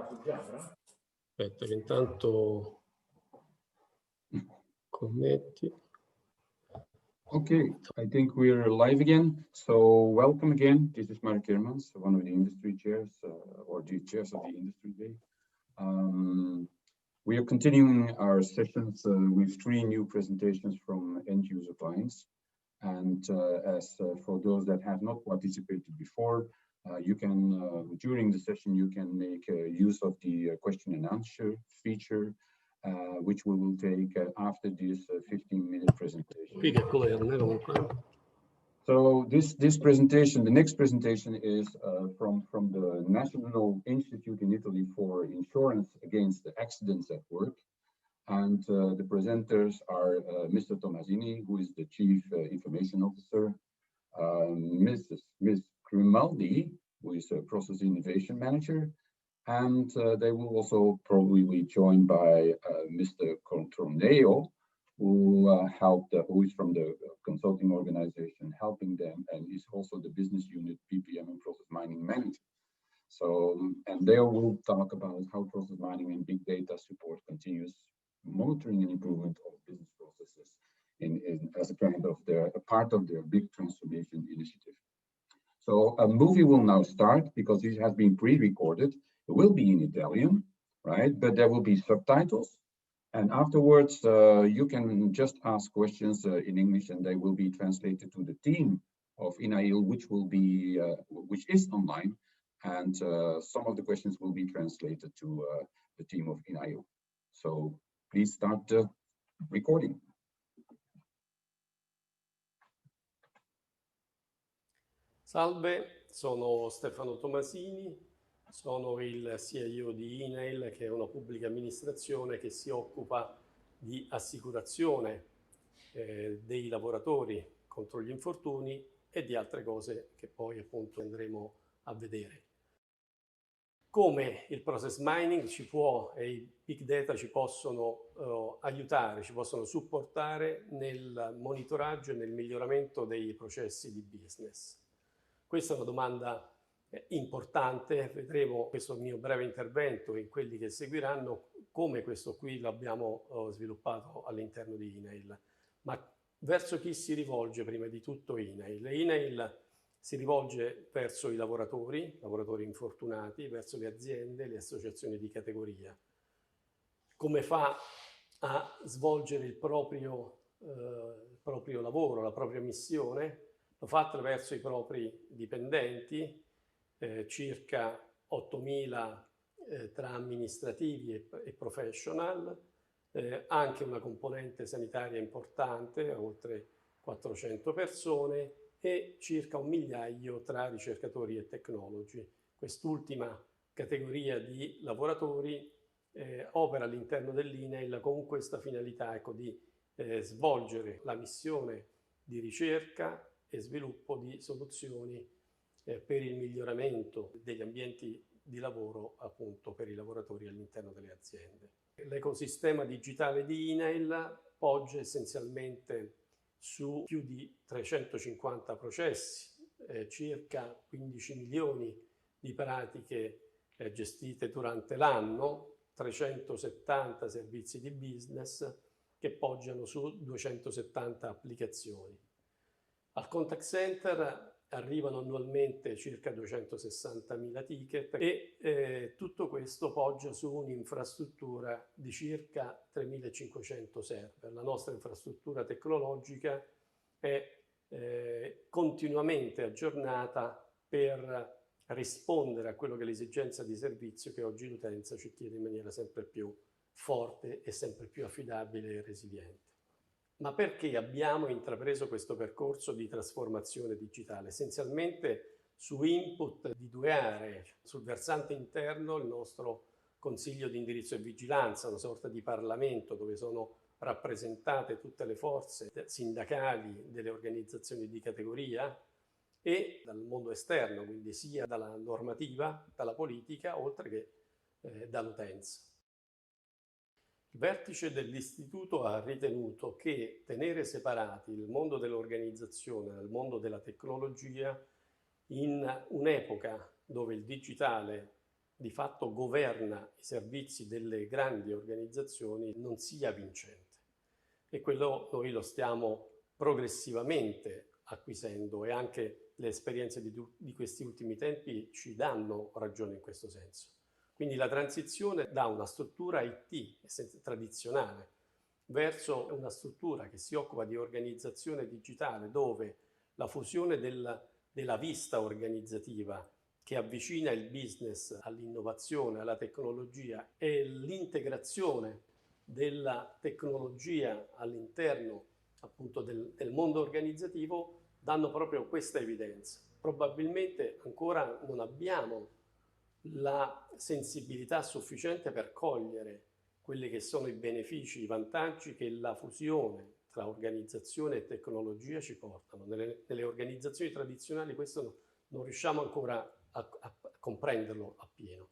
Aspetta che intanto connetti. Okay, I think we're live again. So welcome again. This is Mark Kermans, one of the industry chairs, or the chairs of the industry day. We are continuing our sessions with 3 new presentations from end user clients. And as for those that have not participated before, you can, during the session, you can make use of the question and answer feature, which we will take after this 15-minute presentation. So this presentation, the next presentation is from the National Institute in Italy for Insurance Against Accidents at Work. And the presenters are Mr. Tomasini, who is the Chief Information Officer, Ms. Grimaldi, who is a Process Innovation Manager, and they will also probably be joined by Mr. Controneo, who is from the consulting organization helping them, and is also the business unit PPM and process mining manager. So, and they will talk about how process mining and big data support continuous monitoring and improvement of business processes as a kind of a part of their big transformation initiative. So a movie will now start because it has been pre-recorded. It will be in Italian, right? But there will be subtitles. And afterwards, you can just ask questions in English, and they will be translated to the team of INAIL, which is online. And some of the questions will be translated to the team of INAIL. So please start the recording. Salve, sono Stefano Tomasini, sono il CIO di INAIL, che è una pubblica amministrazione che si occupa di assicurazione dei lavoratori contro gli infortuni e di altre cose che poi appunto andremo a vedere. Come il process mining ci può e i big data ci possono aiutare, ci possono supportare nel monitoraggio e nel miglioramento dei processi di business. Questa è una domanda importante, vedremo questo mio breve intervento in quelli che seguiranno, come questo qui l'abbiamo sviluppato all'interno di INAIL. Ma verso chi si rivolge prima di tutto INAIL? INAIL si rivolge verso i lavoratori infortunati, verso le aziende, le associazioni di categoria. Come fa a svolgere il proprio lavoro, la propria missione? Lo fa attraverso i propri dipendenti, circa 8.000 tra amministrativi e professional, anche una componente sanitaria importante, oltre 400 persone, e circa 1 migliaio tra ricercatori e tecnologi. Quest'ultima categoria di lavoratori opera all'interno dell'INAIL con questa finalità, ecco, di svolgere la missione di ricerca e sviluppo di soluzioni per il miglioramento degli ambienti di lavoro appunto per i lavoratori all'interno delle aziende. L'ecosistema digitale di INAIL poggia essenzialmente su più di 350 processi, circa 15 milioni di pratiche gestite durante l'anno, 370 servizi di business che poggiano su 270 applicazioni. Al contact center arrivano annualmente circa 260.000 ticket e tutto questo poggia su un'infrastruttura di circa 3.500 server. La nostra infrastruttura tecnologica è continuamente aggiornata per rispondere a quello che è l'esigenza di servizio che oggi l'utenza ci chiede in maniera sempre più forte e sempre più affidabile e resiliente. Ma perché abbiamo intrapreso questo percorso di trasformazione digitale? Essenzialmente su input di 2 aree. Sul versante interno il nostro Consiglio di indirizzo e vigilanza, una sorta di Parlamento dove sono rappresentate tutte le forze sindacali delle organizzazioni di categoria, e dal mondo esterno, quindi sia dalla normativa, dalla politica, oltre che dall'utenza. Il vertice dell'istituto ha ritenuto che tenere separati il mondo dell'organizzazione dal mondo della tecnologia in un'epoca dove il digitale di fatto governa i servizi delle grandi organizzazioni non sia vincente. E quello noi lo stiamo progressivamente acquisendo, e anche le esperienze di questi ultimi tempi ci danno ragione in questo senso. Quindi la transizione da una struttura IT tradizionale verso una struttura che si occupa di organizzazione digitale, dove la fusione della vista organizzativa che avvicina il business all'innovazione, alla tecnologia, e l'integrazione della tecnologia all'interno appunto del mondo organizzativo danno proprio questa evidenza. Probabilmente ancora non abbiamo la sensibilità sufficiente per cogliere quelli che sono i benefici, i vantaggi che la fusione tra organizzazione e tecnologia ci portano. Nelle organizzazioni tradizionali questo non riusciamo ancora a comprenderlo appieno.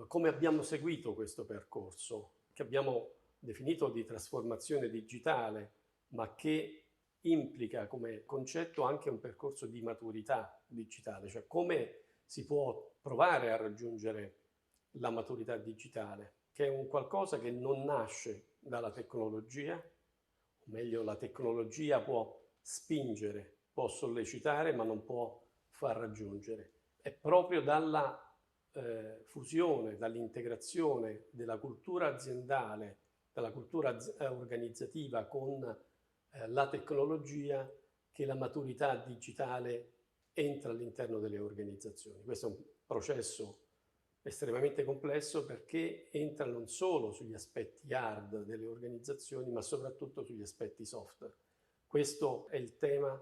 Come abbiamo seguito questo percorso, che abbiamo definito di trasformazione digitale, ma che implica come concetto anche un percorso di maturità digitale, cioè come si può provare a raggiungere la maturità digitale, che è un qualcosa che non nasce dalla tecnologia, o meglio la tecnologia può spingere, può sollecitare, ma non può far raggiungere. È proprio dalla fusione, dall'integrazione della cultura aziendale, dalla cultura organizzativa con la tecnologia, che la maturità digitale entra all'interno delle organizzazioni. Questo è un processo estremamente complesso, perché entra non solo sugli aspetti hard delle organizzazioni, ma soprattutto sugli aspetti soft. Questo è il tema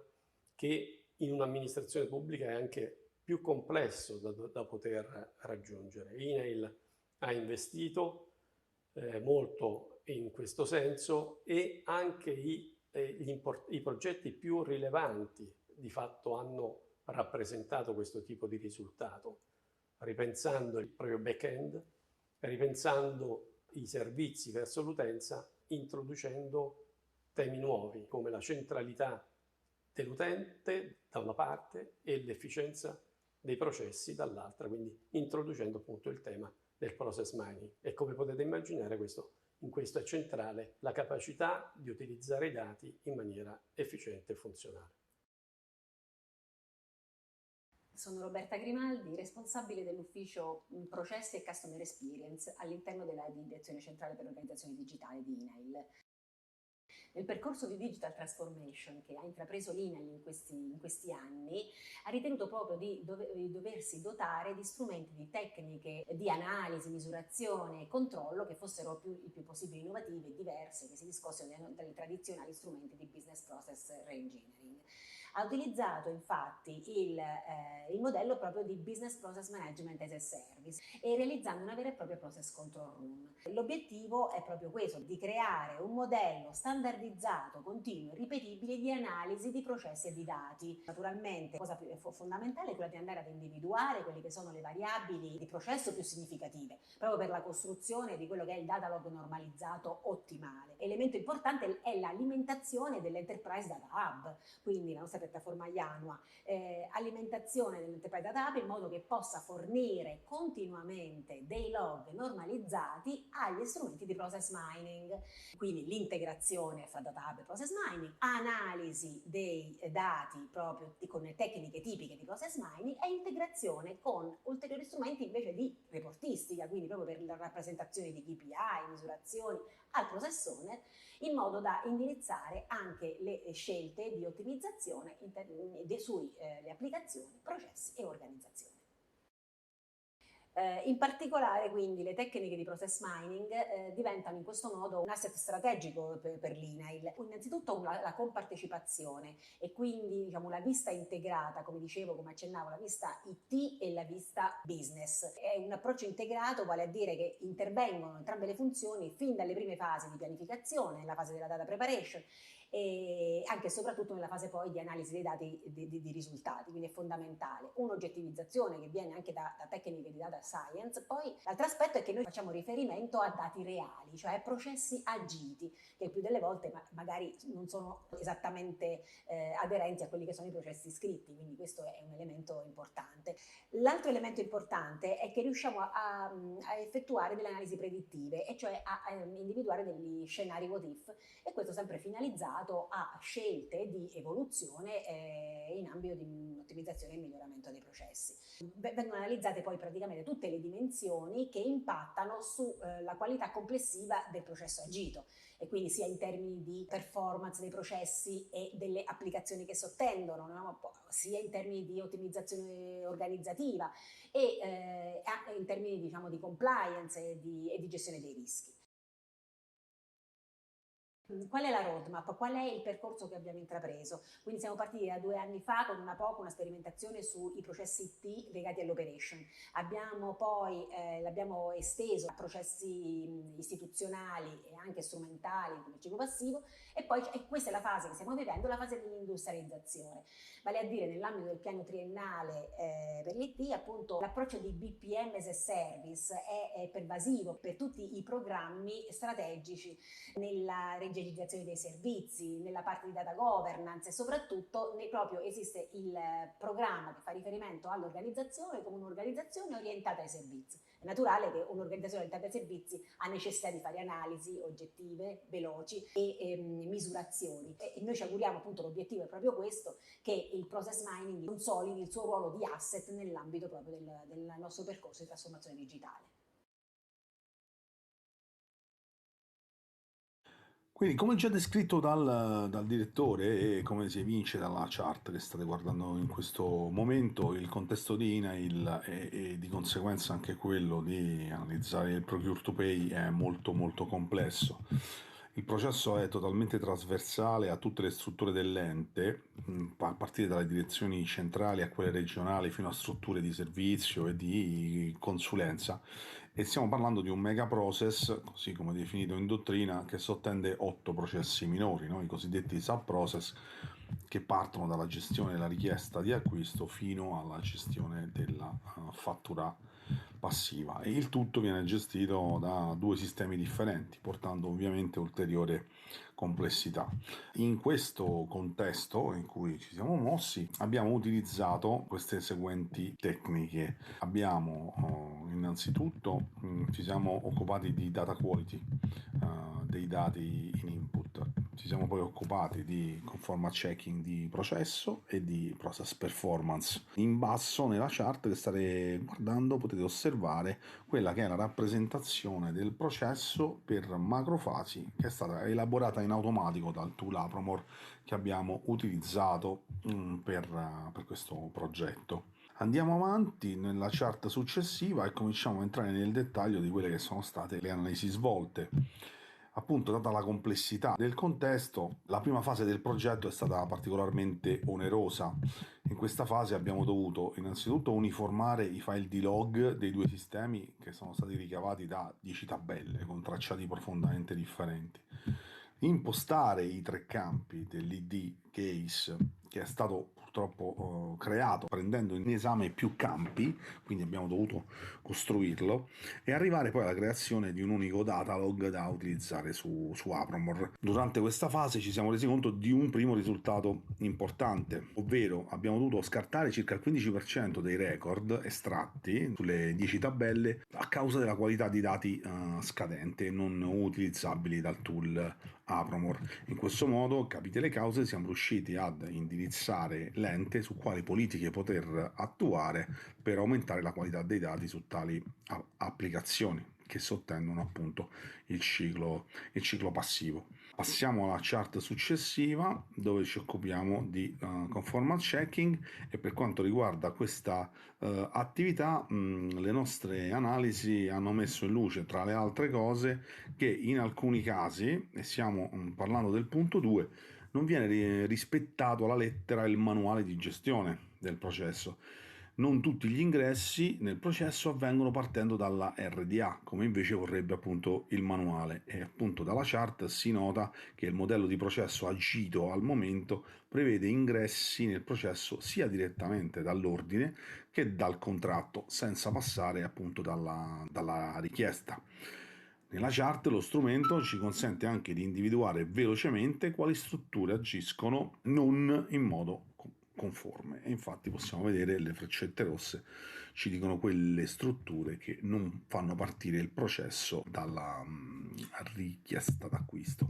che in un'amministrazione pubblica è anche più complesso da poter raggiungere. INAIL ha investito molto in questo senso, e anche i progetti più rilevanti di fatto hanno rappresentato questo tipo di risultato, ripensando il proprio back-end, ripensando i servizi verso l'utenza, introducendo temi nuovi come la centralità dell'utente da una parte e l'efficienza dei processi dall'altra, quindi introducendo appunto il tema del process mining. E come potete immaginare in questo è centrale la capacità di utilizzare i dati in maniera efficiente e funzionale. Sono Roberta Grimaldi, responsabile dell'ufficio Processi e Customer Experience all'interno della Direzione Centrale per l'Organizzazione Digitale di INAIL. Nel percorso di digital transformation che ha intrapreso l'INAIL in questi anni, ha ritenuto proprio di doversi dotare di strumenti, di tecniche di analisi, misurazione e controllo che fossero il più possibile innovative e diverse, che si discossero dalle tradizionali strumenti di business process reengineering. Ha utilizzato infatti il modello proprio di Business Process Management as a Service, e realizzando una vera e propria process control room. L'obiettivo è proprio questo, di creare un modello standardizzato, continuo e ripetibile di analisi di processi e di dati. Naturalmente, la cosa più fondamentale è quella di andare ad individuare quelle che sono le variabili di processo più significative, proprio per la costruzione di quello che è il data log normalizzato ottimale. Elemento importante è l'alimentazione dell'Enterprise Data Hub, quindi la nostra piattaforma Yanua, alimentazione dell'Enterprise Data Hub in modo che possa fornire continuamente dei log normalizzati agli strumenti di process mining. Quindi l'integrazione fra Data Hub e process mining, analisi dei dati proprio con le tecniche tipiche di process mining, e integrazione con ulteriori strumenti invece di reportistica, quindi proprio per la rappresentazione di KPI, misurazioni al process owner, in modo da indirizzare anche le scelte di ottimizzazione sulle applicazioni, processi e organizzazione. In particolare quindi le tecniche di process mining diventano in questo modo un asset strategico per l'INAIL. Innanzitutto la compartecipazione, e quindi diciamo la vista integrata, come dicevo, come accennavo, la vista IT e la vista business. È un approccio integrato, vale a dire che intervengono entrambe le funzioni fin dalle prime fasi di pianificazione, nella fase della data preparation, e anche e soprattutto nella fase poi di analisi dei dati di risultati, quindi è fondamentale un'oggettivizzazione che viene anche da tecniche di data science. Poi l'altro aspetto è che noi facciamo riferimento a dati reali, cioè a processi agiti, che il più delle volte magari non sono esattamente aderenti a quelli che sono i processi scritti, quindi questo è un elemento importante. L'altro elemento importante è che riusciamo a effettuare delle analisi predittive, e cioè a individuare degli scenari what if, e questo sempre finalizzato a scelte di evoluzione in ambito di ottimizzazione e miglioramento dei processi. Vengono analizzate poi praticamente tutte le dimensioni che impattano sulla qualità complessiva del processo agito, e quindi sia in termini di performance dei processi e delle applicazioni che sottendono, no? Sia in termini di ottimizzazione organizzativa e in termini, diciamo, di compliance e di gestione dei rischi. Qual è la roadmap? Qual è il percorso che abbiamo intrapreso? Quindi siamo partiti da 2 anni fa con una sperimentazione sui processi IT legati all'operation. Abbiamo poi l'abbiamo esteso a processi istituzionali e anche strumentali come il ciclo passivo, e poi questa è la fase che stiamo vivendo, la fase di industrializzazione. Vale a dire, nell'ambito del piano triennale per l'IT, appunto, l'approccio di BPM as a service è pervasivo per tutti i programmi strategici nella regionalizzazione dei servizi, nella parte di data governance, e soprattutto proprio esiste il programma che fa riferimento all'organizzazione come un'organizzazione orientata ai servizi. È naturale che un'organizzazione orientata ai servizi ha necessità di fare analisi oggettive, veloci e misurazioni, e noi ci auguriamo, appunto, l'obiettivo è proprio questo, che il process mining consolidi il suo ruolo di asset nell'ambito proprio del nostro percorso di trasformazione digitale. Quindi, come già descritto dal direttore e come si evince dalla chart che state guardando in questo momento, il contesto di INAIL e di conseguenza anche quello di analizzare il procure to pay è molto molto complesso. Il processo è totalmente trasversale a tutte le strutture dell'ente, a partire dalle direzioni centrali a quelle regionali fino a strutture di servizio e di consulenza, e stiamo parlando di un mega process, così come definito in dottrina, che sottende 8 processi minori, no? I cosiddetti sub process, che partono dalla gestione della richiesta di acquisto fino alla gestione della fattura passiva, e il tutto viene gestito da 2 sistemi differenti, portando ovviamente ulteriore complessità. In questo contesto in cui ci siamo mossi abbiamo utilizzato queste seguenti tecniche. Abbiamo innanzitutto ci siamo occupati di data quality, dei dati in input. Ci siamo poi occupati di conformance checking di processo e di process performance. In basso nella chart che state guardando potete osservare quella che è la rappresentazione del processo per macrofasi, che è stata elaborata in automatico dal tool Apromore che abbiamo utilizzato per questo progetto. Andiamo avanti nella chart successiva e cominciamo a entrare nel dettaglio di quelle che sono state le analisi svolte. Appunto, data la complessità del contesto, la prima fase del progetto è stata particolarmente onerosa. In questa fase abbiamo dovuto innanzitutto uniformare i file di log dei 2 sistemi, che sono stati ricavati da 10 tabelle con tracciati profondamente differenti. Impostare i 3 campi dell'ID case, che è stato purtroppo creato prendendo in esame più campi, quindi abbiamo dovuto costruirlo, e arrivare poi alla creazione di un unico datalog da utilizzare su Apromore. Durante questa fase ci siamo resi conto di un primo risultato importante, ovvero abbiamo dovuto scartare circa il 15% dei record estratti sulle 10 tabelle a causa della qualità di dati scadente e non utilizzabili dal tool Apromore. In questo modo, capite le cause, siamo riusciti ad indirizzare l'ente su quali politiche poter attuare per aumentare la qualità dei dati su tali applicazioni che sottendono appunto il ciclo passivo. Passiamo alla chart successiva, dove ci occupiamo di conformance checking, e per quanto riguarda questa attività le nostre analisi hanno messo in luce, tra le altre cose, che in alcuni casi, e stiamo parlando del punto 2, non viene rispettato alla lettera il manuale di gestione del processo. Non tutti gli ingressi nel processo avvengono partendo dalla RDA, come invece vorrebbe appunto il manuale, e appunto dalla chart si nota che il modello di processo agito al momento prevede ingressi nel processo sia direttamente dall'ordine che dal contratto, senza passare appunto dalla richiesta. Nella chart lo strumento ci consente anche di individuare velocemente quali strutture agiscono non in modo conforme. E infatti possiamo vedere le freccette rosse ci dicono quelle strutture che non fanno partire il processo dalla richiesta d'acquisto.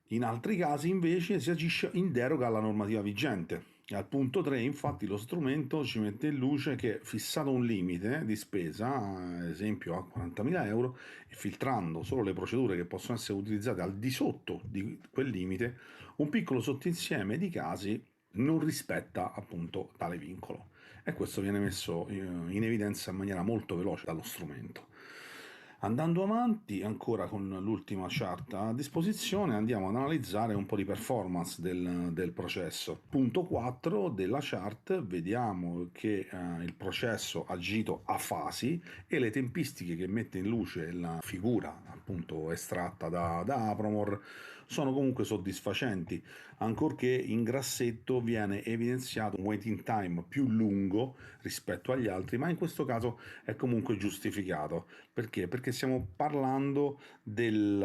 In altri casi invece si agisce in deroga alla normativa vigente. E al punto 3 infatti lo strumento ci mette in luce che fissato un limite di spesa, ad esempio a 40.000 euro, e filtrando solo le procedure che possono essere utilizzate al di sotto di quel limite, un piccolo sottoinsieme di casi non rispetta appunto tale vincolo. E questo viene messo in evidenza in maniera molto veloce dallo strumento. Andando avanti, ancora con l'ultima chart a disposizione, andiamo ad analizzare un po' di performance del processo. Punto 4 della chart, vediamo che il processo ha agito a fasi e le tempistiche che mette in luce la figura appunto estratta da Apromore sono comunque soddisfacenti, ancorché in grassetto viene evidenziato un waiting time più lungo rispetto agli altri, ma in questo caso è comunque giustificato. Perché? Perché stiamo parlando del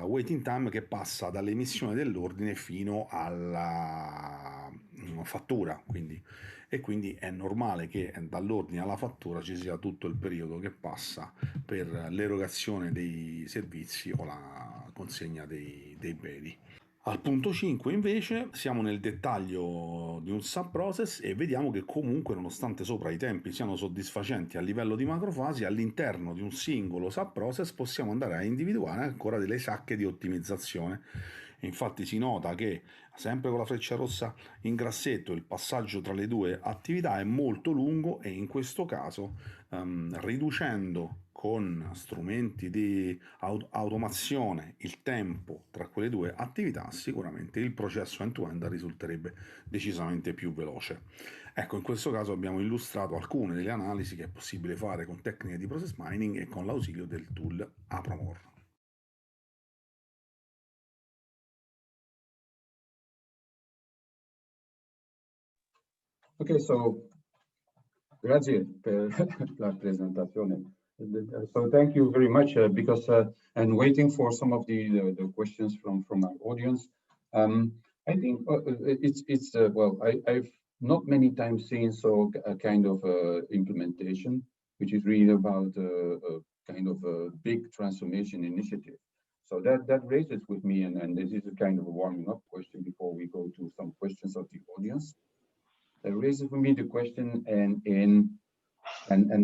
waiting time che passa dall'emissione dell'ordine fino alla fattura, e quindi è normale che dall'ordine alla fattura ci sia tutto il periodo che passa per l'erogazione dei servizi o la consegna dei beni. Al punto 5 invece siamo nel dettaglio di un subprocess e vediamo che comunque nonostante sopra i tempi siano soddisfacenti a livello di macrofasi, all'interno di un singolo subprocess possiamo andare a individuare ancora delle sacche di ottimizzazione. E infatti si nota che sempre con la freccia rossa in grassetto il passaggio tra le due attività è molto lungo e in questo caso riducendo con strumenti di automazione il tempo tra quelle due attività, sicuramente il processo end-to-end risulterebbe decisamente più veloce. Ecco, in questo caso abbiamo illustrato alcune delle analisi che è possibile fare con tecniche di process mining e con l'ausilio del tool Apromore. Okay, so grazie per la presentazione. So thank you very much because and waiting for some of the questions from our audience. I think it's well, I've not many times seen so a kind of implementation, which is really about a kind of a big transformation initiative. So that raises with me, and this is a kind of a warming up question before we go to some questions of the audience. It raises for me the question, and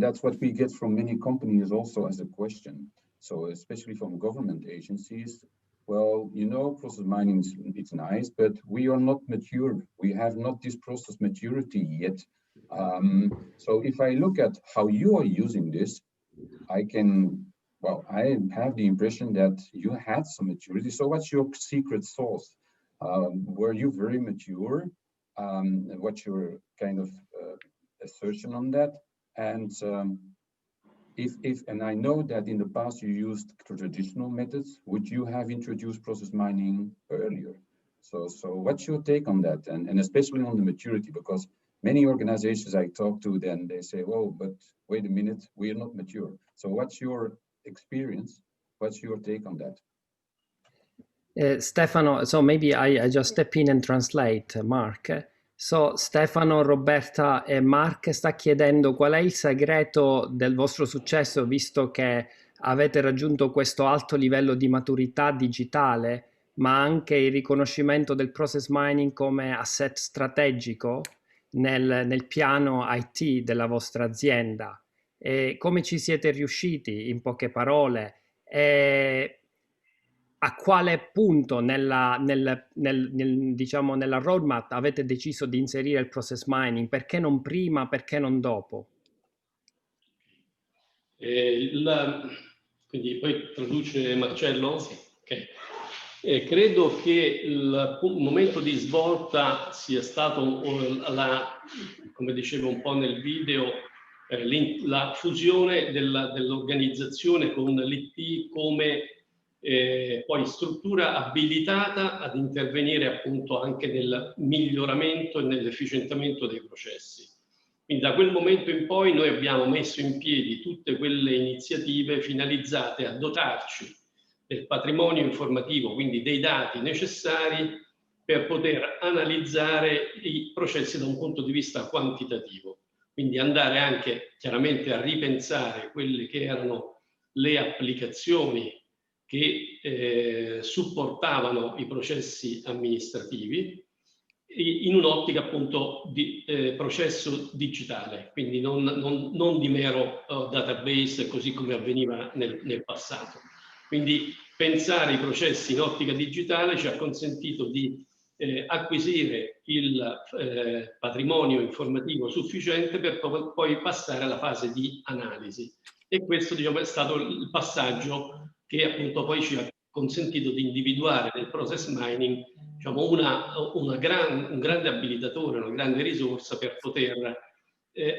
that's what we get from many companies also as a question. So especially from government agencies, well, you know, process mining it's nice, but we are not mature. We have not this process maturity yet. So if I look at how you are using this, I have the impression that you had some maturity. So what's your secret sauce? Were you very mature? What's your kind of assertion on that? And and I know that in the past you used traditional methods, would you have introduced process mining earlier? So what's your take on that? And especially on the maturity, because many organizations I talk to, then they say, well, but wait a minute, we are not mature. So what's your experience? What's your take on that? Stefano, so maybe I just step in and translate, Mark. So Stefano, Roberta e Mark sta chiedendo qual è il segreto del vostro successo, visto che avete raggiunto questo alto livello di maturità digitale, ma anche il riconoscimento del process mining come asset strategico nel piano IT della vostra azienda. E come ci siete riusciti, in poche parole? E a quale punto diciamo, nella roadmap avete deciso di inserire il process mining? Perché non prima, perché non dopo? Quindi poi traduce Marcello? Sì. Okay. Credo che il momento di svolta sia stato, come dicevo un po' nel video, la fusione dell'organizzazione con l'IT come poi struttura abilitata ad intervenire appunto anche nel miglioramento e nell'efficientamento dei processi. Quindi da quel momento in poi noi abbiamo messo in piedi tutte quelle iniziative finalizzate a dotarci del patrimonio informativo, quindi dei dati necessari per poter analizzare i processi da un punto di vista quantitativo. Quindi andare anche chiaramente a ripensare quelle che erano le applicazioni che supportavano i processi amministrativi in un'ottica appunto di processo digitale, quindi non di mero database così come avveniva nel passato. Quindi pensare i processi in ottica digitale ci ha consentito di acquisire il patrimonio informativo sufficiente per poi passare alla fase di analisi. E questo, diciamo, è stato il passaggio che appunto poi ci ha consentito di individuare nel process mining, diciamo, un grande abilitatore, una grande risorsa per poter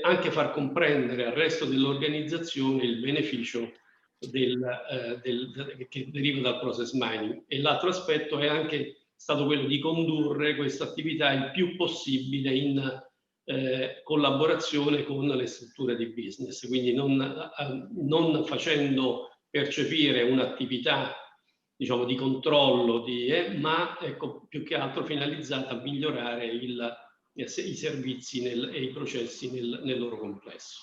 anche far comprendere al resto dell'organizzazione il beneficio che deriva dal process mining. E l'altro aspetto è anche stato quello di condurre questa attività il più possibile in collaborazione con le strutture di business, quindi non facendo percepire un'attività, diciamo, di controllo, ma ecco, più che altro finalizzata a migliorare i servizi e i processi nel loro complesso.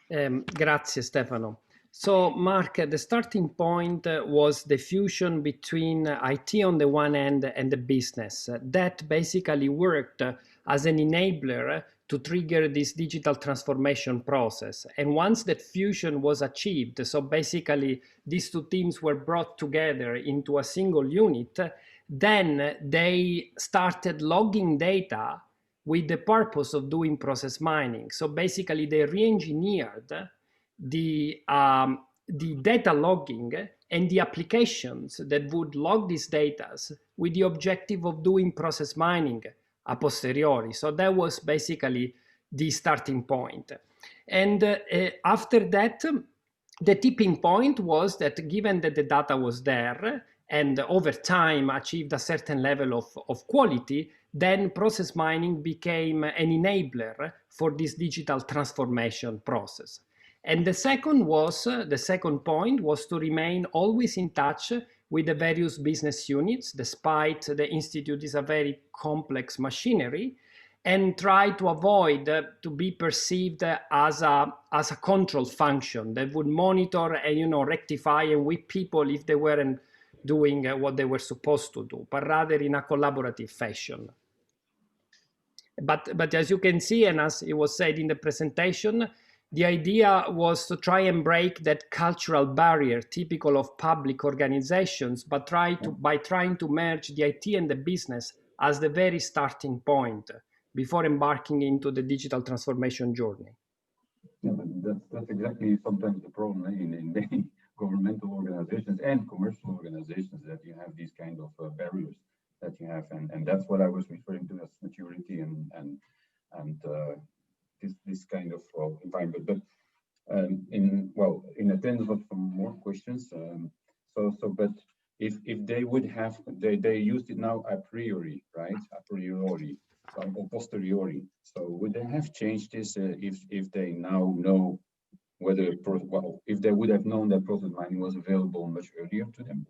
Grazie Stefano. So Mark, the starting point was the fusion between IT on the one hand and the business that basically worked as an enabler to trigger this digital transformation process. And once that fusion was achieved, so basically these two teams were brought together into a single unit, then they started logging data with the purpose of doing process mining. So basically they re-engineered the data logging and the applications that would log these data with the objective of doing process mining a posteriori. So that was basically the starting point. And after that, the tipping point was that given that the data was there and over time achieved a certain level of quality, then process mining became an enabler for this digital transformation process. And the second point was to remain always in touch with the various business units, despite the institute is a very complex machinery, and try to avoid to be perceived as a control function that would monitor and rectify and whip people if they weren't doing what they were supposed to do, but rather in a collaborative fashion. But as you can see, and as it was said in the presentation, the idea was to try and break that cultural barrier typical of public organizations, but by trying to merge the IT and the business as the very starting point before embarking into the digital transformation journey. Yeah, but that's exactly sometimes the problem in many governmental organizations and commercial organizations, that you have these kind of barriers that you have, and that's what I was referring to as maturity and this kind of environment. But in attendance of some more questions, but if they would have, they used it now a priori, right? A priori, or posteriori. So would they have changed this if they now know whether, if they would have known that process mining was available much earlier to them?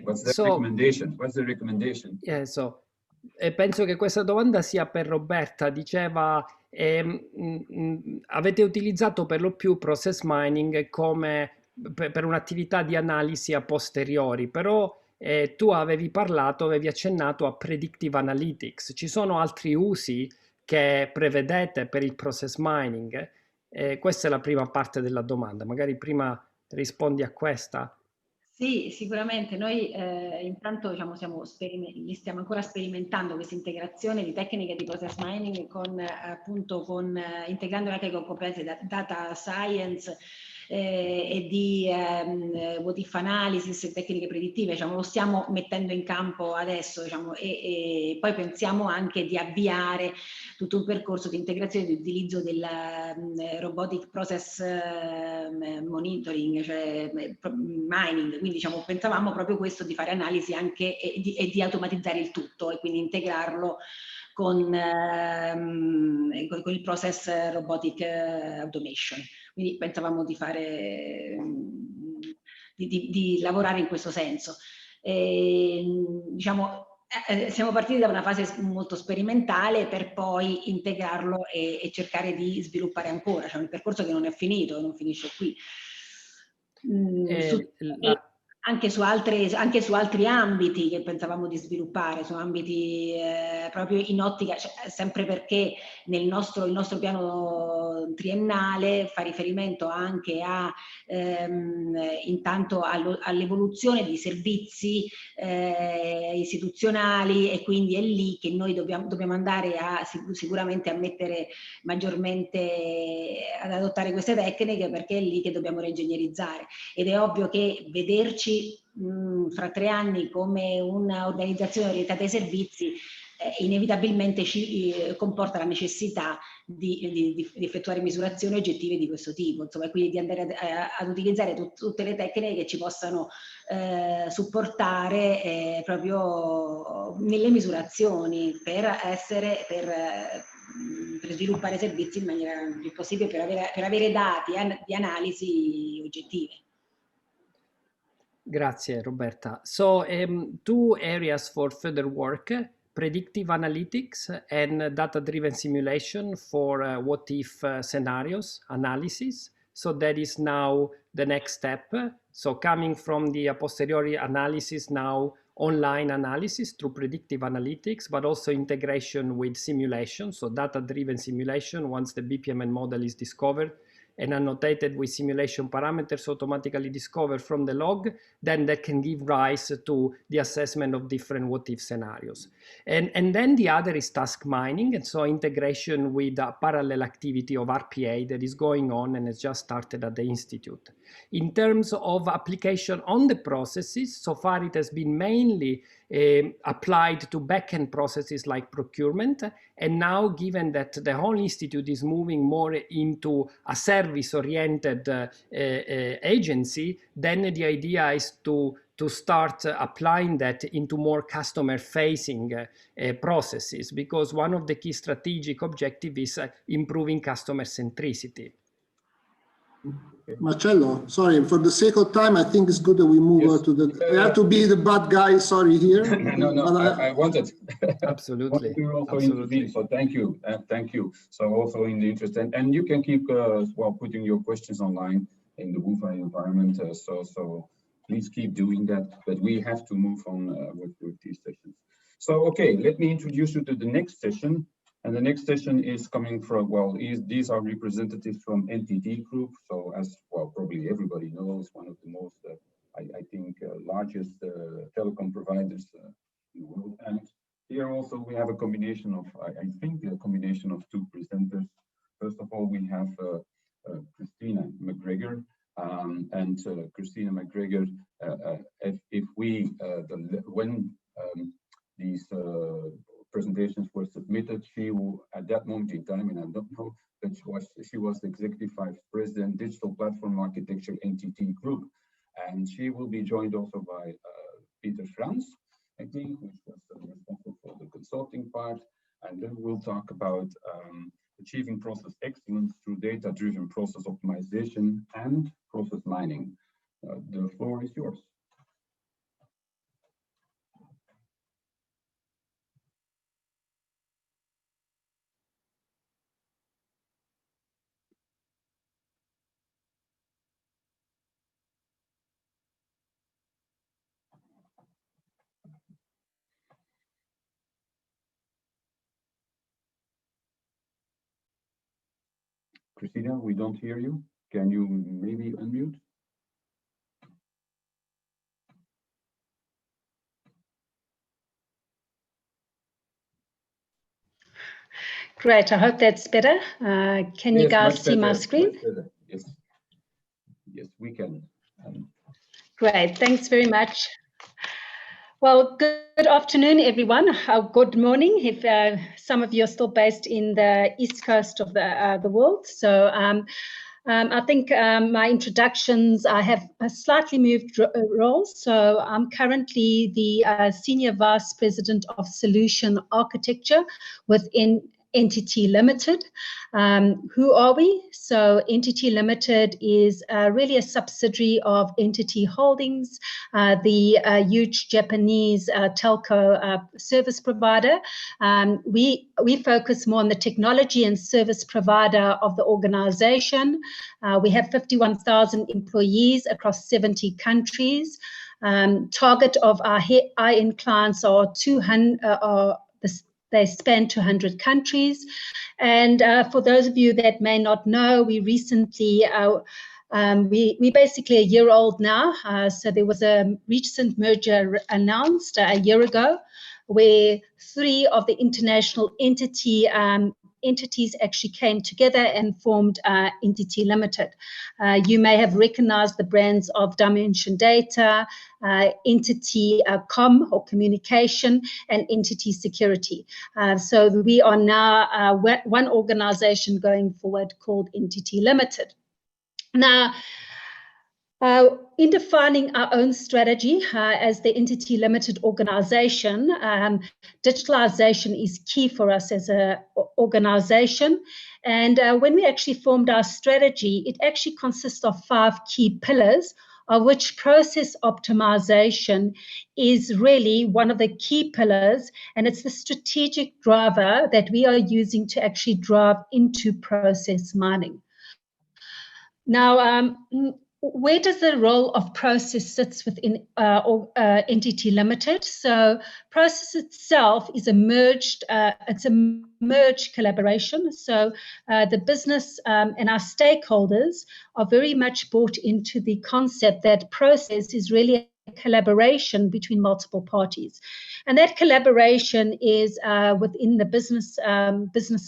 What's the recommendation? What's the recommendation? Yeah, so penso che questa domanda sia per Roberta. Diceva, avete utilizzato per lo più process mining come per un'attività di analisi a posteriori, però tu avevi accennato a predictive analytics. Ci sono altri usi che prevedete per il process mining? Questa è la prima parte della domanda, magari prima rispondi a questa. Sì, sicuramente noi intanto diciamo, stiamo ancora sperimentando questa integrazione di tecniche di process mining integrando anche con competenze data science e di what if analysis e tecniche predittive, diciamo, lo stiamo mettendo in campo adesso, diciamo, e poi pensiamo anche di avviare tutto un percorso di integrazione di utilizzo del robotic process monitoring, cioè mining. Quindi diciamo, pensavamo proprio questo, di fare analisi anche e di automatizzare il tutto e quindi integrarlo con il process robotic automation. Quindi pensavamo di fare, di lavorare in questo senso. diciamo, siamo partiti da una fase molto sperimentale per poi integrarlo e cercare di sviluppare ancora, cioè un percorso che non è finito, non finisce qui. Anche su altri ambiti che pensavamo di sviluppare, su ambiti proprio in ottica, cioè, sempre perché il nostro piano triennale fa riferimento anche a intanto all'evoluzione di servizi istituzionali, e quindi è lì che noi dobbiamo andare sicuramente a mettere maggiormente, ad adottare queste tecniche, perché è lì che dobbiamo reingegnerizzare. Ed è ovvio che vederci fra 3 anni come un'organizzazione orientata ai servizi inevitabilmente ci comporta la necessità di effettuare misurazioni oggettive di questo tipo, insomma, quindi di andare ad utilizzare tutte le tecniche che ci possano supportare proprio nelle misurazioni per sviluppare servizi in maniera più possibile, per avere dati di analisi oggettive. Grazie Roberta. So 2 areas for further work: predictive analytics and data-driven simulation for what-if scenarios analysis. So that is now the next step. So coming from the a posteriori analysis, now online analysis through predictive analytics, but also integration with simulation. So data-driven simulation, once the BPMN model is discovered and annotated with simulation parameters automatically discovered from the log, then that can give rise to the assessment of different what-if scenarios. And then the other is task mining, and so integration with a parallel activity of RPA that is going on and has just started at the Institute. In terms of application on the processes, so far it has been mainly applied to back-end processes like procurement, and now given that the whole institute is moving more into a service-oriented agency, then the idea is to start applying that into more customer-facing processes, because one of the key strategic objectives is improving customer centricity. Marcello, sorry, for the sake of time, I think it's good that we move to the. I have to be the bad guy, sorry here. No, I wanted. Absolutely. wanted to also intervene, so thank you, thank you. So also in the interest, and you can keep putting your questions online in the WUFA environment. So please keep doing that. But we have to move on with these sessions. So okay, let me introduce you to the next session. And the next session is coming from, these are representatives from NTT Group. So as probably everybody knows, one of the most, I think, largest telecom providers in the world. And here also we have a combination of, I think, a combination of 2 presenters. First of all, we have Christina Mcgregor. And Christina Mcgregor, when these presentations were submitted, she at that moment in time, and I don't know, but she was Executive Vice President, Digital Platform Architecture, NTT Group, and she will be joined also by Peter Franz, I think, which was responsible for the consulting part, and then we'll talk about achieving process excellence through data-driven process optimization and process mining. The floor is yours. Christina, we don't hear you. Can you maybe unmute? Great, I hope that's better. Can you guys see my screen? Yes, yes, we can. Great, thanks very much. Well, good afternoon, everyone. Good morning, if some of you are still based in the East Coast of the world. So I think my introductions, I have slightly moved roles. So I'm currently the Senior Vice President of Solution Architecture within Entity Limited. Who are we? So Entity Limited is really a subsidiary of Entity Holdings, the huge Japanese telco service provider. We focus more on the technology and service provider of the organization. We have 51,000 employees across 70 countries. Target of our high-end clients are 200. They span 200 countries. And for those of you that may not know, we recently, we basically a year old now. So there was a recent merger announced a year ago, where 3 of the international entities actually came together and formed Entity Limited. You may have recognized the brands of Dimension Data, Entity Com or Communication, and Entity Security. So we are now one organization going forward called Entity Limited. Now, in defining our own strategy as the Entity Limited organization, digitalization is key for us as an organization. And when we actually formed our strategy, it actually consists of 5 key pillars, of which process optimization is really one of the key pillars, and it's the strategic driver that we are using to actually drive into process mining. Now, where does the role of process sits within Entity Limited? So process itself is it's a merged collaboration. So the business and our stakeholders are very much bought into the concept that process is really a collaboration between multiple parties. And that collaboration is within the business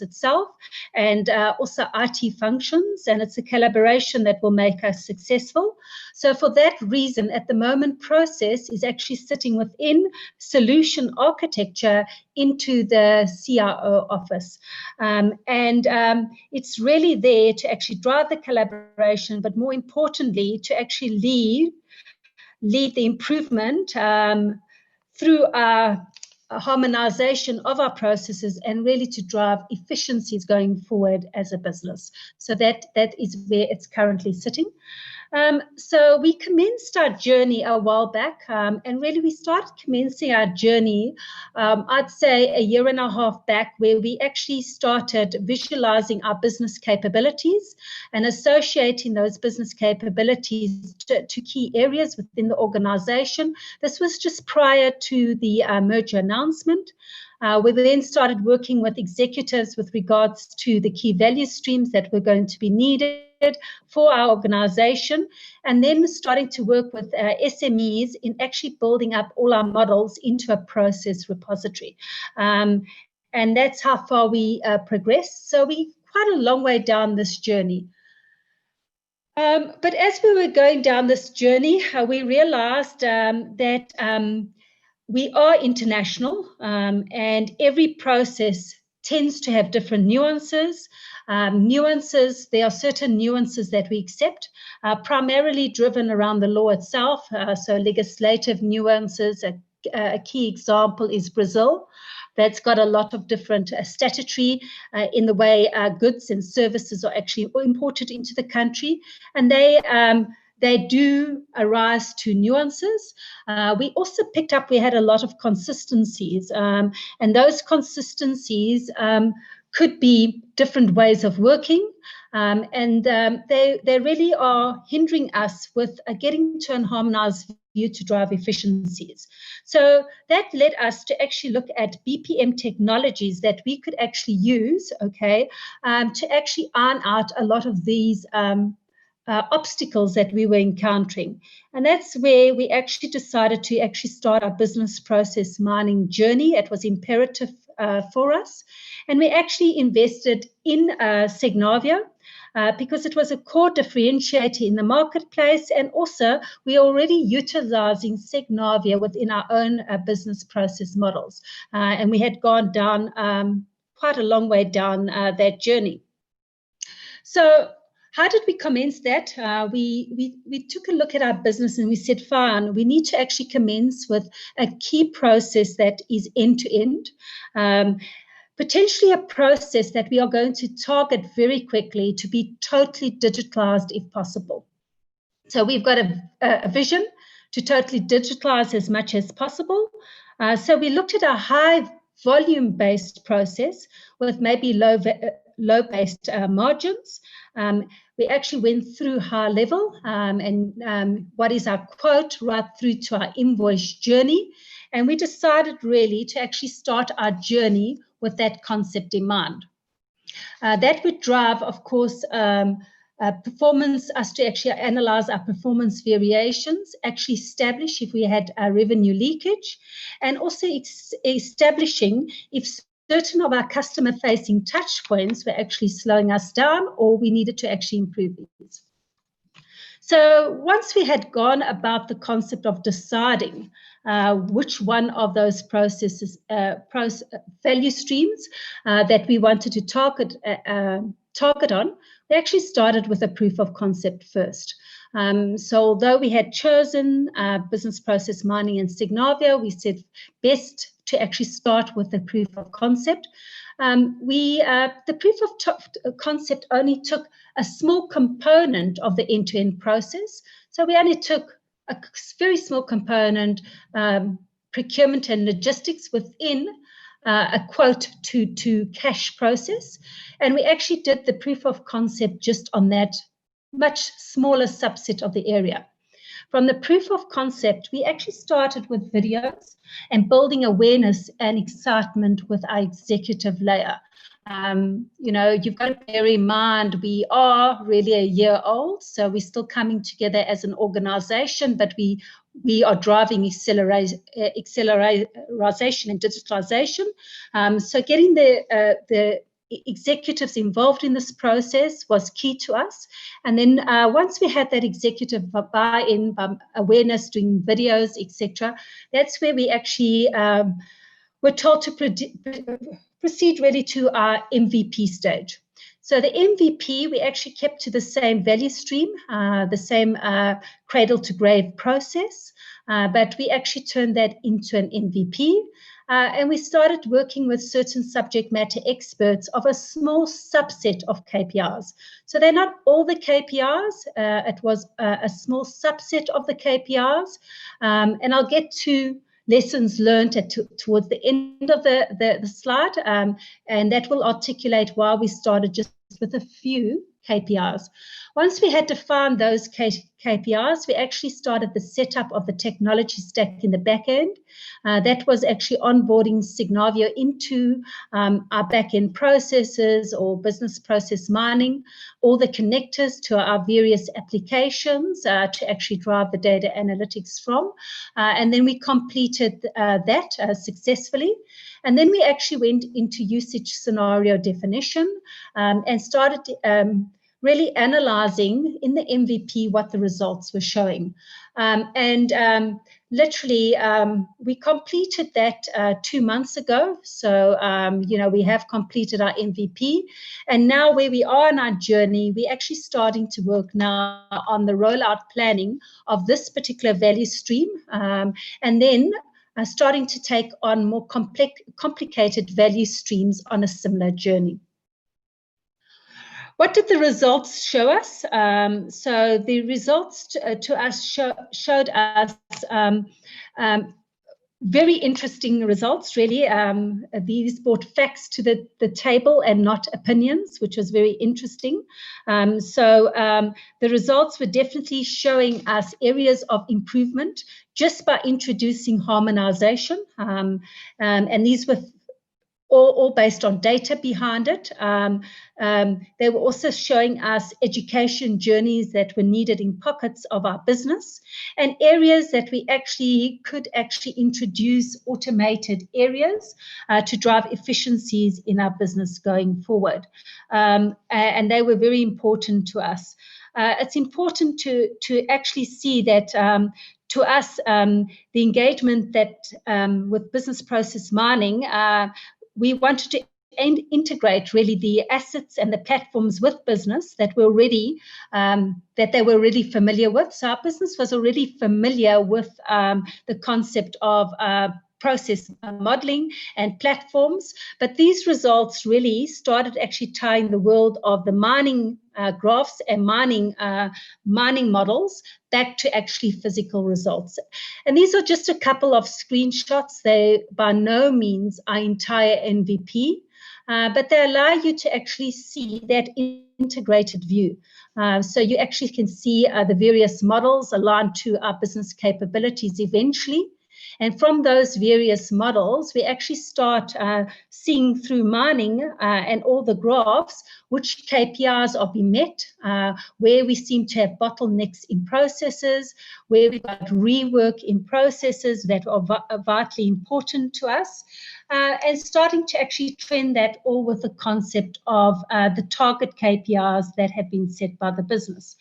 itself, and also IT functions, and it's a collaboration that will make us successful. So for that reason, at the moment, process is actually sitting within solution architecture into the CIO office. It's really there to actually drive the collaboration, but more importantly, to actually lead the improvement through our harmonization of our processes and really to drive efficiencies going forward as a business. So that is where it's currently sitting. So we commenced our journey a while back, and really we started commencing our journey, I'd say a year and a half back, where we actually started visualizing our business capabilities and associating those business capabilities to key areas within the organization. This was just prior to the merger announcement. We then started working with executives with regards to the key value streams that were going to be needed for our organization, and then starting to work with SMEs in actually building up all our models into a process repository. And that's how far we progressed. So we're quite a long way down this journey. But as we were going down this journey, we realized that we are international, and every process tends to have different nuances. There are certain nuances that we accept, primarily driven around the law itself. So legislative nuances, a key example is Brazil. That's got a lot of different statutory in the way goods and services are actually imported into the country, and they do arise to nuances. We also picked up, we had a lot of consistencies, and those consistencies could be different ways of working, and they really are hindering us with getting to a harmonized view to drive efficiencies. So that led us to actually look at BPM technologies that we could actually use, to actually iron out a lot of these obstacles that we were encountering. And that's where we actually decided to actually start our business process mining journey. It was imperative for us. And we actually invested in Signavio because it was a core differentiator in the marketplace. And also, we're already utilizing Signavio within our own business process models. And we had gone down quite a long way down that journey. So how did we commence that? We took a look at our business and we said, fine, we need to actually commence with a key process that is end-to-end. potentially a process that we are going to target very quickly to be totally digitalized if possible. So we've got a vision to totally digitalize as much as possible. So we looked at a high volume-based process with maybe low-based margins. We actually went through high level and what is our quote right through to our invoice journey. And we decided really to actually start our journey with that concept in mind. That would drive, of course, performance, us to actually analyze our performance variations, actually establish if we had a revenue leakage, and also establishing if certain of our customer-facing touch points were actually slowing us down or we needed to actually improve these. So once we had gone about the concept of deciding which one of those processes, value streams that we wanted to target on, we actually started with a proof of concept first. So although we had chosen business process mining and Signavio, we said best to actually start with the proof of concept. The proof of concept only took a small component of the end-to-end process. So we only took a very small component, procurement and logistics within a quote to cash process. And we actually did the proof of concept just on that much smaller subset of the area. From the proof of concept, we actually started with videos and building awareness and excitement with our executive layer. You know, you've got to bear in mind, we are really a year old, so we're still coming together as an organization, but we are driving acceleration and digitalization. So getting the executives involved in this process was key to us. And then once we had that executive buy-in, awareness, doing videos, etc., that's where we actually were told to proceed really to our MVP stage. So the MVP, we actually kept to the same value stream, the same cradle to grave process, but we actually turned that into an MVP. And we started working with certain subject matter experts of a small subset of KPIs. So they're not all the KPIs. It was a small subset of the KPIs. And I'll get to lessons learned towards the end of the slide. And that will articulate why we started just with a few KPIs. Once we had defined those KPIs, we actually started the setup of the technology stack in the back end. That was actually onboarding Signavio into our back end processes or business process mining, all the connectors to our various applications to actually drive the data analytics from. And then we completed that successfully. And then we actually went into usage scenario definition and started really analyzing in the MVP what the results were showing. Literally, we completed that 2 months ago. So, you know, we have completed our MVP. And now where we are in our journey, we're actually starting to work now on the rollout planning of this particular value stream. And then starting to take on more complicated value streams on a similar journey. What did the results show us? So the results to us showed us very interesting results, really. These brought facts to the table and not opinions, which was very interesting. So the results were definitely showing us areas of improvement just by introducing harmonization. And these were all based on data behind it. They were also showing us education journeys that were needed in pockets of our business and areas that we could introduce automated areas to drive efficiencies in our business going forward. And they were very important to us. It's important to actually see that to us, the engagement that with business process mining, we wanted to integrate really the assets and the platforms with business that were already that they were already familiar with. So our business was already familiar with the concept of process modeling and platforms. But these results really started actually tying the world of the mining graphs and mining models back to actually physical results. And these are just a couple of screenshots. They by no means are entire MVP, but they allow you to actually see that integrated view. So you actually can see the various models aligned to our business capabilities eventually. And from those various models, we actually start seeing through mining and all the graphs which KPIs are being met, where we seem to have bottlenecks in processes, where we've got rework in processes that are vitally important to us, and starting to actually trend that all with the concept of the target KPIs that have been set by the business.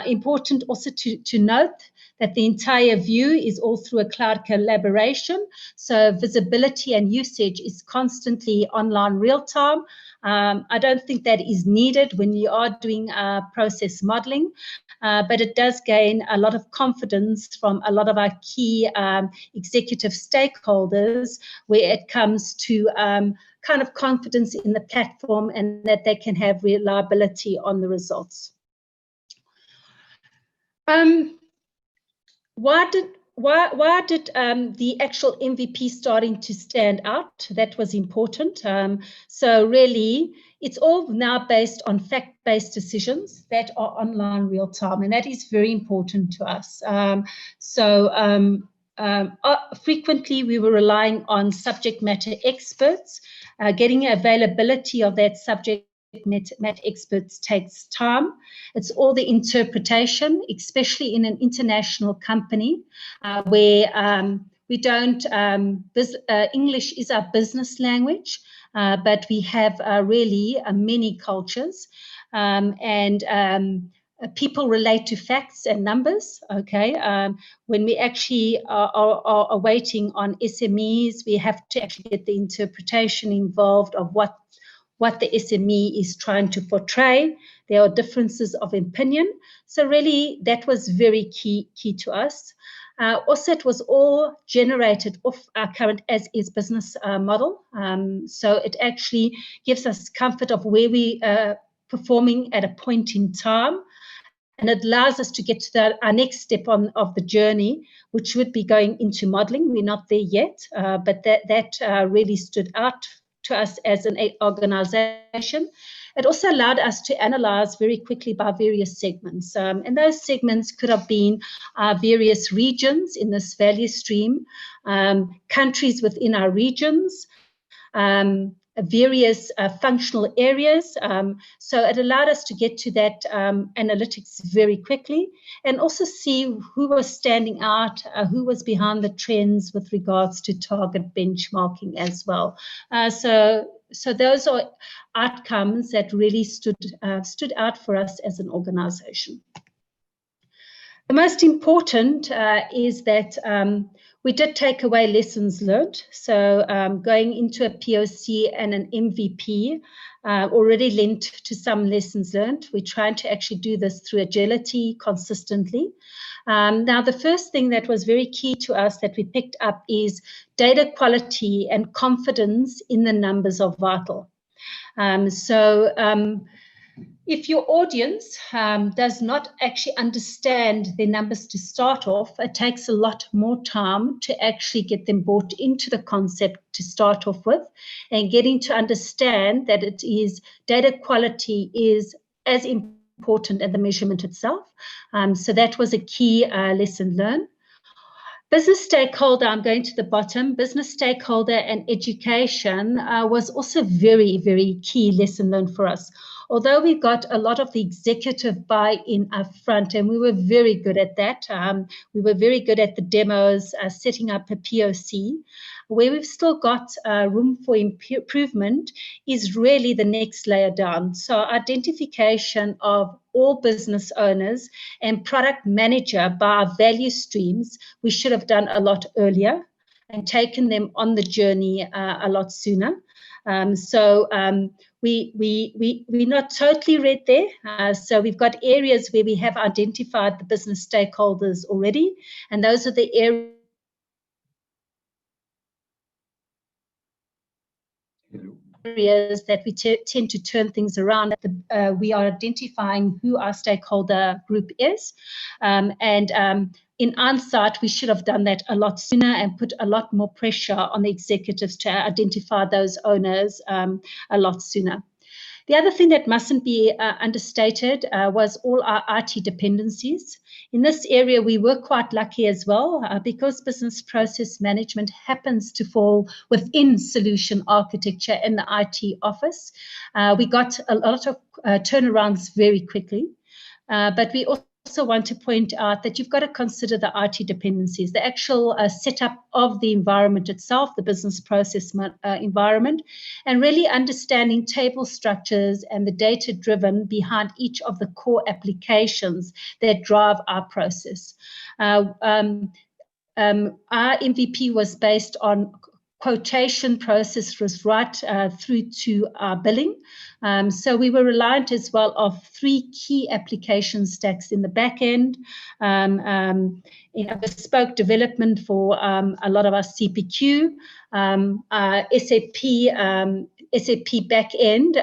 Important also to note that the entire view is all through a cloud collaboration. So visibility and usage is constantly online real time. I don't think that is needed when you are doing process modeling, but it does gain a lot of confidence from a lot of our key executive stakeholders where it comes to kind of confidence in the platform and that they can have reliability on the results. Why did the actual MVP starting to stand out? That was important. So really, it's all now based on fact-based decisions that are online real time, and that is very important to us. Frequently, we were relying on subject matter experts. Getting availability of that subject matter experts takes time. It's all the interpretation, especially in an international company where we don't, English is our business language, but we have really many cultures and people relate to facts and numbers, okay? When we actually are waiting on SMEs, we have to actually get the interpretation involved of what the SME is trying to portray. There are differences of opinion. So really, that was very key to us. Also, it was all generated off our current as-is business model. So it actually gives us comfort of where we are performing at a point in time. And it allows us to get to our next step of the journey, which would be going into modeling. We're not there yet, but that really stood out to us as an organization. It also allowed us to analyze very quickly by various segments. And those segments could have been various regions in this value stream, countries within our regions, various functional areas. So it allowed us to get to that analytics very quickly and also see who was standing out, who was behind the trends with regards to target benchmarking as well. So those are outcomes that really stood out for us as an organization. The most important is that we did take away lessons learned. So going into a POC and an MVP already linked to some lessons learned. We're trying to actually do this through agility consistently. Now, the first thing that was very key to us that we picked up is data quality and confidence in the numbers are vital. If your audience does not actually understand their numbers to start off, it takes a lot more time to actually get them bought into the concept to start off with and getting to understand that it is data quality is as important as the measurement itself. So that was a key lesson learned. Business stakeholder, I'm going to the bottom, business stakeholder and education was also very, very key lesson learned for us. Although we got a lot of the executive buy-in up front, and we were very good at that. We were very good at the demos, setting up a POC. Where we've still got room for improvement is really the next layer down. So identification of all business owners and product manager by our value streams, we should have done a lot earlier and taken them on the journey a lot sooner. We're not totally red there. So we've got areas where we have identified the business stakeholders already, and those are the areas areas that we tend to turn things around. We are identifying who our stakeholder group is, in hindsight, we should have done that a lot sooner and put a lot more pressure on the executives to identify those owners a lot sooner. The other thing that mustn't be understated was all our IT dependencies. In this area, we were quite lucky as well because business process management happens to fall within solution architecture in the IT office. We got a lot of turnarounds very quickly, but we also want to point out that you've got to consider the IT dependencies, the actual setup of the environment itself, the business process environment, and really understanding table structures and the data driven behind each of the core applications that drive our process. Our MVP was based on quotation process was right through to our billing. So we were reliant as well of 3 key application stacks in the back end, bespoke development for a lot of our CPQ, SAP back end,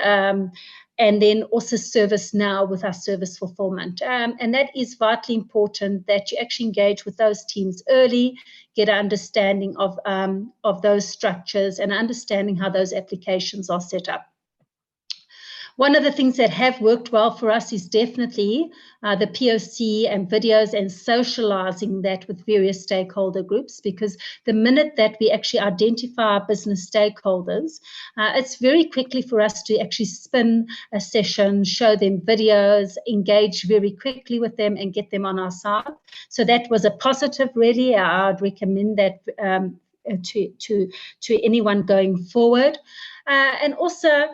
and then also ServiceNow with our service fulfillment. And that is vitally important that you actually engage with those teams early, get an understanding of those structures and understanding how those applications are set up. One of the things that have worked well for us is definitely the POC and videos and socializing that with various stakeholder groups, because the minute that we actually identify our business stakeholders, it's very quickly for us to actually spin a session, show them videos, engage very quickly with them and get them on our side. So that was a positive, really. I'd recommend that to anyone going forward. And also,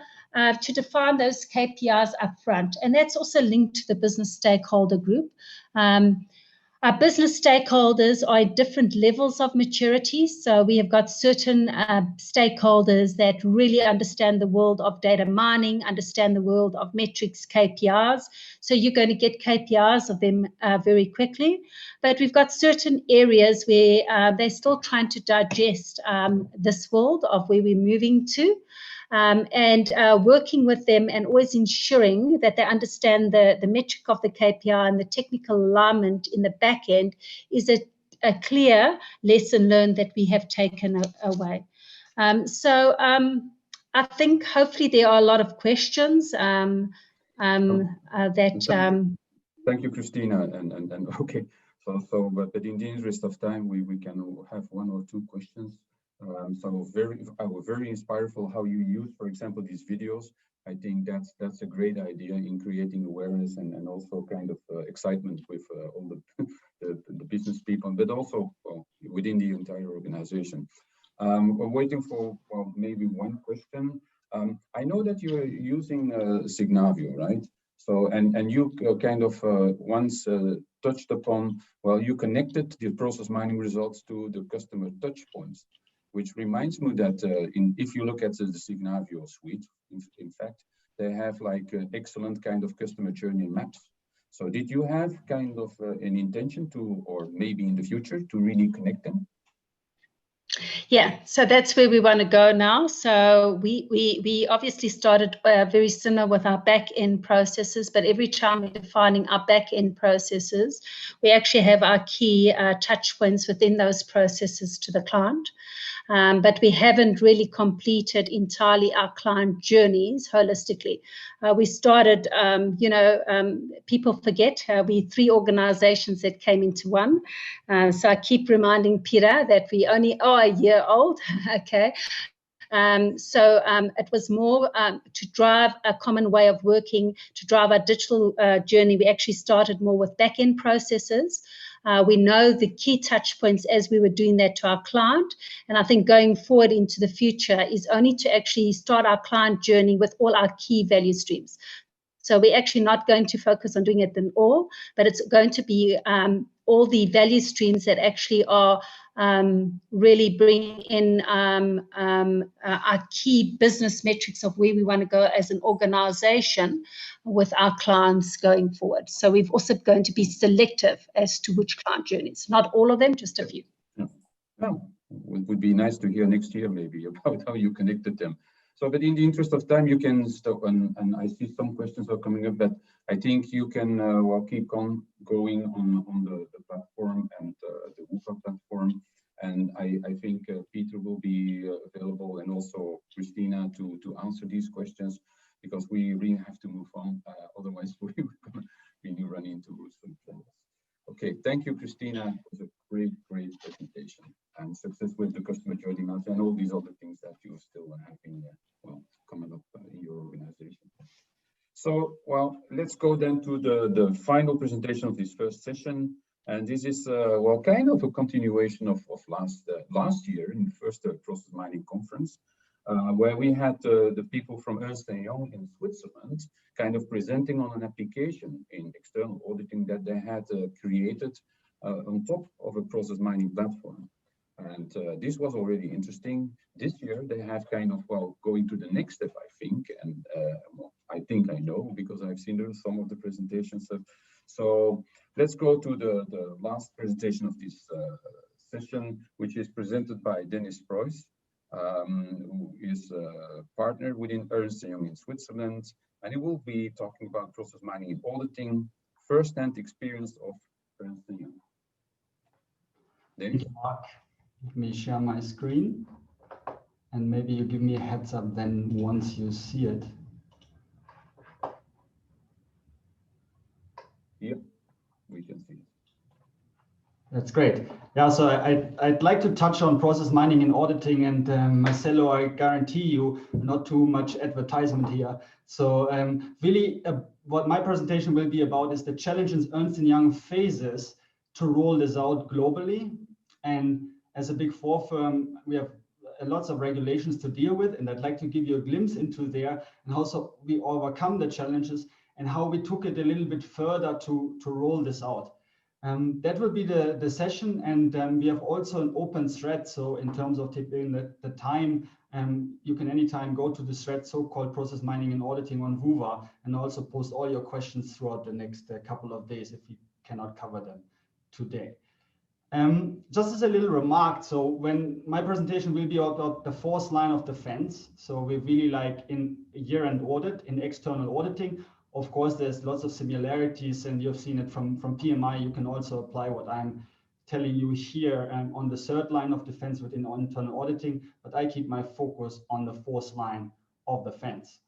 to define those KPIs upfront. And that's also linked to the business stakeholder group. Our business stakeholders are at different levels of maturity. So we have got certain stakeholders that really understand the world of data mining, understand the world of metrics, KPIs. So you're going to get KPIs of them very quickly. But we've got certain areas where they're still trying to digest this world of where we're moving to. And working with them and always ensuring that they understand the metric of the KPI and the technical alignment in the back end is a clear lesson learned that we have taken away. So I think hopefully there are a lot of questions Thank you, Christina. And okay, so but in the interest of time, we can have 1 or 2 questions. I was very inspired how you use, for example, these videos. I think that's a great idea in creating awareness and also kind of excitement with all the business people, but also within the entire organization. We're waiting for maybe 1 question. I know that you are using Signavio, right? So and you kind of once touched upon, well, you connected the process mining results to the customer touch points, which reminds me that if you look at the Signavio suite, in fact, they have like excellent kind of customer journey maps. So did you have kind of an intention to, or maybe in the future, to really connect them? Yeah, so that's where we want to go now. So we obviously started very similar with our back-end processes, but every time we're defining our back-end processes, we actually have our key touch points within those processes to the client. But we haven't really completed entirely our client journeys holistically. We started, people forget we 3 organizations that came into one. So I keep reminding Peter that we only are a year old, okay? So it was more to drive a common way of working, to drive our digital journey. We actually started more with back-end processes. We know the key touch points as we were doing that to our client. And I think going forward into the future is only to actually start our client journey with all our key value streams. So we're actually not going to focus on doing it in all, but it's going to be all the value streams that actually are really bringing in our key business metrics of where we want to go as an organization with our clients going forward. So we've also going to be selective as to which client journeys, not all of them, just a few. Yeah. Well, it would be nice to hear next year maybe about how you connected them. So, but in the interest of time, you can stop, and I see some questions are coming up, but I think you can well keep on going on the platform and the UFA platform. And I think Peter will be available, and also Christina, to answer these questions, because we really have to move on. Otherwise, we're going to really run into some troubles. Okay, thank you, Christina. It was a great presentation, and success with the customer journey map and all these other things that you still are having, well, coming up in your organization. So, well, let's go then to the final presentation of this first session. And this is, well, kind of a continuation of last year in the first process mining conference, where we had the people from Ernst & Young in Switzerland kind of presenting on an application in external auditing that they had created on top of a process mining platform. And this was already interesting. This year they have kind of, well, going to the next step, I think, and well, I think I know, because I've seen some of the presentations. So let's go to the last presentation of this session, which is presented by Dennis Preuss, who is a partner within Ernst & Young in Switzerland, and he will be talking about process mining and auditing, first-hand experience of Ernst & Young. Thank you, Mark. Let me share my screen, and maybe you give me a heads up then once you see it. Yep, we can see it. That's great. Yeah, so I'd like to touch on process mining and auditing, and Marcelo, I guarantee you not too much advertisement here. So really what my presentation will be about is the challenges Ernst & Young faces to roll this out globally. And as a Big Four firm, we have lots of regulations to deal with, and I'd like to give you a glimpse into there and how we overcome the challenges and how we took it a little bit further to roll this out. That will be the session, and we have also an open thread. So in terms of taking the time, you can anytime go to the thread, so-called process mining and auditing on Whova, and also post all your questions throughout the next couple of days if we cannot cover them today. Just as a little remark, so when my presentation will be about the fourth line of defense, so we really like in year-end audit, in external auditing. Of course, there's lots of similarities, and you've seen it from PMI. You can also apply what I'm telling you here on the third line of defense within internal auditing, but I keep my focus on the fourth line of defense.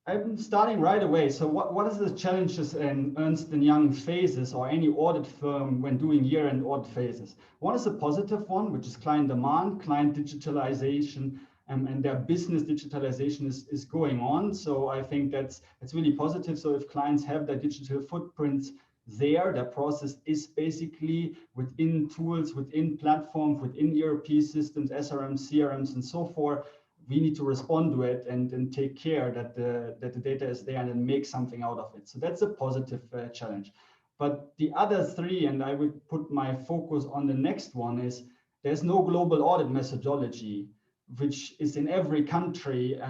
I'm starting right away. So what is the challenges in Ernst & Young faces, or any audit firm when doing year-end audit phases? One is a positive one, which is client demand, client digitalization, and their business digitalization is going on. So I think that's really positive. So if clients have their digital footprints there, their process is basically within tools, within platforms, within ERP systems, SRMs, CRMs, and so forth. We need to respond to it and take care that the data is there and then make something out of it. So that's a positive challenge. But the other three, and I would put my focus on the next one, is there's no global audit methodology, which is in every country,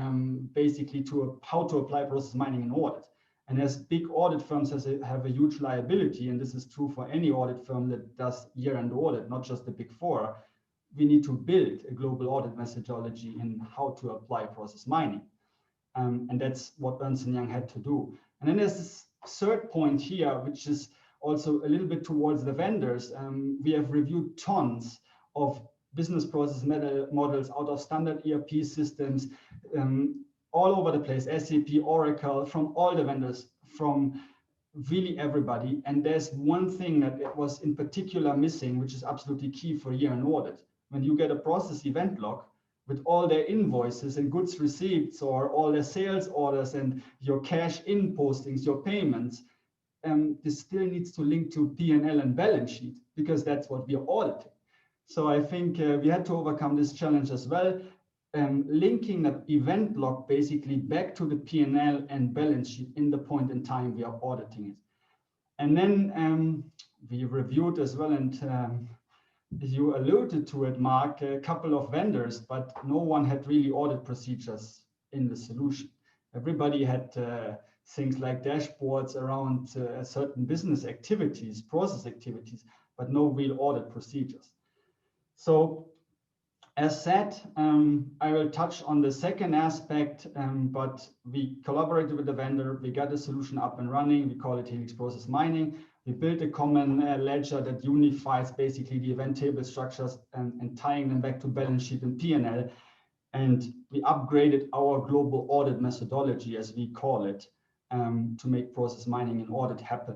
basically how to apply process mining and audit. And as big audit firms have a huge liability, and this is true for any audit firm that does year-end audit, not just the Big Four, we need to build a global audit methodology in how to apply process mining. And that's what Ernst & Young had to do. And then there's this third point here, which is also a little bit towards the vendors. We have reviewed tons of business process models out of standard ERP systems, all over the place, SAP, Oracle, from all the vendors, from really everybody. And there's one thing that was in particular missing, which is absolutely key for year-end audit. When you get a process event log with all their invoices and goods receipts, or all their sales orders and your cash in postings, your payments, this still needs to link to P&L and balance sheet, because that's what we are auditing. So I think we had to overcome this challenge as well, linking that event log basically back to the P&L and balance sheet in the point in time we are auditing it. And then we reviewed as well, and you alluded to it, Mark, a couple of vendors, but no one had really audit procedures in the solution. Everybody had things like dashboards around certain business activities, process activities, but no real audit procedures. So As said, I will touch on the second aspect, but we collaborated with the vendor. We got the solution up and running. We call it Helix Process Mining. We built a common ledger that unifies basically the event table structures and tying them back to balance sheet and P&L. And we upgraded our global audit methodology, as we call it, to make process mining and audit happen.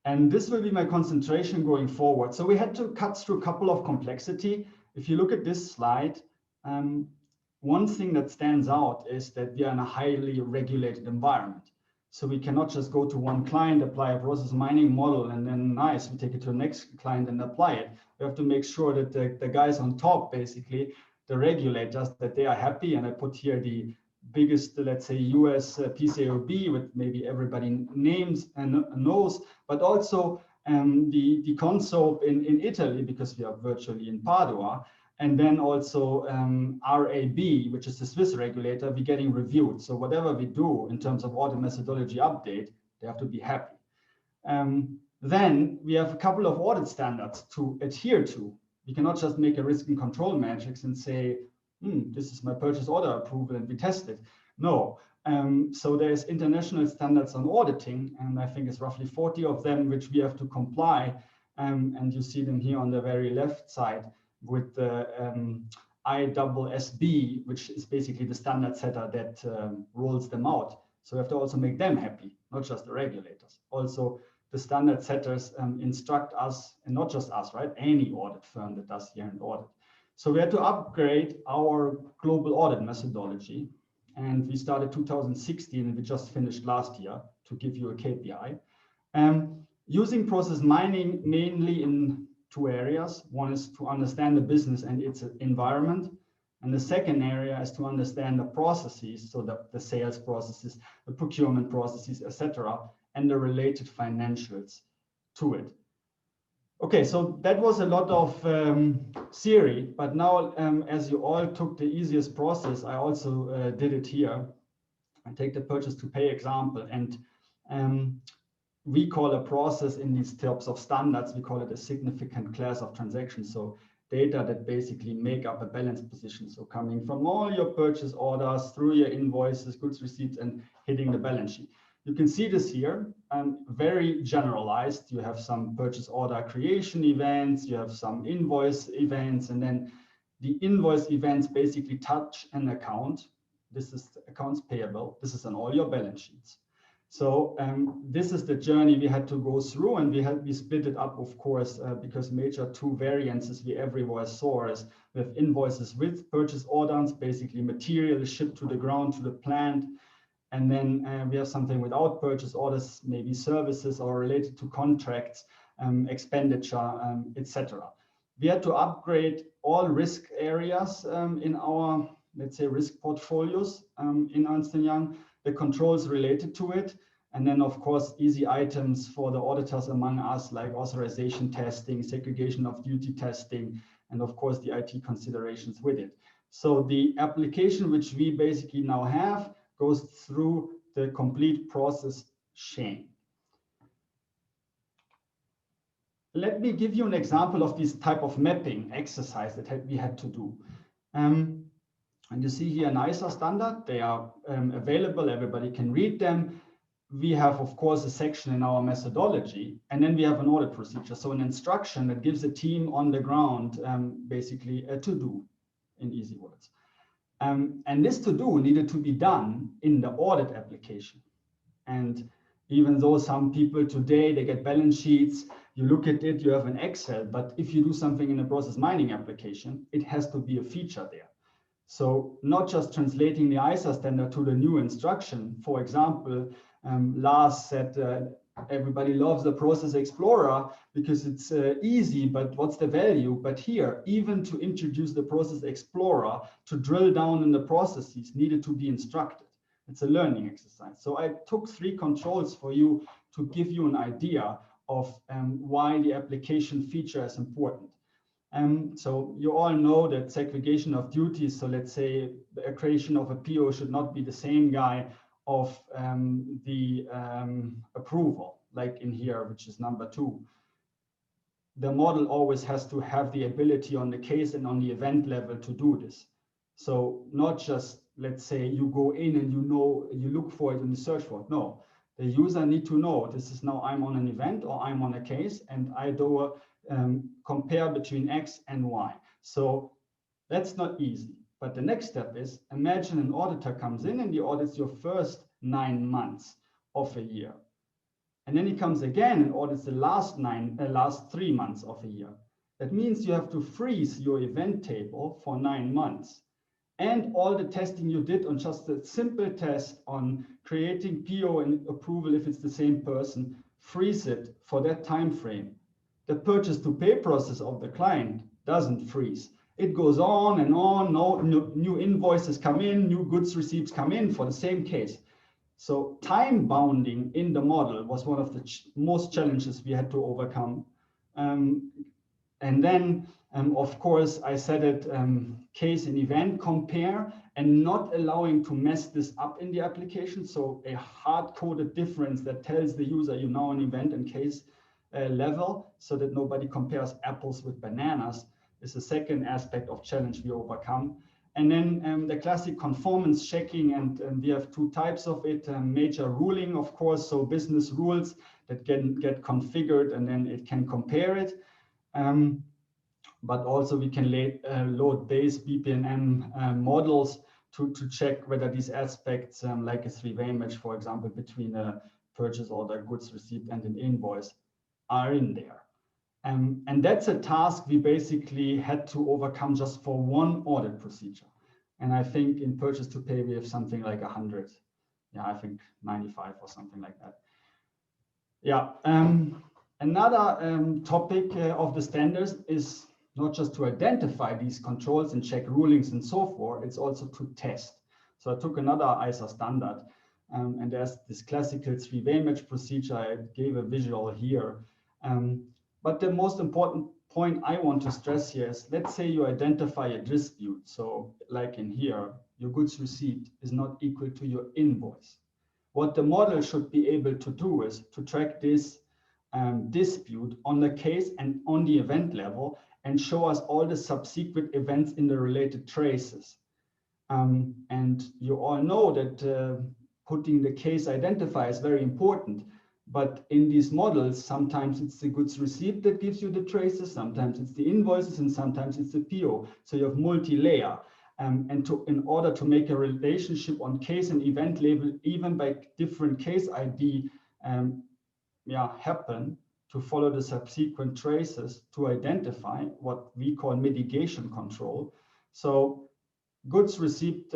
And this will be my concentration going forward. So we had to cut through a couple of complexity. If you look at this slide, one thing that stands out is that we are in a highly regulated environment. So we cannot just go to one client, apply a process mining model, and then nice, we take it to the next client and apply it. We have to make sure that the guys on top, basically, the regulators, that they are happy. And I put here the biggest, let's say, US PCAOB, with maybe everybody names and knows, but also the Consob in Italy, because we are virtually in Padua, and then also RAB, which is the Swiss regulator, we're getting reviewed. So whatever we do in terms of audit methodology update, they have to be happy. Then we have a couple of audit standards to adhere to. We cannot just make a risk and control matrix and say, this is my purchase order approval and we test it. No. So there's international standards on auditing, and I think it's roughly 40 of them which we have to comply. And you see them here on the very left side with the ISSB, which is basically the standard setter that rolls them out. So we have to also make them happy, not just the regulators. Also, the standard setters instruct us, and not just us, right? Any audit firm that does year-end audit. So we had to upgrade our global audit methodology, and we started 2016, and we just finished last year, to give you a KPI. Using process mining mainly in two areas. One is to understand the business and its environment, and the second area is to understand the processes, so the sales processes, the procurement processes, etc., and the related financials to it. Okay, so that was a lot of theory, but now as you all took the easiest process, I also did it here. I take the purchase to pay example, and we call a process in these types of standards, we call it a significant class of transactions. So data that basically make up a balance position. So coming from all your purchase orders through your invoices, goods receipts, and hitting the balance sheet. You can see this here, very generalized. You have some purchase order creation events, you have some invoice events, and then the invoice events basically touch an account. This is accounts payable. This is on all your balance sheets. So this is the journey we had to go through, and we split it up, of course, because major two variances we everywhere saw is we have invoices with purchase orders, basically material shipped to the ground, to the plant. And then we have something without purchase orders, maybe services or related to contracts, expenditure, etc. We had to upgrade all risk areas in our, let's say, risk portfolios in Ernst & Young, the controls related to it. And then, of course, easy items for the auditors among us, like authorization testing, segregation of duty testing, and of course, the IT considerations with it. So the application which we basically now have goes through the complete process chain. Let me give you an example of this type of mapping exercise that we had to do. And you see here an ISA standard. They are available. Everybody can read them. We have, of course, a section in our methodology, and then we have an audit procedure. So an instruction that gives a team on the ground basically a to-do, in easy words. And this to-do needed to be done in the audit application. And even though some people today, they get balance sheets, you look at it, you have an Excel, but if you do something in a process mining application, it has to be a feature there. So not just translating the ISA standard to the new instruction. For example, Lars said, everybody loves the Process Explorer because it's easy, but what's the value? But here, even to introduce the Process Explorer, to drill down in the processes, needed to be instructed. It's a learning exercise. So I took 3 controls for you to give you an idea of why the application feature is important. So you all know that segregation of duties, so let's say the creation of a PO should not be the same guy of the approval, like in here, which is number 2. the model always has to have the ability on the case and on the event level to do this. So not just, let's say, you go in and you look for it and you search for it. No, the user need to know this is now I'm on an event or I'm on a case, and I do compare between X and Y. So that's not easy. But the next step is, imagine an auditor comes in and he audits your first 9 months of a year. And then he comes again and audits the last 3 months of a year. That means you have to freeze your event table for 9 months. And all the testing you did on just a simple test on creating PO and approval, if it's the same person, freeze it for that time frame. The purchase to pay process of the client doesn't freeze. It goes on and on. No new invoices come in, new goods receipts come in for the same case. So time bounding in the model was one of the most challenges we had to overcome. And then, of course, I said it, case and event compare, and not allowing to mess this up in the application. So a hard-coded difference that tells the user you know an event and case level, so that nobody compares apples with bananas, is the second aspect of challenge we overcome. And then the classic conformance checking, and we have 2 types of it. Major ruling, of course, so business rules that can get configured and then it can compare it. But also we can load base BPMN models to check whether these aspects, like a 3-way match, for example, between a purchase order, goods received, and an invoice, are in there. And that's a task we basically had to overcome just for one audit procedure. And I think in purchase to pay, we have something like 100. Yeah, I think 95 or something like that. Yeah. Another topic of the standards is not just to identify these controls and check rulings and so forth, it's also to test. So I took another ISA standard, and there's this classical 3-way match procedure. I gave a visual here. But the most important point I want to stress here is, let's say you identify a dispute. So like in here, your goods received is not equal to your invoice. What the model should be able to do is to track this dispute on the case and on the event level and show us all the subsequent events in the related traces. And you all know that putting the case identifier is very important. But in these models, sometimes it's the goods received that gives you the traces, sometimes it's the invoices, and sometimes it's the PO. So you have multi-layer. And in order to make a relationship on case and event level, even by different case ID, happen to follow the subsequent traces to identify what we call mitigation control. So goods received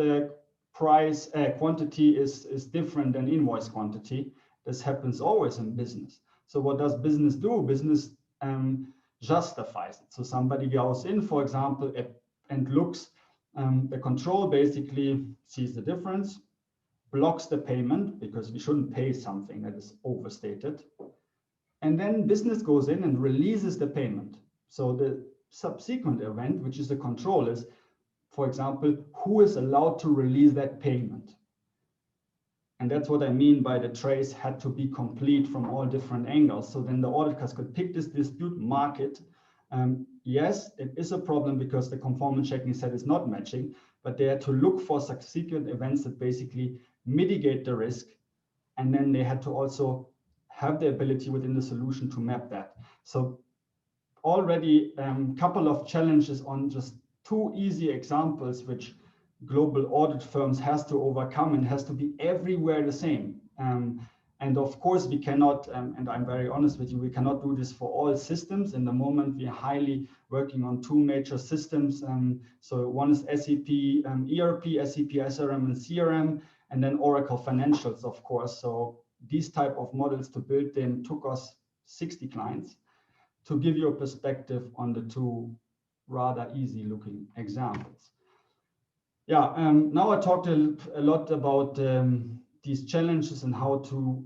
price quantity is different than invoice quantity. This happens always in business. So what does business do? Business justifies it. So somebody goes in, for example, and looks, the control basically sees the difference, blocks the payment because we shouldn't pay something that is overstated. And then business goes in and releases the payment. So the subsequent event, which is the control, is, for example, who is allowed to release that payment. And that's what I mean by the trace had to be complete from all different angles. So then the auditors could pick this dispute, mark it. Yes, it is a problem because the conformance checking said it's not matching, but they had to look for subsequent events that basically mitigate the risk. And then they had to also have the ability within the solution to map that. So already a couple of challenges on just 2 easy examples, which global audit firms has to overcome and has to be everywhere the same. And of course we cannot, and I'm very honest with you, we cannot do this for all systems. In the moment, we are highly working on 2 major systems. So one is SAP ERP, SAP SRM and CRM, and then Oracle Financials, of course. So these type of models to build them took us 60 clients. To give you a perspective on the 2 rather easy looking examples. Yeah, now I talked a lot about these challenges and how to,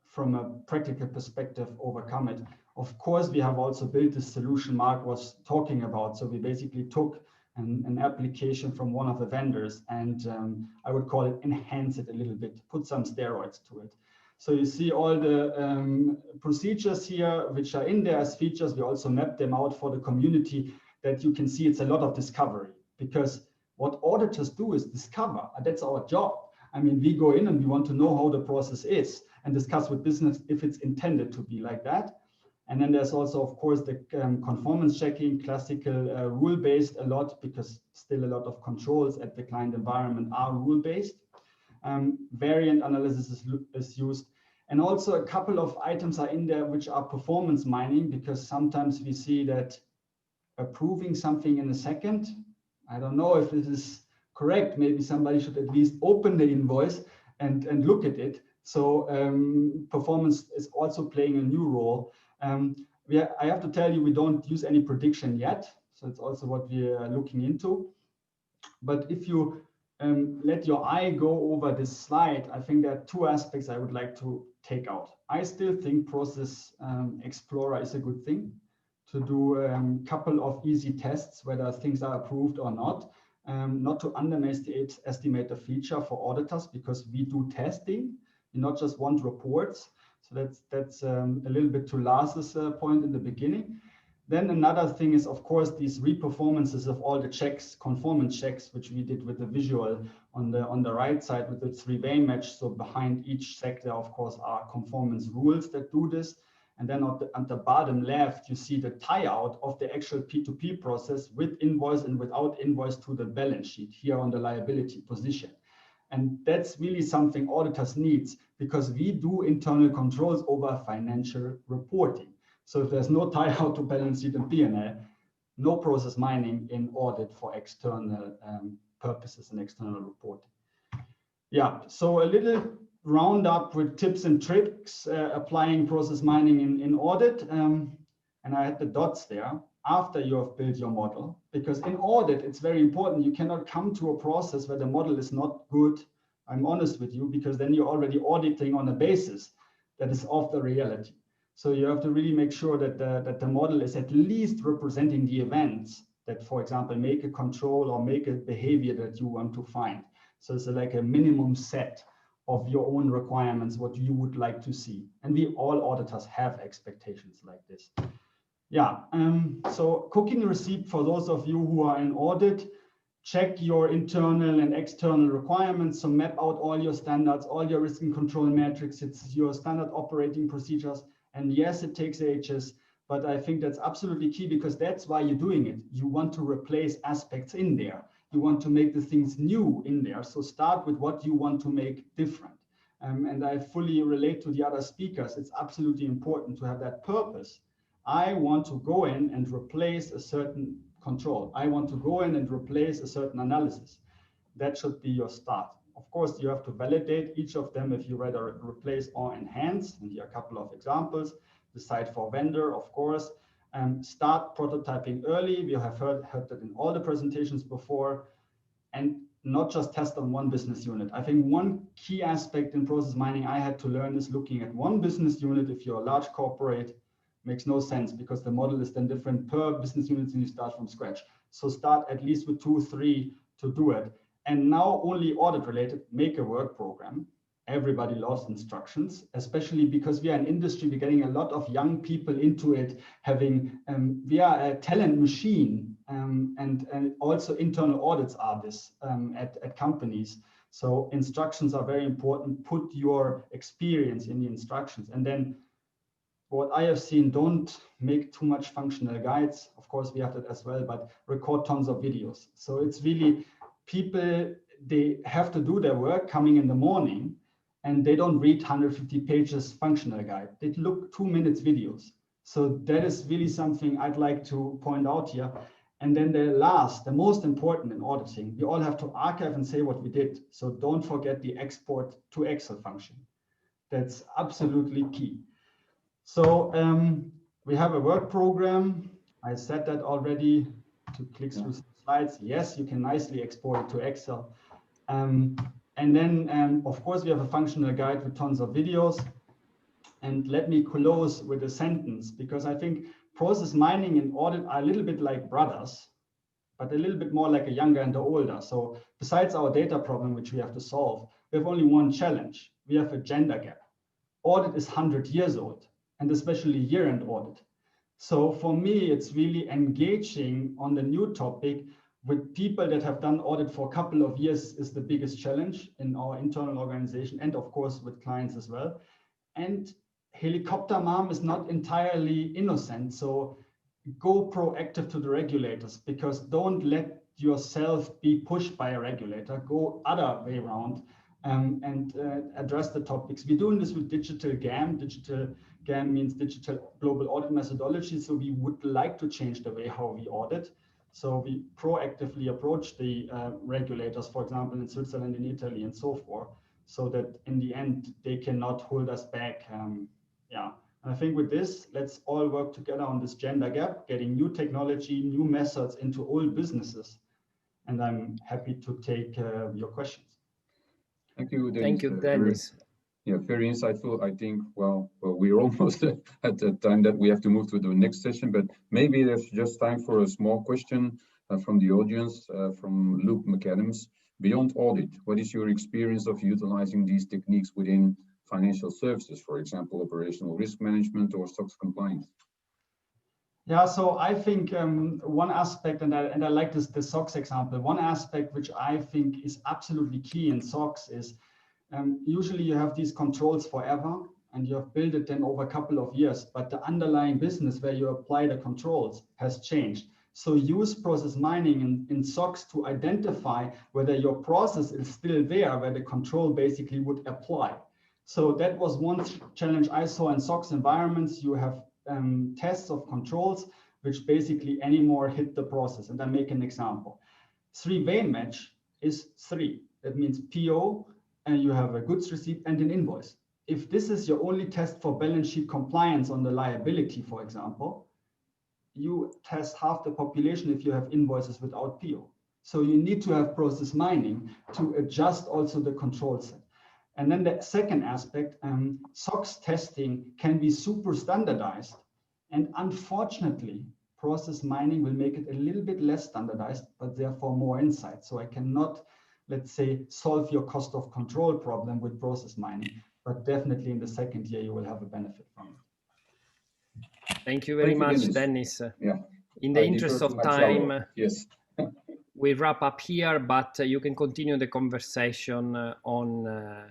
from a practical perspective, overcome it. Of course, we have also built the solution Mark was talking about. So we basically took an application from one of the vendors and I would call it enhance it a little bit, put some steroids to it. So you see all the procedures here, which are in there as features. We also map them out for the community, that you can see it's a lot of discovery, because what auditors do is discover, and that's our job. I mean, we go in and we want to know how the process is and discuss with business if it's intended to be like that. And then there's also, of course, the conformance checking, classical rule-based a lot, because still a lot of controls at the client environment are rule-based. Variant analysis is used. And also a couple of items are in there which are performance mining, because sometimes we see that approving something in a second, I don't know if this is correct. Maybe somebody should at least open the invoice and look at it. So performance is also playing a new role. I have to tell you, we don't use any prediction yet. So it's also what we are looking into. But if you let your eye go over this slide, I think there are two aspects I would like to take out. I still think Process Explorer is a good thing to do a couple of easy tests, whether things are approved or not to underestimate the feature for auditors, because we do testing, we not just want reports. So that's a little bit to Lars's point in the beginning. Then another thing is, of course, these reperformances of all the checks, conformance checks, which we did with the visual on the right side with the three-way match. So behind each sector, of course, are conformance rules that do this. And then on the bottom left, you see the tie-out of the actual P2P process with invoice and without invoice to the balance sheet here on the liability position. And that's really something auditors need, because we do internal controls over financial reporting. So if there's no tie-out to balance sheet and P&L, no process mining in audit for external purposes and external reporting. Yeah, so a little roundup with tips and tricks applying process mining in audit. And I had the dots there after you have built your model, because in audit, it's very important. You cannot come to a process where the model is not good. I'm honest with you, because then you're already auditing on a basis that is off the reality. So you have to really make sure that the model is at least representing the events that, for example, make a control or make a behavior that you want to find. So it's like a minimum set of your own requirements, what you would like to see. And we all auditors have expectations like this. Yeah, so cooking receipt for those of you who are in audit, check your internal and external requirements. So map out all your standards, all your risk and control metrics. It's your standard operating procedures. And yes, it takes ages, but I think that's absolutely key, because that's why you're doing it. You want to replace aspects in there. You want to make the things new in there. So start with what you want to make different. And I fully relate to the other speakers. It's absolutely important to have that purpose. I want to go in and replace a certain control. I want to go in and replace a certain analysis. That should be your start. Of course, you have to validate each of them if you rather replace or enhance. And here are a couple of examples. Decide for vendor, of course. Start prototyping early. We have heard that in all the presentations before. And not just test on one business unit. I think one key aspect in process mining I had to learn is looking at one business unit. If you're a large corporate, makes no sense, because the model is then different per business unit and you start from scratch. So start at least with 2 or 3 to do it. And now only audit related, make a work program. Everybody loves instructions, especially because we are an industry, we're getting a lot of young people into it, having, we are a talent machine, and also internal audits are this at companies. So instructions are very important. Put your experience in the instructions. And then what I have seen, don't make too much functional guides. Of course, we have that as well, but record tons of videos. So it's really people, they have to do their work coming in the morning, and they don't read 150 pages functional guide. They look 2 minutes videos. So that is really something I'd like to point out here. And then the most important in auditing, we all have to archive and say what we did. So don't forget the export to Excel function. That's absolutely key. So we have a work program. I said that already. To click through some slides. Yes, you can nicely export it to Excel. And then, of course, we have a functional guide with tons of videos. And let me close with a sentence, because I think process mining and audit are a little bit like brothers, but a little bit more like a younger and the older. So besides our data problem, which we have to solve, we have only one challenge. We have a gender gap. audit is 100 years old, and especially year-end audit. So for me, it's really engaging on the new topic with people that have done audit for a couple of years is the biggest challenge in our internal organization, and of course with clients as well. And helicopter mom is not entirely innocent. So go proactive to the regulators, because don't let yourself be pushed by a regulator. Go other way around and address the topics. We're doing this with digital GAM. Digital GAM means digital global audit methodology. So we would like to change the way how we audit. So we proactively approach the regulators, for example, in Switzerland, in Italy, and so forth, so that in the end, they cannot hold us back. Yeah, and I think with this, let's all work together on this gender gap, getting new technology, new methods into old businesses. And I'm happy to take your questions. Thank you, Dennis. Thank you, Dennis. Very insightful. I think, well, we're almost at the time that we have to move to the next session, but maybe there's just time for a small question from the audience, from Luke McAdams. Beyond audit, what is your experience of utilizing these techniques within financial services, for example, operational risk management or SOX compliance? Yeah, so I think one aspect, and I like the SOX example, one aspect which I think is absolutely key in SOX is usually you have these controls forever and you have built it then over a couple of years, but the underlying business where you apply the controls has changed. So use process mining in SOX to identify whether your process is still there, where the control basically would apply. So that was one challenge I saw in SOX environments. You have tests of controls, which basically anymore hit the process. And I make an example. 3-way match is 3. That means PO, and you have a goods receipt and an invoice. If this is your only test for balance sheet compliance on the liability, for example, you test half the population if you have invoices without PO. So you need to have process mining to adjust also the control set. And then the second aspect, SOX testing can be super standardized. And unfortunately, process mining will make it a little bit less standardized, but therefore more insight. So I cannot, let's say, solve your cost of control problem with process mining, but definitely in the second year, you will have a benefit from it. Thank you very much, Dennis. Yeah. In the interest of time, yes. we wrap up here, but you can continue the conversation on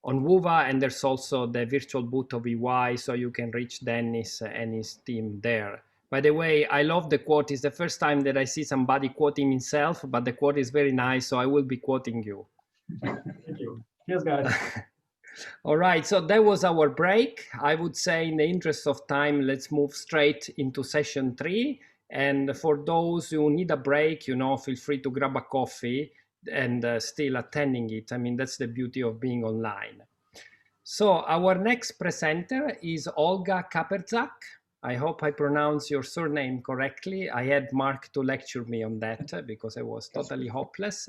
Wova, and there's also the virtual booth of EY, so you can reach Dennis and his team there. By the way, I love the quote. It's the first time that I see somebody quoting himself, but the quote is very nice, so I will be quoting you. Thank you. Cheers, guys. All right, so that was our break. I would say in the interest of time, let's move straight into session 3. And for those who need a break, you know, feel free to grab a coffee and still attending it. I mean, that's the beauty of being online. So our next presenter is Olga Kaperzak. I hope I pronounce your surname correctly. I had Mark to lecture me on that because I was totally hopeless.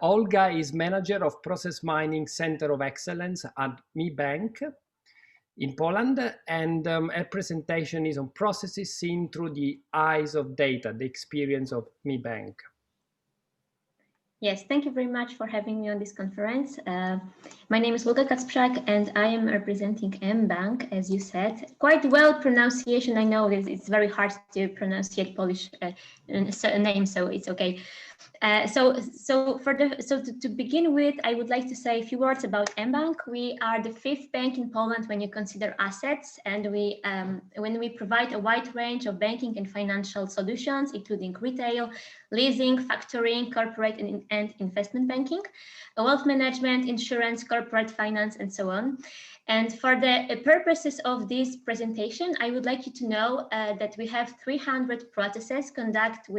Olga is manager of Process Mining Center of Excellence at Mbank in Poland, and her presentation is on processes seen through the eyes of data, the experience of Mbank. Yes, thank you very much for having me on this conference. My name is Olga Kaperzak, and I am representing Mbank, as you said. Quite well pronunciation. I know it's very hard to pronounce Polish name, so it's okay. To begin with, I would like to say a few words about Mbank. We are the 5th bank in Poland when you consider assets, and when we provide a wide range of banking and financial solutions, including retail, leasing, factoring, corporate and investment banking, wealth management, insurance, corporate finance, and so on. And for the purposes of this presentation, I would like you to know that we have 300 processes conduct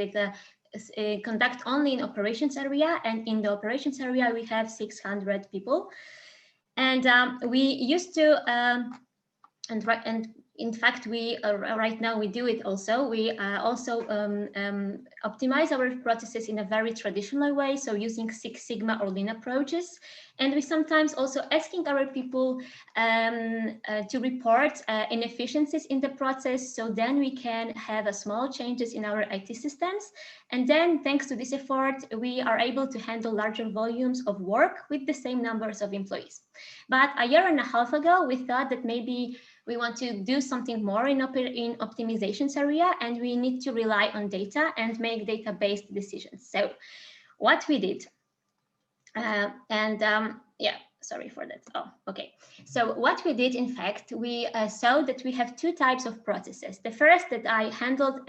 only in operations area, and in the operations area we have 600 people. And we used to and in fact, we right now we do it also. We also optimize our processes in a very traditional way, so using Six Sigma or Lean approaches. And we sometimes also asking our people to report inefficiencies in the process, so then we can have a small changes in our IT systems. And then thanks to this effort, we are able to handle larger volumes of work with the same numbers of employees. But a year and a half ago, we thought that maybe we want to do something more in optimizations area, and we need to rely on data and make data-based decisions. So what we did, yeah, sorry for that. Oh, okay. So what we did, in fact, we saw that we have two types of processes. The first that I handled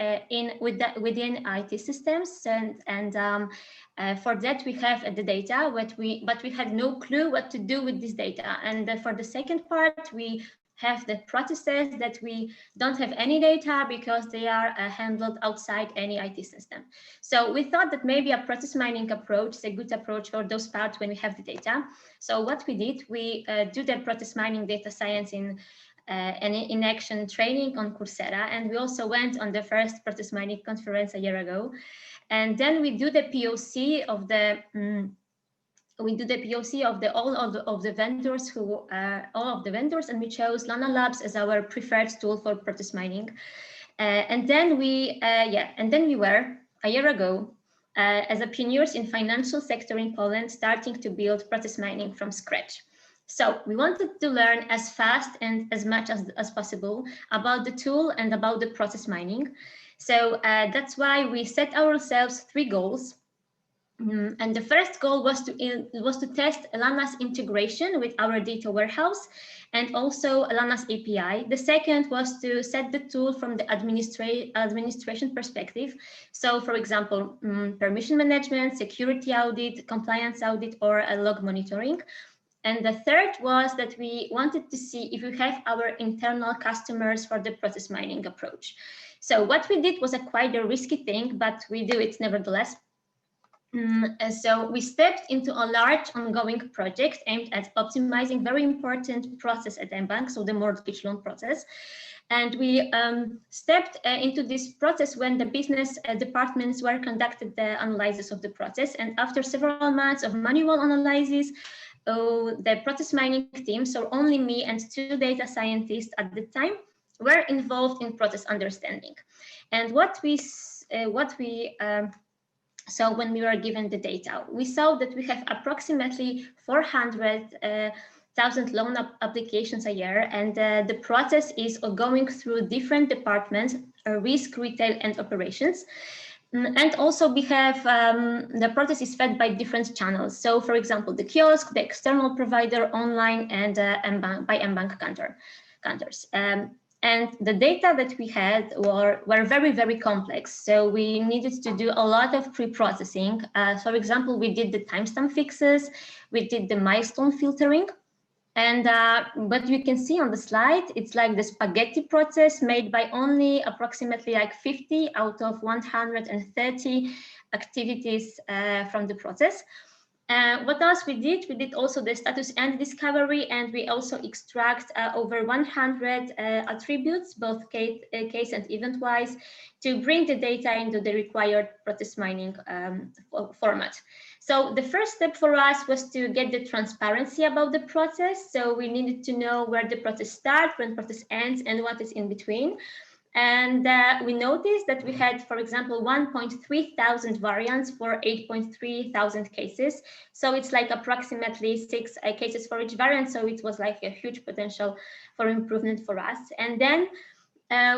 within IT systems, and for that we have the data, but we had no clue what to do with this data. And for the second part, we have the processes that we don't have any data because they are handled outside any IT system. So we thought that maybe a process mining approach is a good approach for those parts when we have the data. So what we did, we do the process mining data science in action training on Coursera, and we also went on the first process mining conference a year ago. And then we do the POC of the all of the vendors and we chose Lana Labs as our preferred tool for process mining. And then we were a year ago as a pioneers in financial sector in Poland, starting to build process mining from scratch. So we wanted to learn as fast and as much as possible about the tool and about the process mining. So that's why we set ourselves 3 goals. And the first goal was to test Lana's integration with our data warehouse and also Lana's API. The second was to set the tool from the administration perspective. So, for example, permission management, security audit, compliance audit, or log monitoring. And the third was that we wanted to see if we have our internal customers for the process mining approach. So what we did was quite a risky thing, but we do it nevertheless. So we stepped into a large ongoing project aimed at optimizing very important process at Mbank, so the mortgage loan process. And we stepped into this process when the business departments were conducted the analysis of the process. And after several months of manual analysis, the process mining team, so only me and 2 data scientists at the time, were involved in process understanding. And so when we were given the data, we saw that we have approximately 400,000 loan applications a year, and the process is going through different departments, risk, retail, and operations. And also we have, the process is fed by different channels. So for example, the kiosk, the external provider, online, and by Mbank counters. And the data that we had were very, very complex. So we needed to do a lot of pre-processing. So for example, we did the timestamp fixes, we did the milestone filtering. And but you can see on the slide, it's like the spaghetti process made by only approximately like 50 out of 130 activities from the process. What else we did? We did also the status and discovery, and we also extract over 100 attributes, both case and event-wise, to bring the data into the required process mining format. So the first step for us was to get the transparency about the process. So we needed to know where the process starts, when the process ends, and what is in between. And we noticed that we had, for example, 1.3 thousand variants for 8.3 thousand cases. So it's like approximately 6 cases for each variant. So it was like a huge potential for improvement for us. And then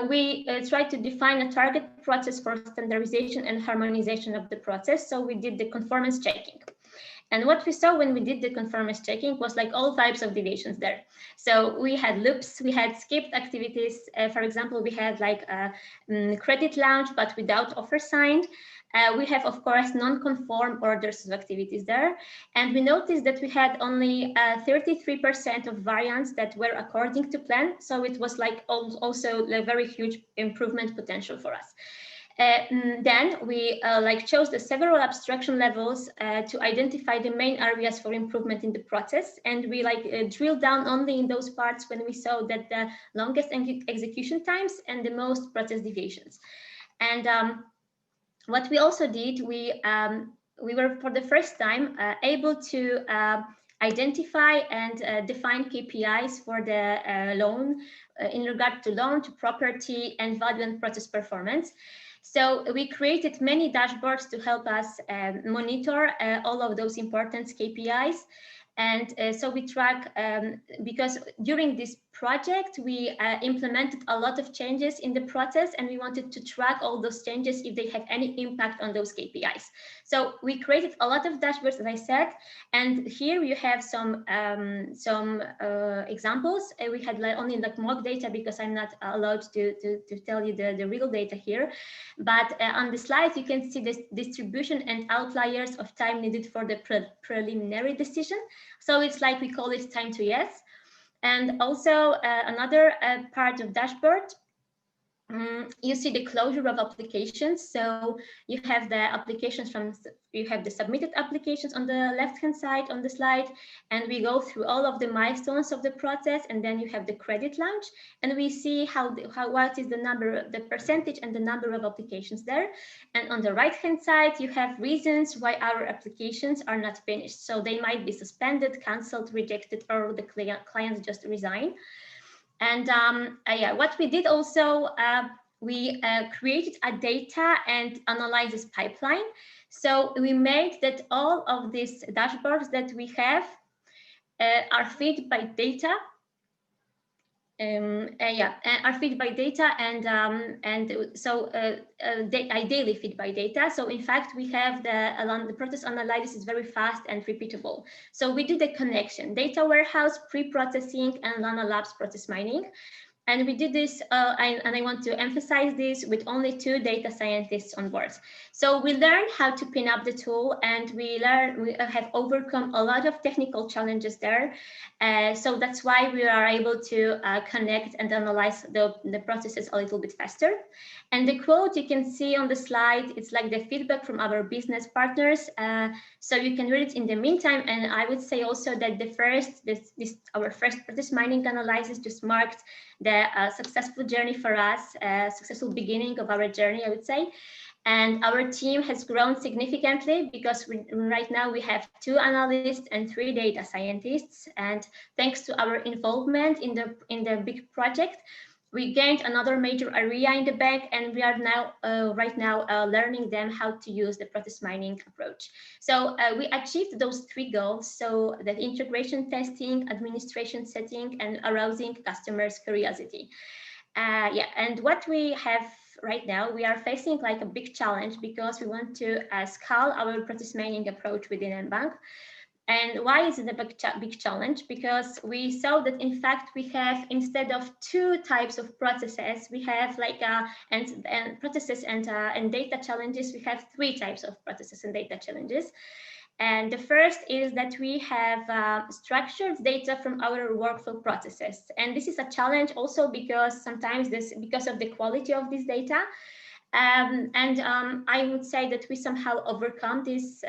we tried to define a target process for standardization and harmonization of the process. So we did the conformance checking. And what we saw when we did the conformance checking was like all types of deviations there. So we had loops, we had skipped activities. For example, we had like a credit launch, but without offer signed. We have, of course, non-conform orders of activities there. And we noticed that we had only 33% of variants that were according to plan. So it was like also a very huge improvement potential for us. Then we chose the several abstraction levels to identify the main areas for improvement in the process, and we drill down only in those parts when we saw that the longest execution times and the most process deviations. And what we also did, we were for the first time able to identify and define KPIs for the loan in regard to loan, to property, and value and process performance. So we created many dashboards to help us monitor all of those important KPIs. And so we track, because during this project, we implemented a lot of changes in the process, and we wanted to track all those changes if they have any impact on those KPIs. So we created a lot of dashboards, as I said, and here you have some examples. We had only mock data because I'm not allowed to tell you the real data here. But on the slide, you can see this distribution and outliers of time needed for the preliminary decision. So it's we call it time to yes. And also another part of dashboard, you see the closure of applications. So you have the applications you have the submitted applications on the left-hand side on the slide, and we go through all of the milestones of the process, and then you have the credit launch, and we see what is the number, the percentage and the number of applications there. And on the right-hand side, you have reasons why our applications are not finished. So they might be suspended, canceled, rejected, or the clients just resign. And yeah, what we did also, we created a data and analysis pipeline. So we made that all of these dashboards that we have are fed by data. Are fed by data, and so I daily feed by data. So in fact, we have the process analysis is very fast and repeatable. So we do the connection, data warehouse, pre-processing, and Lana Labs process mining. And we did this, and I want to emphasize this, with only 2 data scientists on board. So we learned how to pin up the tool, and we have overcome a lot of technical challenges there. So that's why we are able to connect and analyze the processes a little bit faster. And the quote you can see on the slide, it's the feedback from our business partners. So you can read it in the meantime. And I would say also that our first process mining analysis just marked the successful journey for us, successful beginning of our journey, I would say. And our team has grown significantly because right now we have 2 analysts and 3 data scientists. And thanks to our involvement in the big project, we gained another major area in the bank, and we are now right now learning them how to use the process mining approach. So we achieved those 3 goals. So the integration testing, administration setting, and arousing customers' curiosity. Yeah, and what we have right now, we are facing a big challenge because we want to scale our process mining approach within Mbank. And why is it a big challenge? Because we saw that in fact we have, instead of 2 types of processes, we have and processes and data challenges. We have 3 types of processes and data challenges. And the first is that we have structured data from our workflow processes. And this is a challenge also because sometimes because of the quality of this data. I would say that we somehow overcome this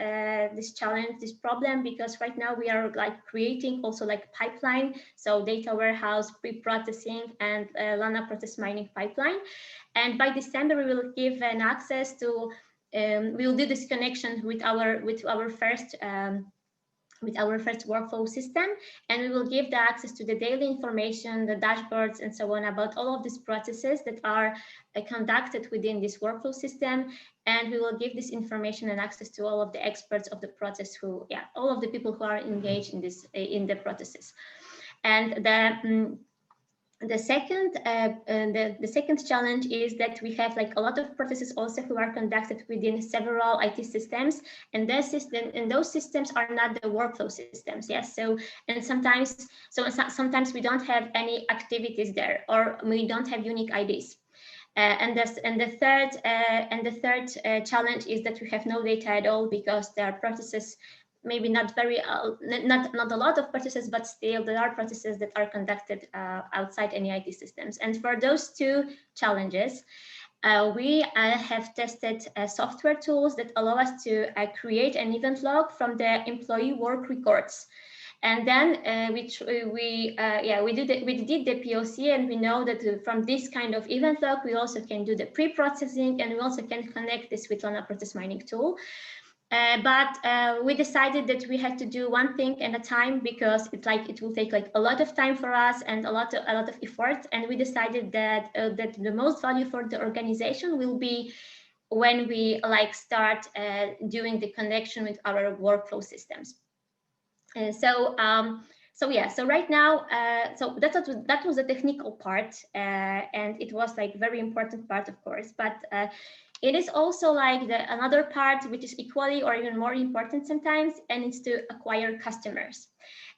challenge, this problem, because right now we are creating also pipeline, so data warehouse, pre-processing, and Lana process mining pipeline. And by December, we will give an access to. We will do this connection with our first workflow system, and we will give the access to the daily information, the dashboards, and so on about all of these processes that are conducted within this workflow system. And we will give this information and access to all of the experts of the process all of the people who are engaged in the processes. And the second challenge is that we have a lot of processes also who are conducted within several IT systems, and those systems are not the workflow systems. Yes, sometimes we don't have any activities there, or we don't have unique IDs. And the third challenge is that we have no data at all, because there are processes, maybe not a lot of processes, but still there are processes that are conducted outside any IT systems. And for those 2 challenges, we have tested software tools that allow us to create an event log from the employee work records. And then we did the POC, and we know that from this kind of event log, we also can do the pre-processing, and we also can connect this with Svetlana process mining tool. But we decided that we had to do one thing at a time, because it will take like a lot of time for us and a lot of effort. And we decided that that the most value for the organization will be when we start doing the connection with our workflow systems. So right now, so that was the technical part, and it was like very important part, of course, but it is also like another part which is equally or even more important sometimes, and it's to acquire customers.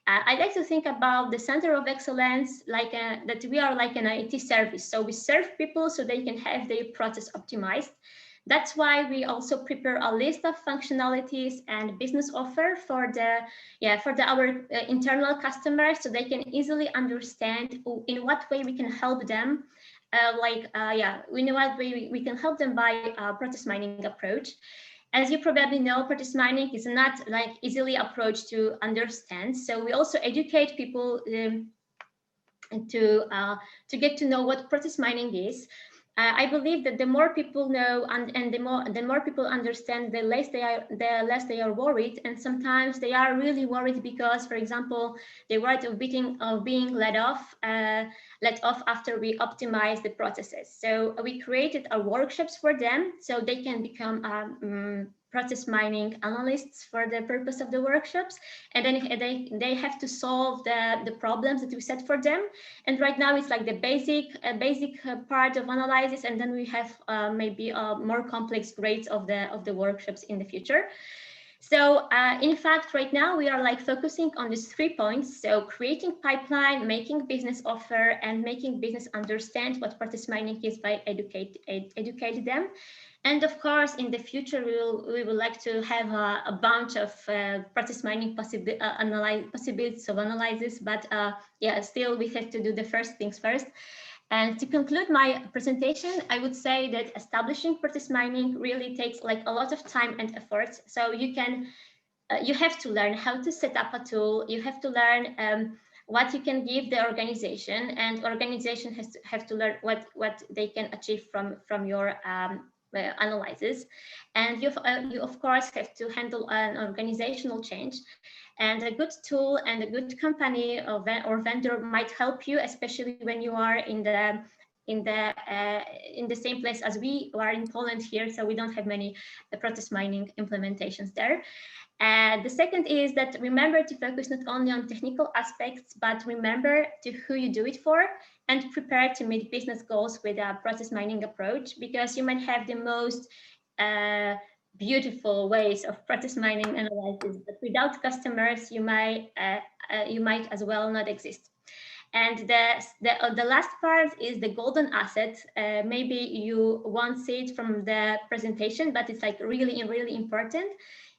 I like to think about the center of excellence like that we are like an IT service. So we serve people so they can have their process optimized. That's why we also prepare a list of functionalities and business offer for our internal customers, so they can easily understand in what way we can help them. We know what way we can help them by process mining approach. As you probably know, process mining is not like easily approached to understand. So we also educate people to get to know what process mining is. I believe that the more people know and the more people understand, the less they are worried. And sometimes they are really worried because, for example, they worried of being let off after we optimize the processes. So we created our workshops for them so they can become process mining analysts for the purpose of the workshops, and then they have to solve the problems that we set for them. And right now it's like the basic part of analysis, and then we have maybe more complex grades of the workshops in the future. So in fact, right now we are like focusing on these 3 points. So creating pipeline, making business offer, and making business understand what process mining is by educate them. And of course, in the future, we would like to have a bunch of process mining possibilities of analysis. But still we have to do the first things first. And to conclude my presentation, I would say that establishing process mining really takes like a lot of time and effort. So you have to learn how to set up a tool. You have to learn what you can give the organization, and organization have to learn what they can achieve from your analysis. And you of course have to handle an organizational change. And a good tool and a good company or vendor might help you, especially when you are in the same place as we are in Poland here. So we don't have many process mining implementations there. And the second is that remember to focus not only on technical aspects, but remember to who you do it for, and prepare to meet business goals with a process mining approach, because you might have the most beautiful ways of process mining analysis, but without customers, you might as well not exist. And the last part is the golden asset. Maybe you won't see it from the presentation, but it's like really important.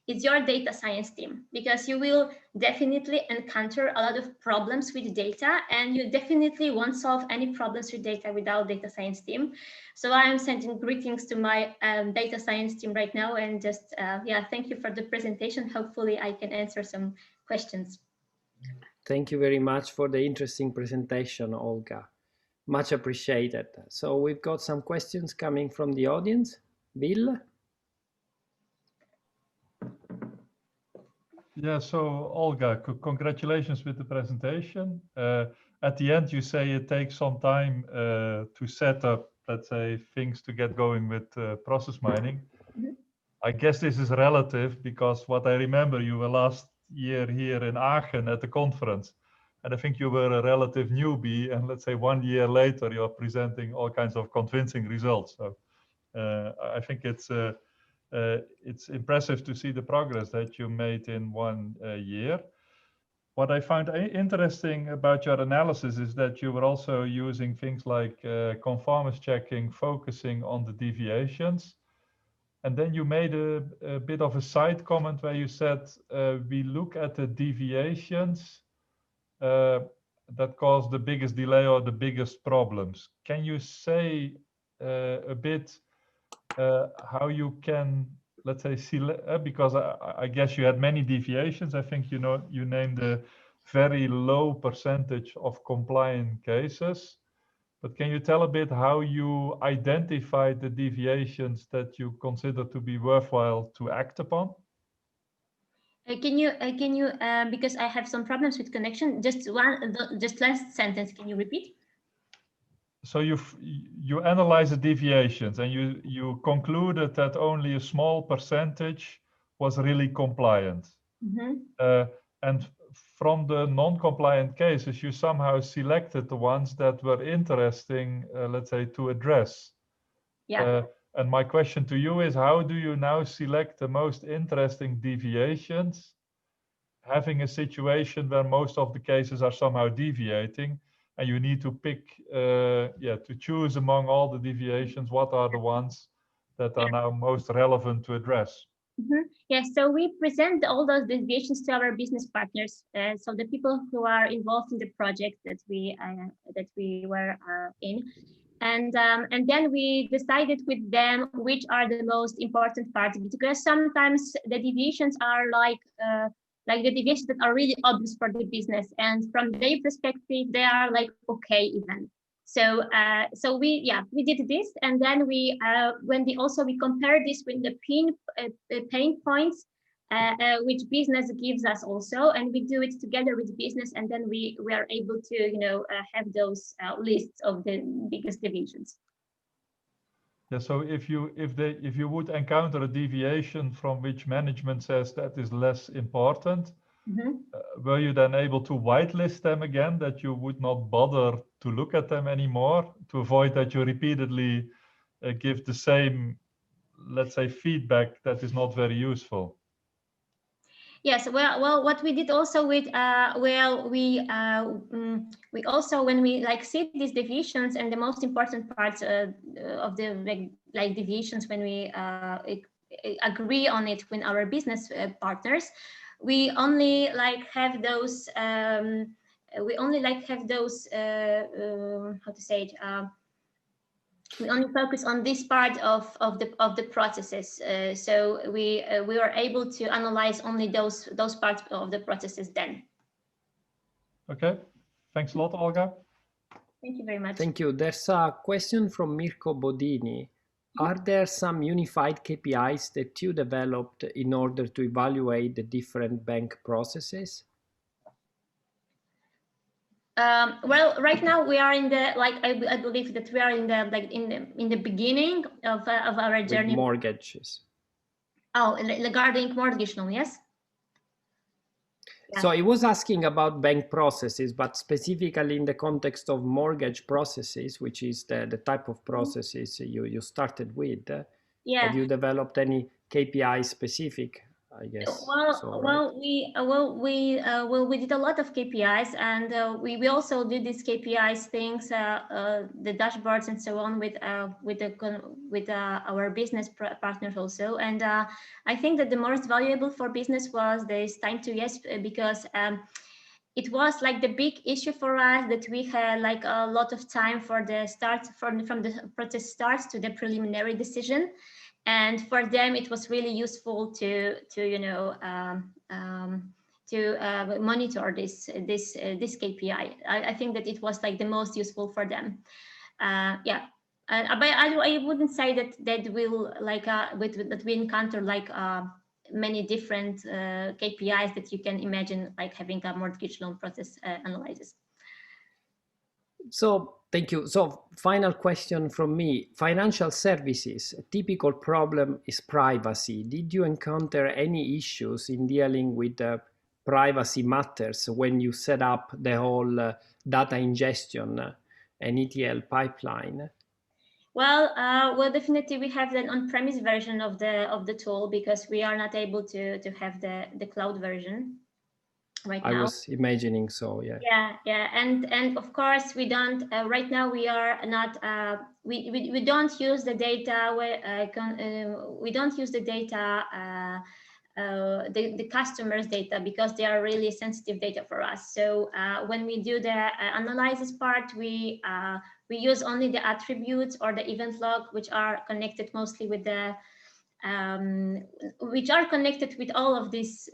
It's your data science team, because you will definitely encounter a lot of problems with data, and you definitely won't solve any problems with data without data science team. So I am sending greetings to my data science team right now, and just thank you for the presentation. Hopefully I can answer some questions. Thank you very much for the interesting presentation, Olga. Much appreciated. So we've got some questions coming from the audience. Bill? Yeah, so Olga, congratulations with the presentation. At the end, you say it takes some time to set up, let's say, things to get going with process mining. I guess this is relative, because what I remember, you were last year here in Aachen at the conference, and I think you were a relative newbie, and let's say 1 year later, you're presenting all kinds of convincing results. So I think it's impressive to see the progress that you made in 1 year. What I found interesting about your analysis is that you were also using things like conformance checking, focusing on the deviations. And then you made a bit of a side comment where you said, we look at the deviations that cause the biggest delay or the biggest problems. Can you say a bit how you can, let's say, because I guess you had many deviations. I think you named a very low percentage of compliant cases. But can you tell a bit how you identified the deviations that you consider to be worthwhile to act upon? Can you because I have some problems with connection. Just last sentence. Can you repeat? So you analyze the deviations and you concluded that only a small percentage was really compliant. Mm-hmm. And from the non-compliant cases, you somehow selected the ones that were interesting, let's say, to address. Yeah. And my question to you is, how do you now select the most interesting deviations, having a situation where most of the cases are somehow deviating, and you need to pick, to choose among all the deviations, what are the ones that are now most relevant to address? Mm-hmm. Yeah, so we present all those deviations to our business partners, so the people who are involved in the project that we were in, and then we decided with them which are the most important parts, because sometimes the deviations are like the deviations that are really obvious for the business, and from their perspective they are like okay even. So we did this, and then we compare this with the pain points which business gives us also, and we do it together with business, and then we are able to have those lists of the biggest deviations. Yeah. So if you would encounter a deviation from which management says that is less important, mm-hmm. Were you then able to whitelist them again, that you would not bother to look at them anymore, to avoid that you repeatedly give the same, let's say, feedback that is not very useful? Yes, well, what we did also with we also, when we see these deviations and the most important parts of the deviations, when we agree on it with our business partners, we only have those how to say it. We only focus on this part of the processes, so we were able to analyze only those parts of the processes then. Okay, thanks a lot, Olga. Thank you very much. Thank you. There's a question from Mirko Bodini. Are there some unified KPIs that you developed in order to evaluate the different bank processes? Well, right now we are in the I believe that we are in the in the beginning of our journey. With mortgages. Oh, regarding mortgage loan, yes. Yeah. So I was asking about bank processes, but specifically in the context of mortgage processes, which is the type of processes you started with. Yeah. Have you developed any KPI specific? I guess. We did a lot of KPIs, and we also did these KPIs things, the dashboards and so on with our business partners also. And I think that the most valuable for business was this time to yes, because it was the big issue for us that we had a lot of time for the start from the process starts to the preliminary decision. And for them, it was really useful to monitor this KPI. I think that it was the most useful for them. Yeah, but I wouldn't say that will that we encounter many different KPIs that you can imagine having a mortgage loan process analysis. So thank you. So final question from me. Financial services, a typical problem is privacy. Did you encounter any issues in dealing with privacy matters when you set up the whole data ingestion and ETL pipeline? Well, definitely we have an on-premise version of the tool, because we are not able to have the cloud version. Right now. I was imagining so, yeah. Yeah, and of course we don't. Right now we are not. We don't use the data. We don't use the data. The customers' data, because they are really sensitive data for us. So when we do the analysis part, we we use only the attributes or the event log, which are connected mostly with the, which are connected with all of these,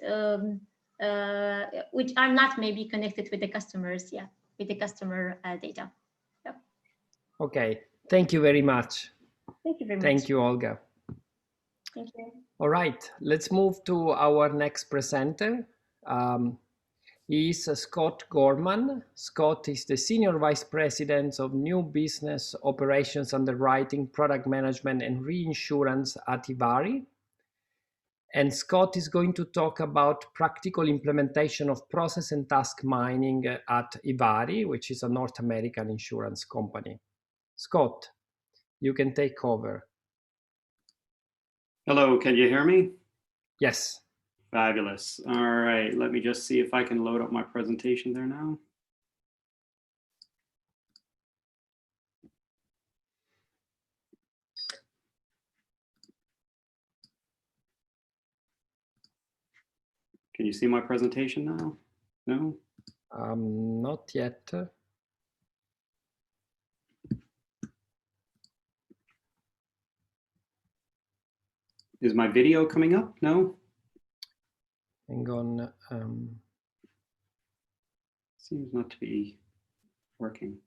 which are not maybe connected with the customers, with the customer data. Yep. Okay, thank you very much. Thank you very much. Thank you, Olga. Thank you. All right, let's move to our next presenter. He is Scott Gorman. Scott is the Senior Vice President of New Business Operations, Underwriting, Product Management, and Reinsurance at Ivari. And Scott is going to talk about practical implementation of process and task mining at Ivari, which is a North American insurance company. Scott, you can take over. Hello, can you hear me? Yes. Fabulous. All right, let me just see if I can load up my presentation there now. Can you see my presentation now? No? Not yet. Is my video coming up? No? Hang on. Seems not to be working.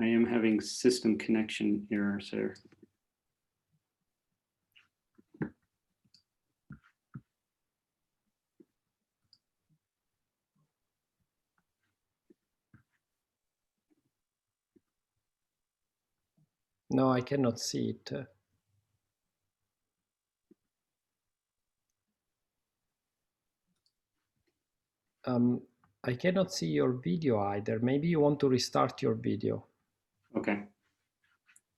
I am having system connection errors here. No, I cannot see it. I cannot see your video either. Maybe you want to restart your video. Okay.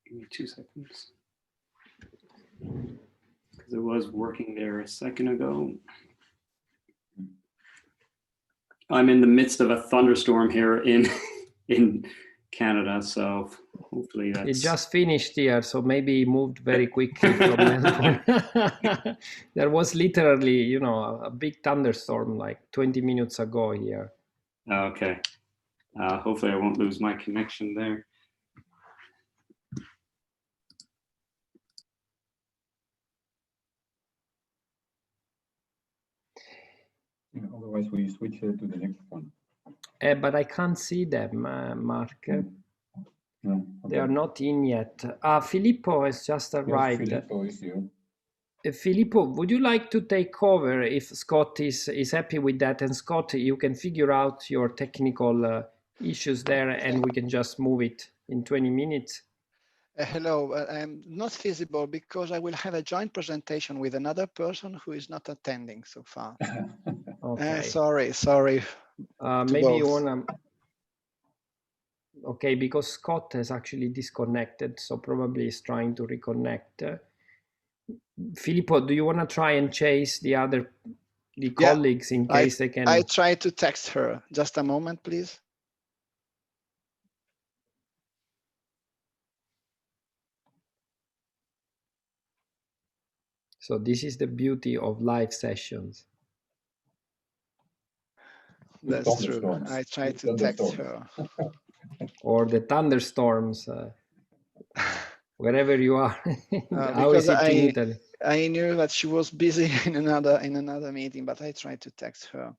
Give me 2 seconds. Because it was working there a second ago. I'm in the midst of a thunderstorm here in Canada, so hopefully that's... It just finished here, so maybe it moved very quickly from Melbourne. There was literally, you know, a big thunderstorm like 20 minutes ago here. Okay. Hopefully I won't lose my connection there. Yeah, otherwise, we switch to the next one. But I can't see them, Mark. No, okay. They are not in yet. Filippo has just arrived. Yes, Filippo is here. Filippo, would you like to take over if Scott is happy with that? And Scott, you can figure out your technical issues there and we can just move it in 20 minutes. Hello, I'm not feasible because I will have a joint presentation with another person who is not attending so far. Okay. Sorry. Maybe you wanna... Okay, because Scott has actually disconnected, so probably he's trying to reconnect. Filippo, do you want to try and chase the colleagues in case they can... I try to text her. Just a moment, please. So this is the beauty of live sessions. That's true. I try to text her. Or the thunderstorms, wherever you are. How is it in Italy? I knew that she was busy in another meeting, but I tried to text her.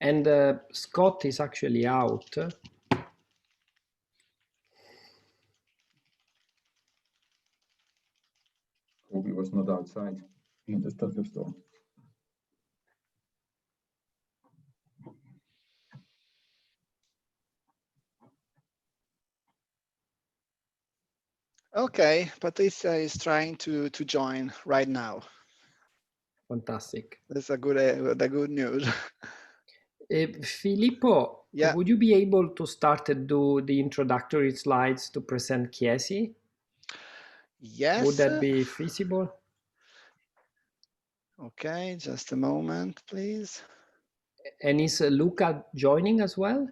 And Scott is actually out. Hope he was not outside in the thunderstorm. Okay, Patricia is trying to join right now. Fantastic. That's the good news. Filippo, would you be able to start to do the introductory slides to present Chiesi? Yes. Would that be feasible? Okay, just a moment, please. And is Luca joining as well?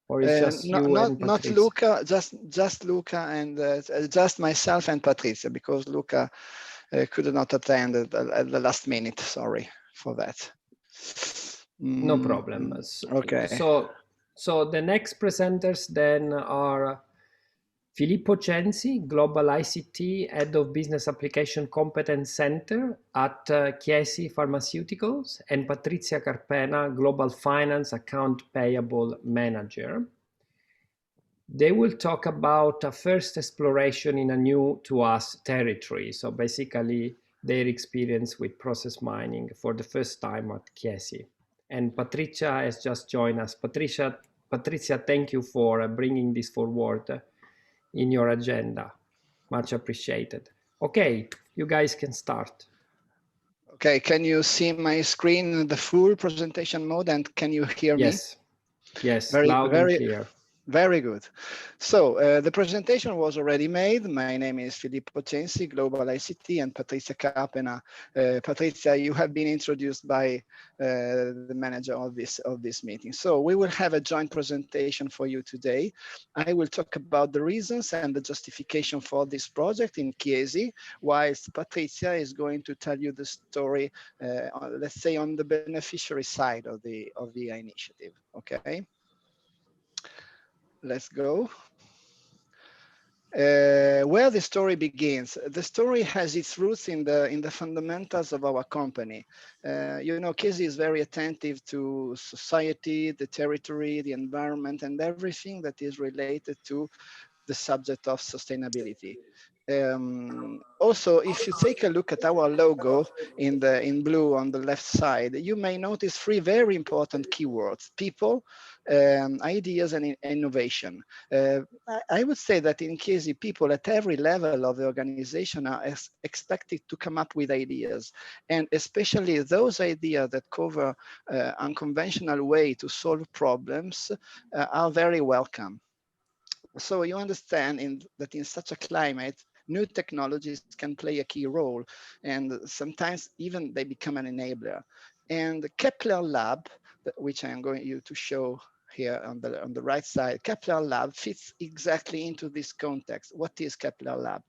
Or is just you and not Patrizia? Luca, just Luca and just myself and Patrizia, because Luca could not attend at the last minute. Sorry for that. No problem. Okay. So the next presenters then are Filippo Censi, Global ICT Head of Business Application Competence Center at Chiesi Pharmaceuticals, and Patrizia Carpena, Global Finance Account Payable Manager. They will talk about a first exploration in a new to us territory. So basically their experience with process mining for the first time at Chiesi. And Patrizia has just joined us. Patrizia, thank you for bringing this forward in your agenda. Much appreciated. Okay, you guys can start. Okay, can you see my screen, the full presentation mode, and can you hear me? Yes, loud and clear. Very good. So the presentation was already made. My name is Filippo Censi, Global ICT, and Patrizia Carpena. Patrizia, you have been introduced by the manager of this meeting. So we will have a joint presentation for you today. I will talk about the reasons and the justification for this project in Chiesi, whilst Patrizia is going to tell you the story, let's say, on the beneficiary side of the initiative. Okay. Let's go. Where the story begins. The story has its roots in the fundamentals of our company. You know, Chiesi is very attentive to society, the territory, the environment, and everything that is related to the subject of sustainability. Also, if you take a look at our logo in blue on the left side, you may notice three very important keywords: people, ideas, and innovation. I would say that in Chiesi, people at every level of the organization are expected to come up with ideas, and especially those ideas that cover unconventional way to solve problems are very welcome. So you understand that in such a climate, new technologies can play a key role, and sometimes even they become an enabler. And the Kepler Lab, which I am going you to show here on the right side, Kepler Lab fits exactly into this context. What is Kepler Lab?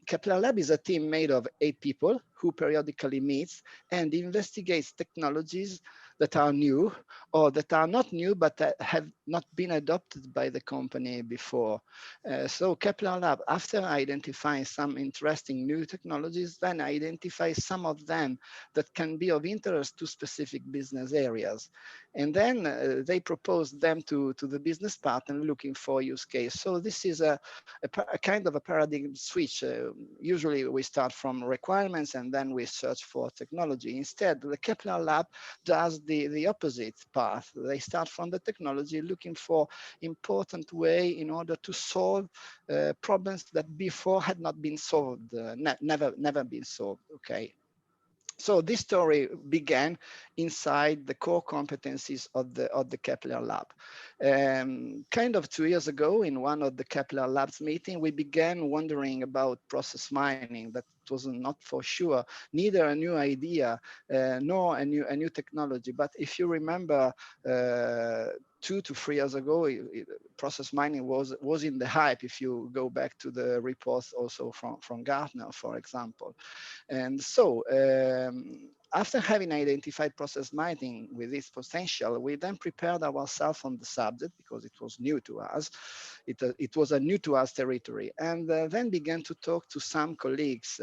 Kepler Lab is a team made of 8 people who periodically meets and investigates technologies that are new or that are not new but that have not been adopted by the company before. So Kepler Lab, after identifying some interesting new technologies, then identifies some of them that can be of interest to specific business areas. And then they propose them to the business partner looking for use case. So this is a kind of a paradigm switch. Usually we start from requirements and then we search for technology. Instead, the Kepler Lab does the opposite path. They start from the technology looking for important way in order to solve problems that before had not been solved, never been solved, okay? So this story began inside the core competencies of the Kepler Lab. Kind of 2 years ago, in one of the Kepler Labs meeting, we began wondering about process mining. That was not for sure, neither a new idea nor a new technology. But if you remember, 2 to 3 years ago, process mining was in the hype. If you go back to the reports also from Gartner, for example. And so after having identified process mining with its potential, we then prepared ourselves on the subject because it was new to us. It was a new to us territory, and then began to talk to some colleagues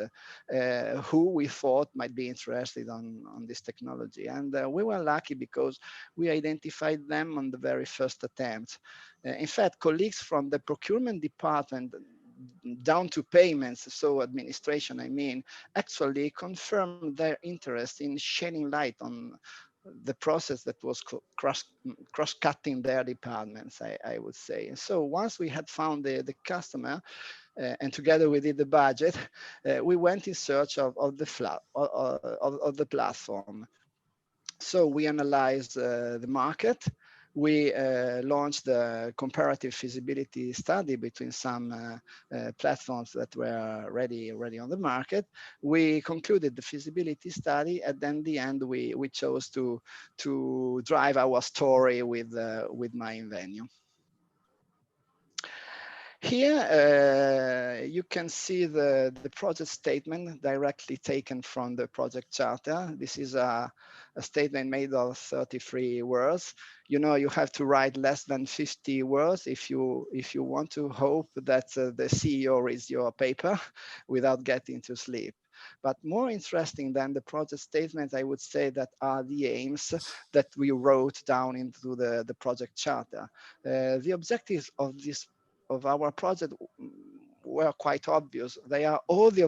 who we thought might be interested on this technology. And we were lucky because we identified them on the very first attempt. In fact, colleagues from the procurement department down to payments, so administration, I mean, actually confirmed their interest in shedding light on the process that was cross-cutting their departments, I would say. And so once we had found the customer, and together we did the budget, we went in search of the platform. So we analyzed the market, we launched the comparative feasibility study between some platforms that were already on the market. We concluded the feasibility study, and then in the end we chose to drive our story with My Invenio. Here you can see the project statement directly taken from the project charter. This is a statement made of 33 words. You know, you have to write less than 50 words if you want to hope that the CEO reads your paper without getting to sleep. But more interesting than the project statement, I would say, that are the aims that we wrote down into the project charter. The objectives of our project were quite obvious. They are all the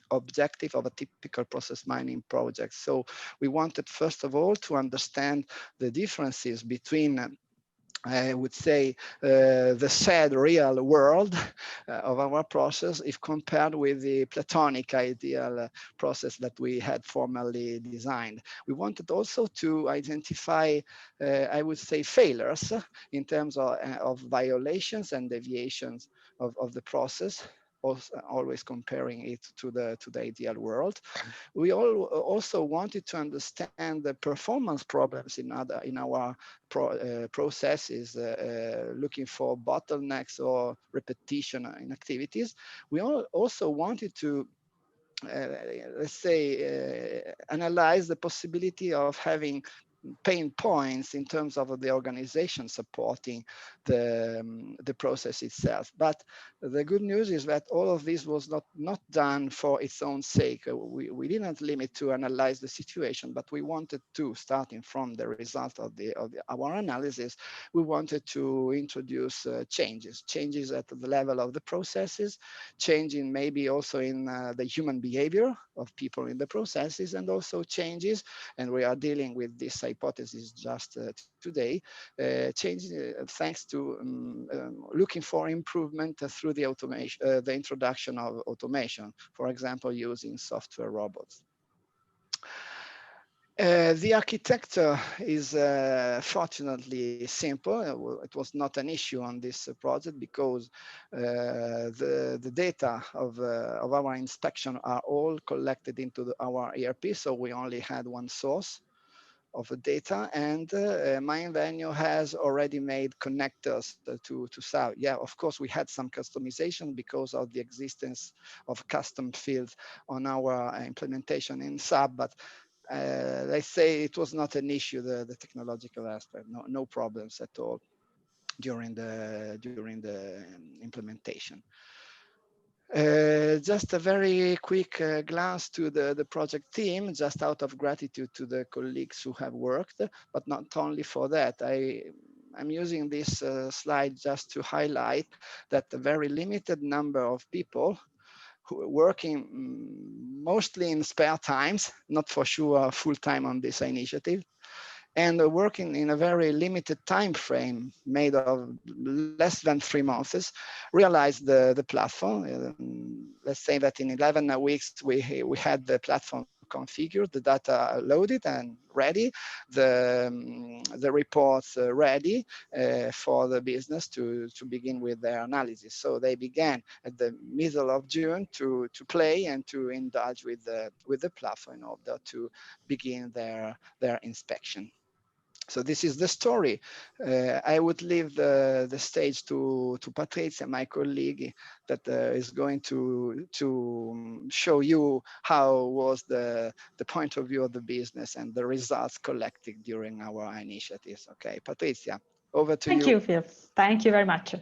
objective of a typical process mining project. So we wanted, first of all, to understand the differences between I would say the sad real world of our process if compared with the platonic ideal process that we had formerly designed. We wanted also to identify, I would say, failures in terms of violations and deviations of the process, always comparing it to the ideal world. We also wanted to understand the performance problems in our processes, looking for bottlenecks or repetition in activities. We also wanted to let's say analyze the possibility of having pain points in terms of the organization supporting the process itself. But the good news is that all of this was not done for its own sake. We didn't limit to analyze the situation, but we wanted to, starting from the result of our analysis, we wanted to introduce changes at the level of the processes, changing maybe also in the human behavior of people in the processes, and also changes, and we are dealing with this hypothesis just today, changing thanks to looking for improvement through the automation, the introduction of automation, for example, using software robots. The architecture is fortunately simple. It was not an issue on this project because the data of our inspection are all collected into our ERP, so we only had one source of the data, and My Invenio has already made connectors to SAP. Yeah, of course, we had some customization because of the existence of custom fields on our implementation in SAP, but let's say it was not an issue, the technological aspect, no problems at all during the implementation. Just a very quick glance to the project team, just out of gratitude to the colleagues who have worked, but not only for that. I'm using this slide just to highlight that a very limited number of people who are working mostly in spare times, not for sure full-time on this initiative, and working in a very limited time frame made of less than 3 months, realized the platform. Let's say that in 11 weeks, we had the platform configured, the data loaded and ready, the reports ready for the business to begin with their analysis. So they began at the middle of June to play and to indulge with the platform in order to begin their inspection. So this is the story. I would leave the stage to Patrizia, my colleague, that is going to show you how was the point of view of the business and the results collected during our initiatives. Okay, Patrizia, over to you. Thank you, Phil. Thank you very much.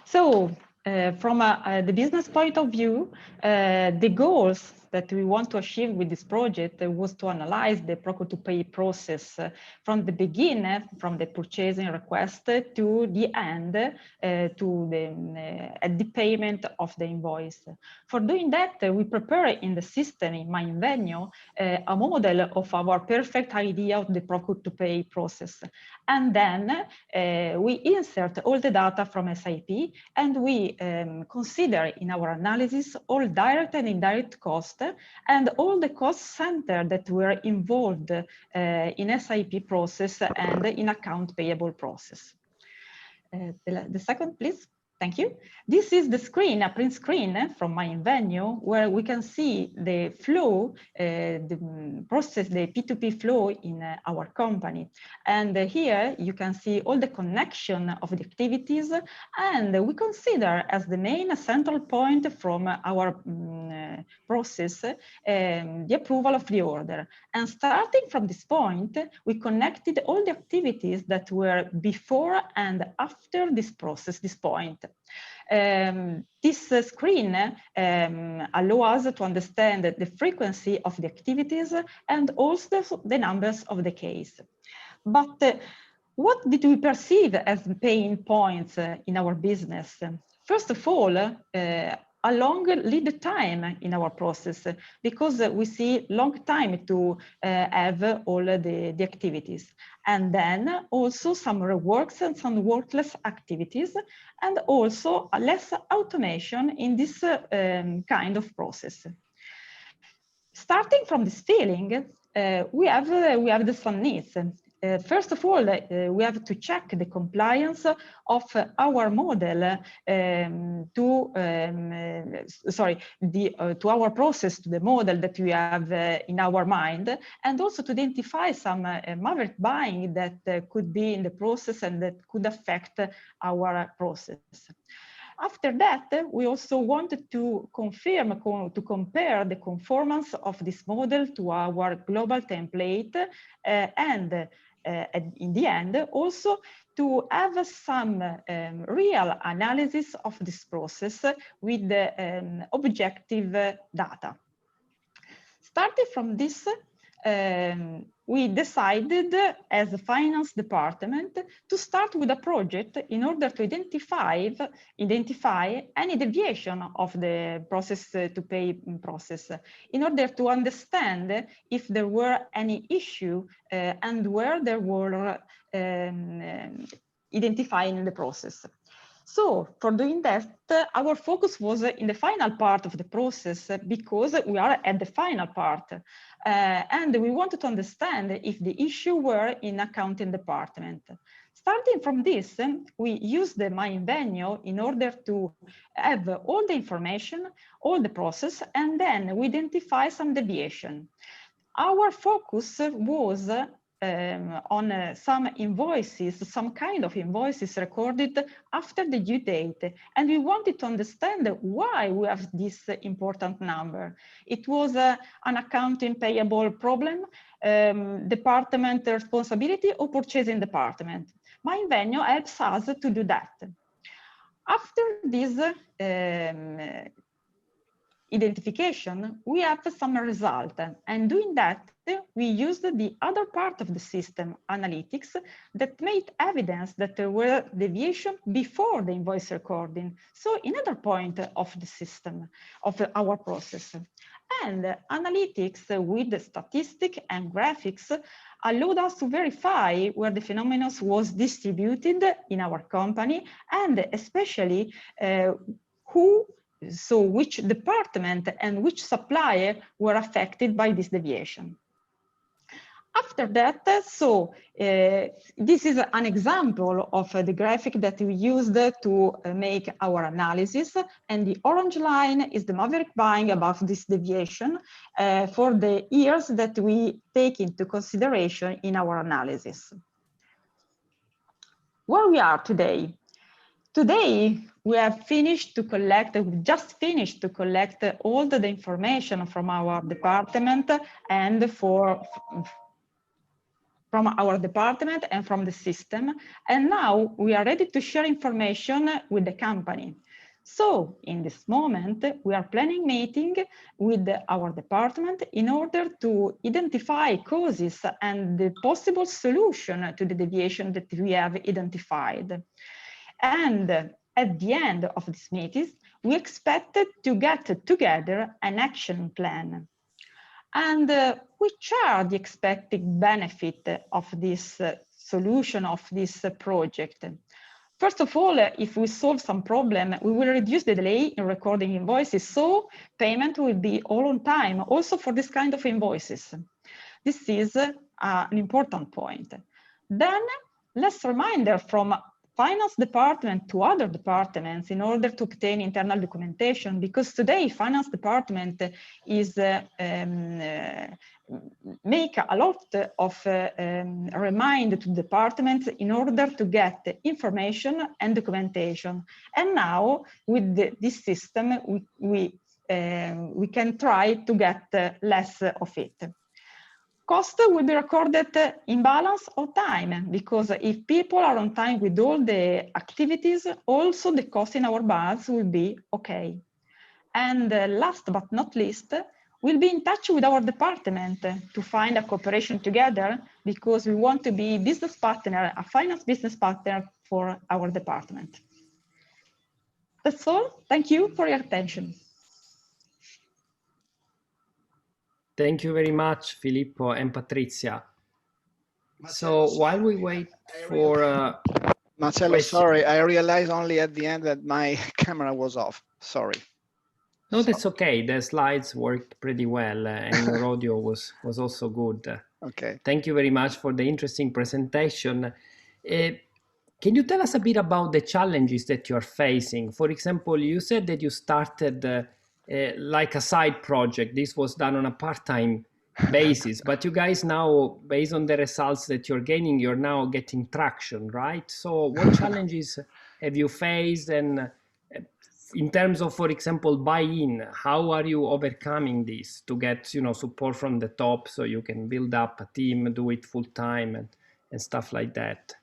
So from the business point of view, the goals that we want to achieve with this project was to analyze the procure-to-pay process from the beginning, from the purchasing request to the end, to the payment of the invoice. For doing that, we prepare in the system, in My Invenio, a model of our perfect idea of the procure-to-pay process. And then we insert all the data from SAP, and we consider in our analysis all direct and indirect costs cost and all the cost center that were involved in SIP process and in account payable process. The second, please. Thank you. This is the screen, a print screen from my venue, where we can see the flow, the process, the P2P flow in our company. And here you can see all the connection of the activities, and we consider as the main central point from our process the approval of the order. And starting from this point, we connected all the activities that were before and after this process, this point. This screen allows us to understand the frequency of the activities and also the numbers of the case. But what did we perceive as pain points in our business? First of all, a long lead time in our process, because we see long time to have all the activities. And then also some reworks and some workless activities, and also a less automation in this kind of process. Starting from this feeling, we have some needs. First of all, we have to check the compliance of our model to our process, to the model that we have in our mind, and also to identify some maverick buying that could be in the process and that could affect our process. After that, we also wanted to compare the conformance of this model to our global template and in the end, also to have some real analysis of this process with the objective data. Starting from this, we decided as a finance department to start with a project in order to identify any deviation of the process to pay process, in order to understand if there were any issue and where there were identified in the process. So for doing that, our focus was in the final part of the process, because we are at the final part. And we wanted to understand if the issue were in accounting department. Starting from this, we used the My Venue in order to have all the information, all the process, and then we identify some deviation. Our focus was on some invoices, some kind of invoices recorded after the due date. And we wanted to understand why we have this important number. It was an accounting payable problem, department responsibility, or purchasing department. My Venue helps us to do that. After this identification, we have some result, and doing that, we used the other part of the system, analytics, that made evidence that there were deviation before the invoice recording. So another point of the system, of our process. And analytics with the statistic and graphics allowed us to verify where the phenomenon was distributed in our company, and especially which department and which supplier were affected by this deviation. After that, this is an example of the graphic that we used to make our analysis, and the orange line is the maverick buying above this deviation for the years that we take into consideration in our analysis. Where we are today? Today, we have just finished to collect all the information from our department and from our department and from the system. And now we are ready to share information with the company. So in this moment, we are planning meeting with our department in order to identify causes and the possible solution to the deviation that we have identified. And at the end of this meeting, we expected to get together an action plan. And which are the expected benefit of this solution, of this project? First of all, if we solve some problem, we will reduce the delay in recording invoices, so payment will be all on time, also for this kind of invoices. This is an important point. Then, less reminder from finance department to other departments in order to obtain internal documentation, because today finance department is make a lot of remind to departments in order to get information and documentation. And now with this system, we can try to get less of it. Cost will be recorded in balance of time, because if people are on time with all the activities, also the cost in our balance will be okay. And last but not least, we'll be in touch with our department to find a cooperation together, because we want to be business partner, a finance business partner for our department. That's all. Thank you for your attention. Thank you very much, Filippo and Patrizia. So while we wait for Marcello, sorry, I realized only at the end that my camera was off. Sorry. No, that's okay. The slides worked pretty well, and your audio was also good. Okay. Thank you very much for the interesting presentation. Can you tell us a bit about the challenges that you are facing? For example, you said that you started like a side project. This was done on a part-time basis, but you guys now, based on the results that you're gaining, you're now getting traction, right? So what challenges have you faced? And in terms of, for example, buy-in, how are you overcoming this to get, support from the top so you can build up a team, do it full time and stuff like that?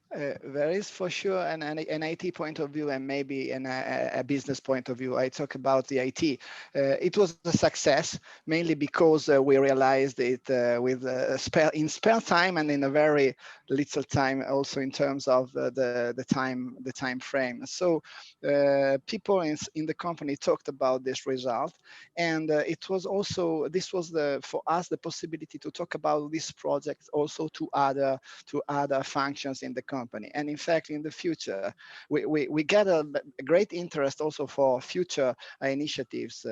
There is for sure an IT point of view and maybe a business point of view. I talk about the IT. It was a success mainly because we realized it with spare time and in a very little time, also in terms of the time frame. So people in the company talked about this result, and it was also for us the possibility to talk about this project also to other functions in the company. And in fact, in the future, we get a great interest also for future initiatives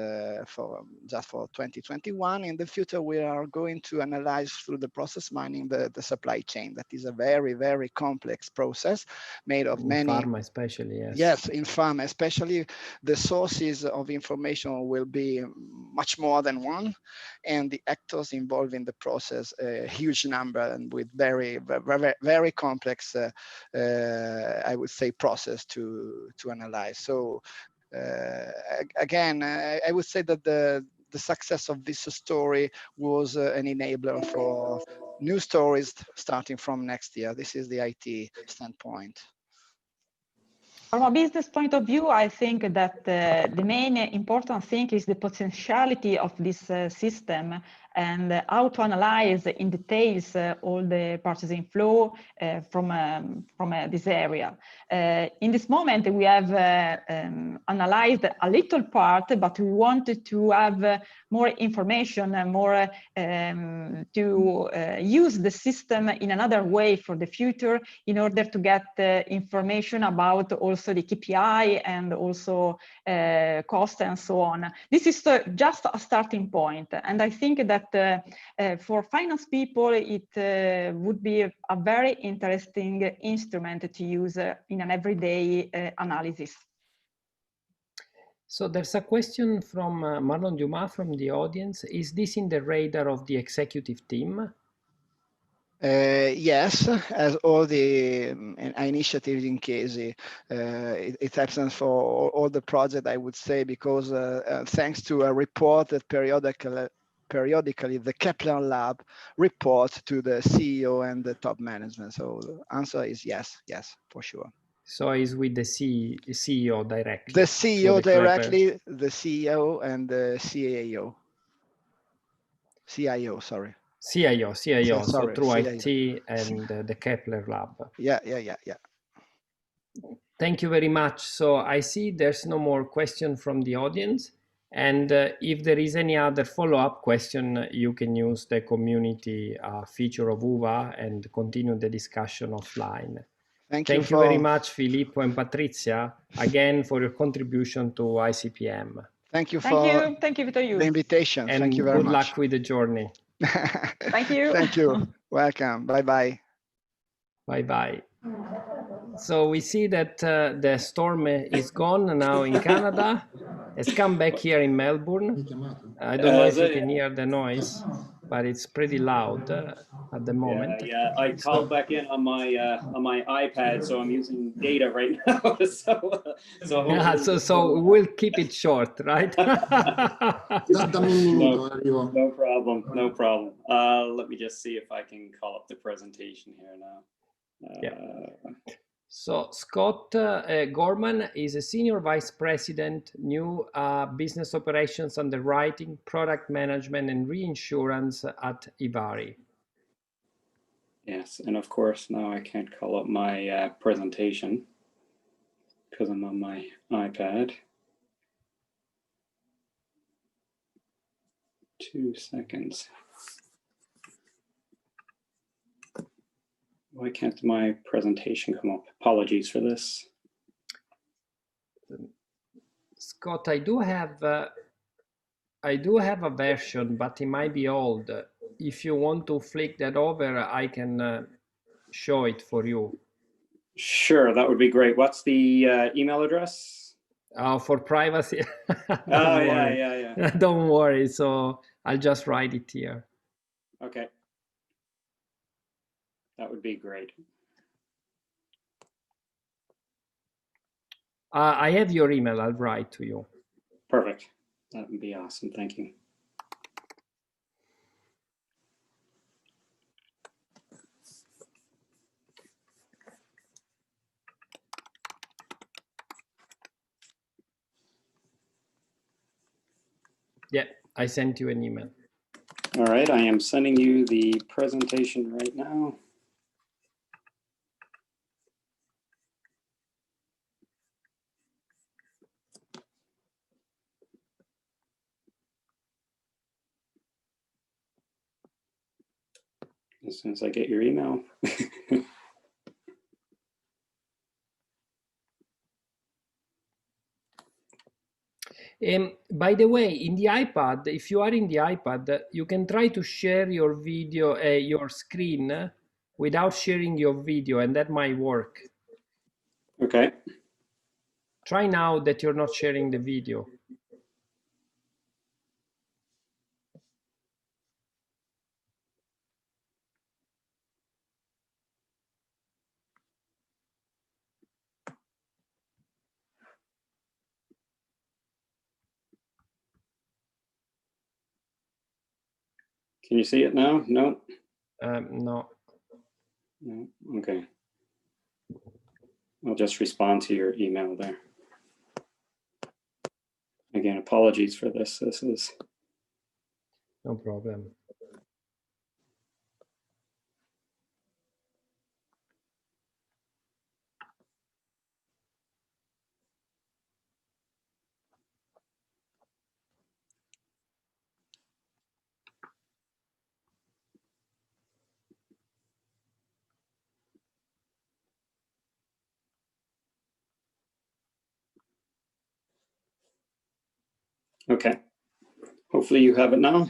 for 2021. In the future, we are going to analyze through the process mining the supply chain. That is a very, very complex process made of many. In pharma especially, yes. Yes, in pharma especially, the sources of information will be much more than one, and the actors involved in the process, a huge number, and with very, very, very complex, I would say, process to analyze. So again, I would say that the success of this story was an enabler for new stories starting from next year. This is the IT standpoint. From a business point of view, I think that the main important thing is the potentiality of this system and how to analyze in details all the purchasing flow from this area. In this moment, we have analyzed a little part, but we wanted to have more information and more to use the system in another way for the future in order to get information about also the KPI and also cost and so on. This is just a starting point. And I think that for finance people, it would be a very interesting instrument to use in an everyday analysis. So there's a question from Marlon Dumas from the audience. Is this in the radar of the executive team? Yes, as all the initiatives in case it happens for all the project, I would say, because thanks to a report that periodically the Kepler Lab report to the CEO and the top management. So the answer is yes, for sure. So it's with the CEO directly? The CEO directly, the CEO and the CIO, sorry. CIO, so through CIO. IT and the Kepler Lab. Yeah. Thank you very much. So I see there's no more question from the audience. And if there is any other follow-up question, you can use the community feature of UVA and continue the discussion offline. Thank you very much, Filippo and Patrizia, again for your contribution to ICPM. Thank you for the invitation. And thank you very much. Good luck with the journey. Thank you. Thank you. Welcome. Bye-bye. Bye-bye. So we see that the storm is gone now in Canada. It's come back here in Melbourne. I don't know if you can hear the noise, but it's pretty loud at the moment. Yeah, I called back in on my iPad, so I'm using data right now. So we'll keep it short, right? No problem. No problem. Let me just see if I can call up the presentation here now. So Scott Gorman is a Senior Vice President, New Business Operations, Underwriting, Product Management, and Reinsurance at Ivari. Yes, and of course, now I can't call up my presentation because I'm on my iPad. 2 seconds. Why can't my presentation come up? Apologies for this. Scott, I do have a version, but it might be old. If you want to flick that over, I can show it for you. Sure, that would be great. What's the email address? For privacy. Yeah. Don't worry. So I'll just write it here. Okay. That would be great. I have your email. I'll write to you. Perfect. That would be awesome. Thank you. Yeah, I sent you an email. All right, I am sending you the presentation right now. As soon as I get your email. By the way, in the iPad, if you are in the iPad, you can try to share your video, your screen without sharing your video, and that might work. Okay. Try now that you're not sharing the video. Can you see it now? No? No. No? Okay. I'll just respond to your email there. Again, apologies for this. This is... No problem. Okay. Hopefully you have it now.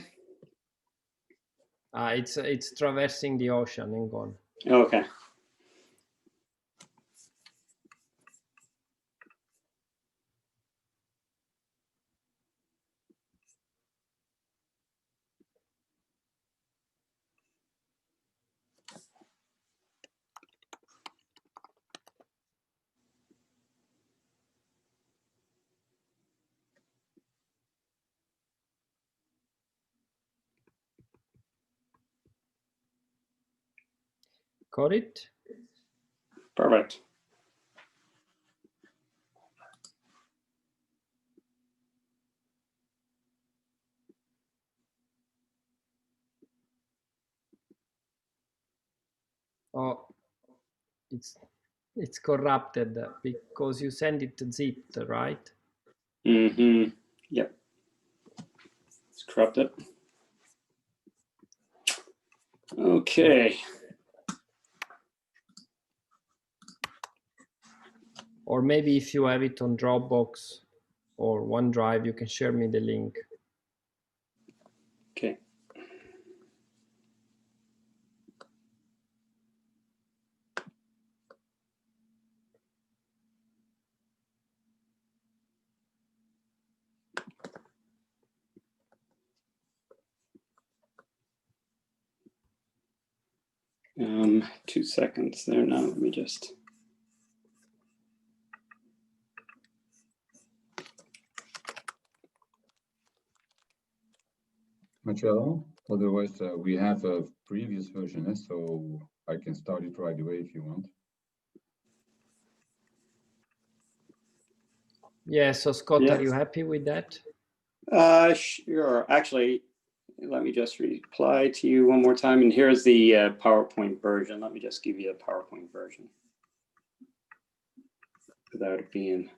It's traversing the ocean and gone. Okay. Got it? Perfect. Oh, it's corrupted because you send it zipped, right? Mm-hmm. Yep. It's corrupted. Okay. Or maybe if you have it on Dropbox or OneDrive, you can share me the link. Okay. Um, 2 seconds there now. Let me just. Marcello, otherwise we have a previous version, so I can start it right away if you want. Yeah, so Scott, Yes. are you happy with that? Sure. Actually, let me just reply to you one more time. And here's the PowerPoint version. Let me just give you a PowerPoint version without it being.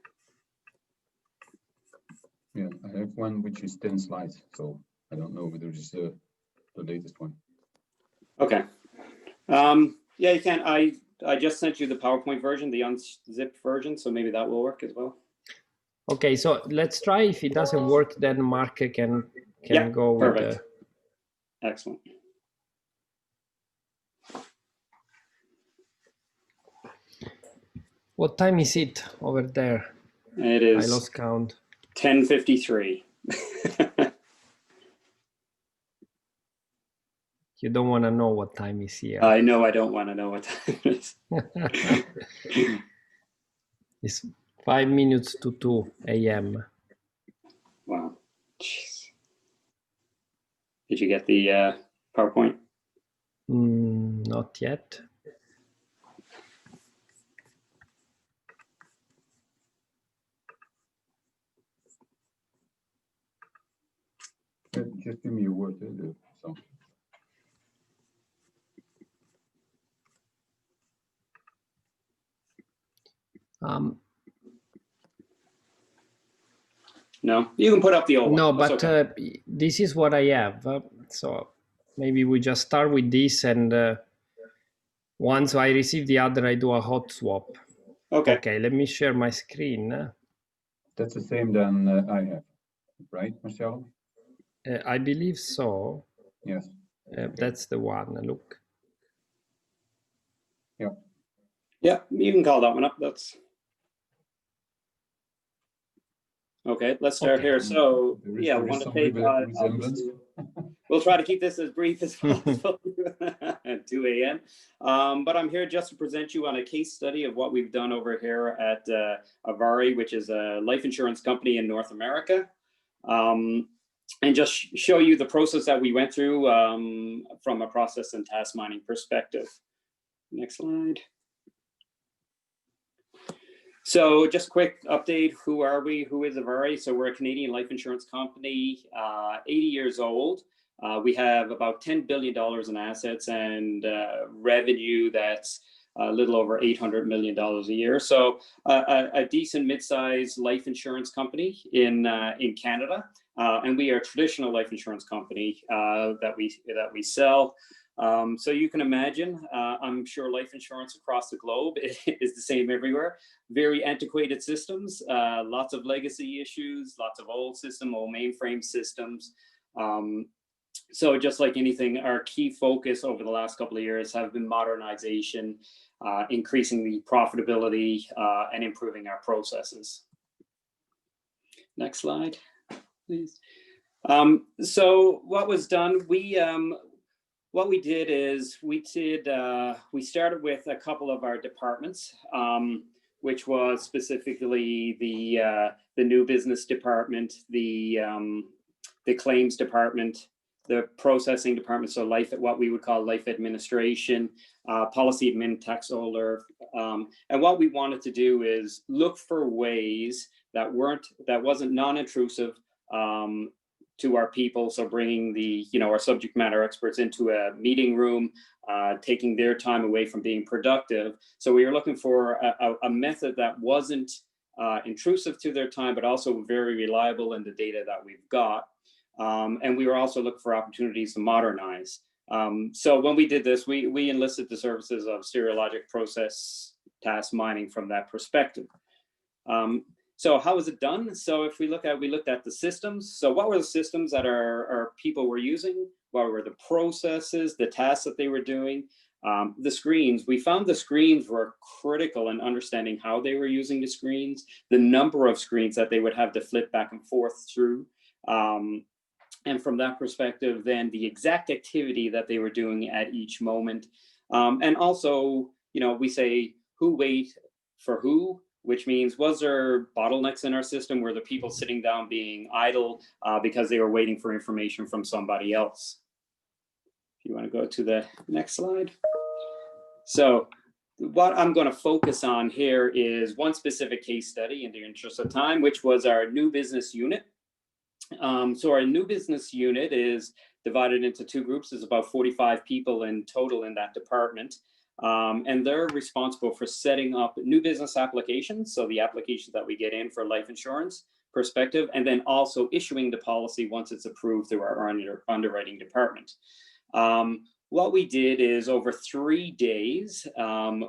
Yeah, I have one which is 10 slides, so I don't know whether it's the latest one. Okay. Yeah, you can. I just sent you the PowerPoint version, the unzipped version, so maybe that will work as well. Okay, so let's try. If it doesn't work, then Mark can Yeah, go perfect. with the... Excellent. What time is it over there? It is. I lost count. 10:53. You don't want to know what time is here. I know I don't want to know what time it is. It's 5 minutes to 2 a.m. Wow. Jeez. Did you get the PowerPoint? Not yet. Just give me a word. So. No, you can put up the old one. No, That's but okay. This is what I have. So maybe we just start with this, and once I receive the other, I do a hot swap. Okay. Okay, let me share my screen. That's the same than I have, right, Marcello? I believe so. Yes. Okay. That's the one. Look. Yeah. Yeah, you can call that one up. That's okay. Let's start here. So yeah, we want to take. We'll try to keep this as brief as possible at 2 a.m. But I'm here just to present you on a case study of what we've done over here at Avari, which is a life insurance company in North America. And just show you the process that we went through from a process and task mining perspective. Next slide. So just quick update, who are we? Who is Avari? So we're a Canadian life insurance company, 80 years old. We have about $10 billion in assets and revenue that's a little over $800 million a year. So a decent mid-sized life insurance company in Canada. And we are a traditional life insurance company that we sell. So you can imagine, I'm sure life insurance across the globe is the same everywhere. Very antiquated systems, lots of legacy issues, lots of old mainframe systems. So just like anything, our key focus over the last couple of years have been modernization, increasing the profitability, and improving our processes. Next slide, please. So what was done, what we did is we started with a couple of our departments, which was specifically the new business department, the claims department, the processing department, so what we would call life administration, policy admin, tax holder, and what we wanted to do is look for ways that wasn't non-intrusive to our people. So bringing our subject matter experts into a meeting room, taking their time away from being productive. So we were looking for a method that wasn't intrusive to their time, but also very reliable in the data that we've got. And we were also looking for opportunities to modernize. So when we did this, we enlisted the services of serial logic process task mining from that perspective. So how was it done? So if we looked at the systems. So what were the systems that our people were using? What were the processes, the tasks that they were doing? The screens, we found the screens were critical in understanding how they were using the screens, the number of screens that they would have to flip back and forth through. And from that perspective, then the exact activity that they were doing at each moment. And also, you know, we say who wait for who, which means was there bottlenecks in our system? Were the people sitting down being idle because they were waiting for information from somebody else? If you want to go to the next slide. So what I'm going to focus on here is one specific case study in the interest of time, which was our new business unit. So our new business unit is divided into two groups. There's about 45 people in total in that department. And they're responsible for setting up new business applications. So the applications that we get in for life insurance perspective, and then also issuing the policy once it's approved through our underwriting department. What we did is over 3 days,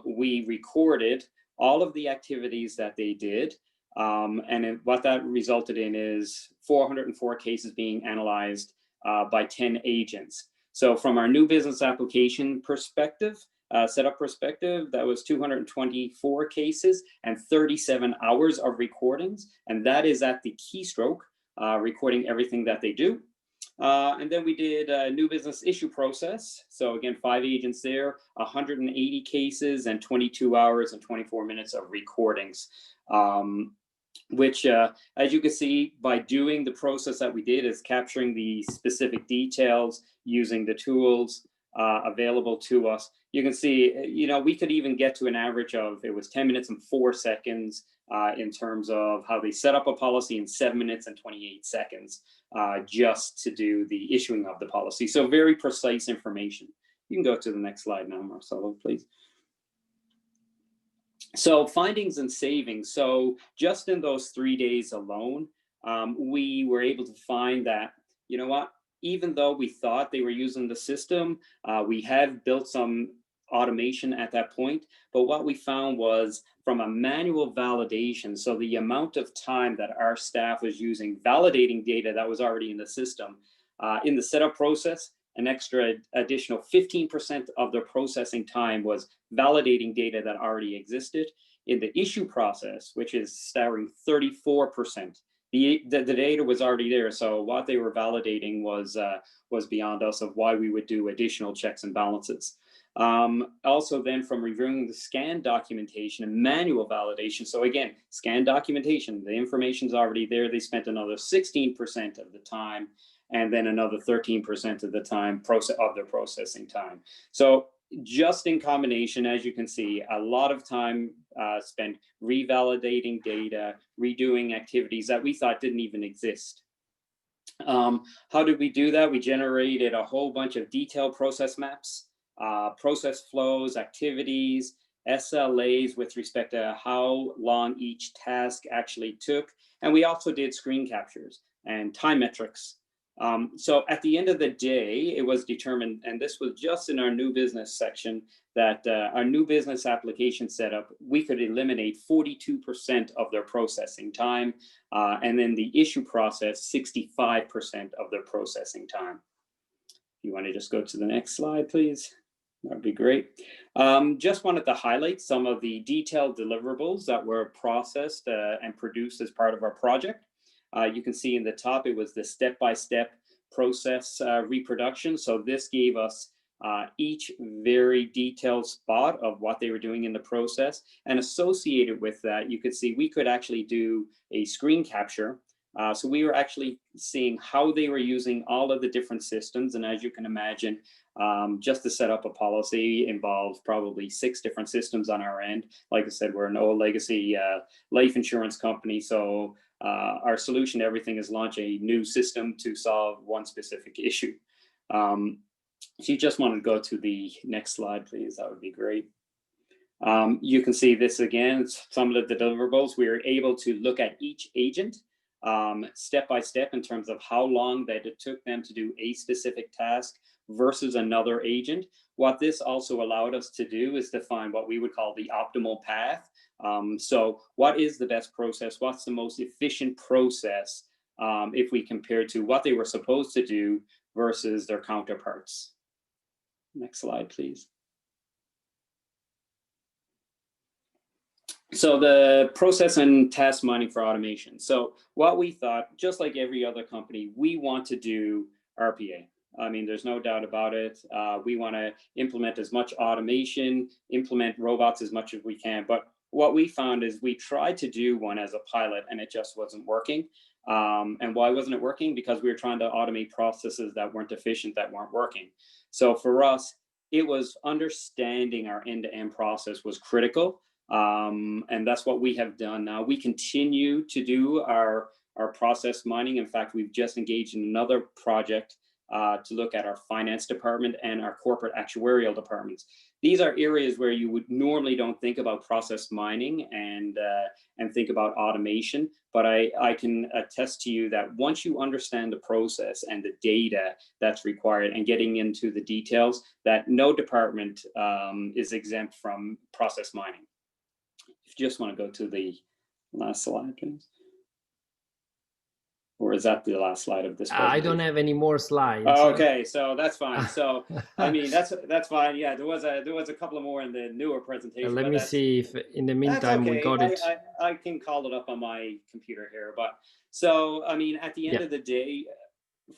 we recorded all of the activities that they did. What that resulted in is 404 cases being analyzed by 10 agents. So from our new business application perspective, setup perspective, that was 224 cases and 37 hours of recordings. And that is at the keystroke, recording everything that they do. And then we did a new business issue process. So again, 5 agents there, 180 cases and 22 hours and 24 minutes of recordings. Which, as you can see, by doing the process that we did is capturing the specific details using the tools available to us. You can see, you know, we could even get to an average of, it was 10 minutes and 4 seconds in terms of how they set up a policy, in 7 minutes and 28 seconds just to do the issuing of the policy. So very precise information. You can go to the next slide now, Marcelo, please. So findings and savings. So just in those 3 days alone, we were able to find that, you know what, even though we thought they were using the system, we had built some automation at that point. But what we found was from a manual validation, so the amount of time that our staff was using validating data that was already in the system, in the setup process, an extra additional 15% of their processing time was validating data that already existed. In the issue process, which is staggering 34%, the data was already there. So what they were validating was beyond us of why we would do additional checks and balances. Also then from reviewing the scan documentation and manual validation. So again, scan documentation, the information's already there. They spent another 16% of the time, and then another 13% of the time of their processing time. So just in combination, as you can see, a lot of time spent revalidating data, redoing activities that we thought didn't even exist. How did we do that? We generated a whole bunch of detailed process maps, process flows, activities, SLAs with respect to how long each task actually took. And we also did screen captures and time metrics. So at the end of the day, it was determined, and this was just in our new business section, that our new business application setup, we could eliminate 42% of their processing time, and then the issue process, 65% of their processing time. If you want to just go to the next slide, please. That would be great. Just wanted to highlight some of the detailed deliverables that were processed and produced as part of our project. You can see in the top, it was the step-by-step process reproduction. So this gave us each very detailed spot of what they were doing in the process. And associated with that, you could see we could actually do a screen capture. So we were actually seeing how they were using all of the different systems. And as you can imagine, just to set up a policy involves probably 6 different systems on our end. Like I said, we're an old legacy life insurance company. So our solution to everything is launch a new system to solve one specific issue. If you just want to go to the next slide, please, that would be great. You can see this again, some of the deliverables. We were able to look at each agent step by step in terms of how long that it took them to do a specific task versus another agent. What this also allowed us to do is define what we would call the optimal path So what is the best process? What's the most efficient process if we compare to what they were supposed to do versus their counterparts? Next slide, please. So the process and task mining for automation. So what we thought, just like every other company, we want to do RPA. I mean, there's no doubt about it. We want to implement as much automation, implement robots as much as we can. But what we found is we tried to do one as a pilot and it just wasn't working. And why wasn't it working? Because we were trying to automate processes that weren't efficient, that weren't working. So for us, it was understanding our end-to-end process was critical. And that's what we have done now. We continue to do our process mining. In fact, we've just engaged in another project to look at our finance department and our corporate actuarial departments. These are areas where you would normally don't think about process mining and think about automation. But I can attest to you that once you understand the process and the data that's required and getting into the details, that no department is exempt from process mining. If you just want to go to the last slide, please. Or is that the last slide of this presentation? I don't have any more slides. Oh, okay, so that's fine. So I mean, that's fine. Yeah, there was a couple more in the newer presentation. Let me see if in the meantime we got it. I can call it up on my computer here. But so I mean, at the end of the day,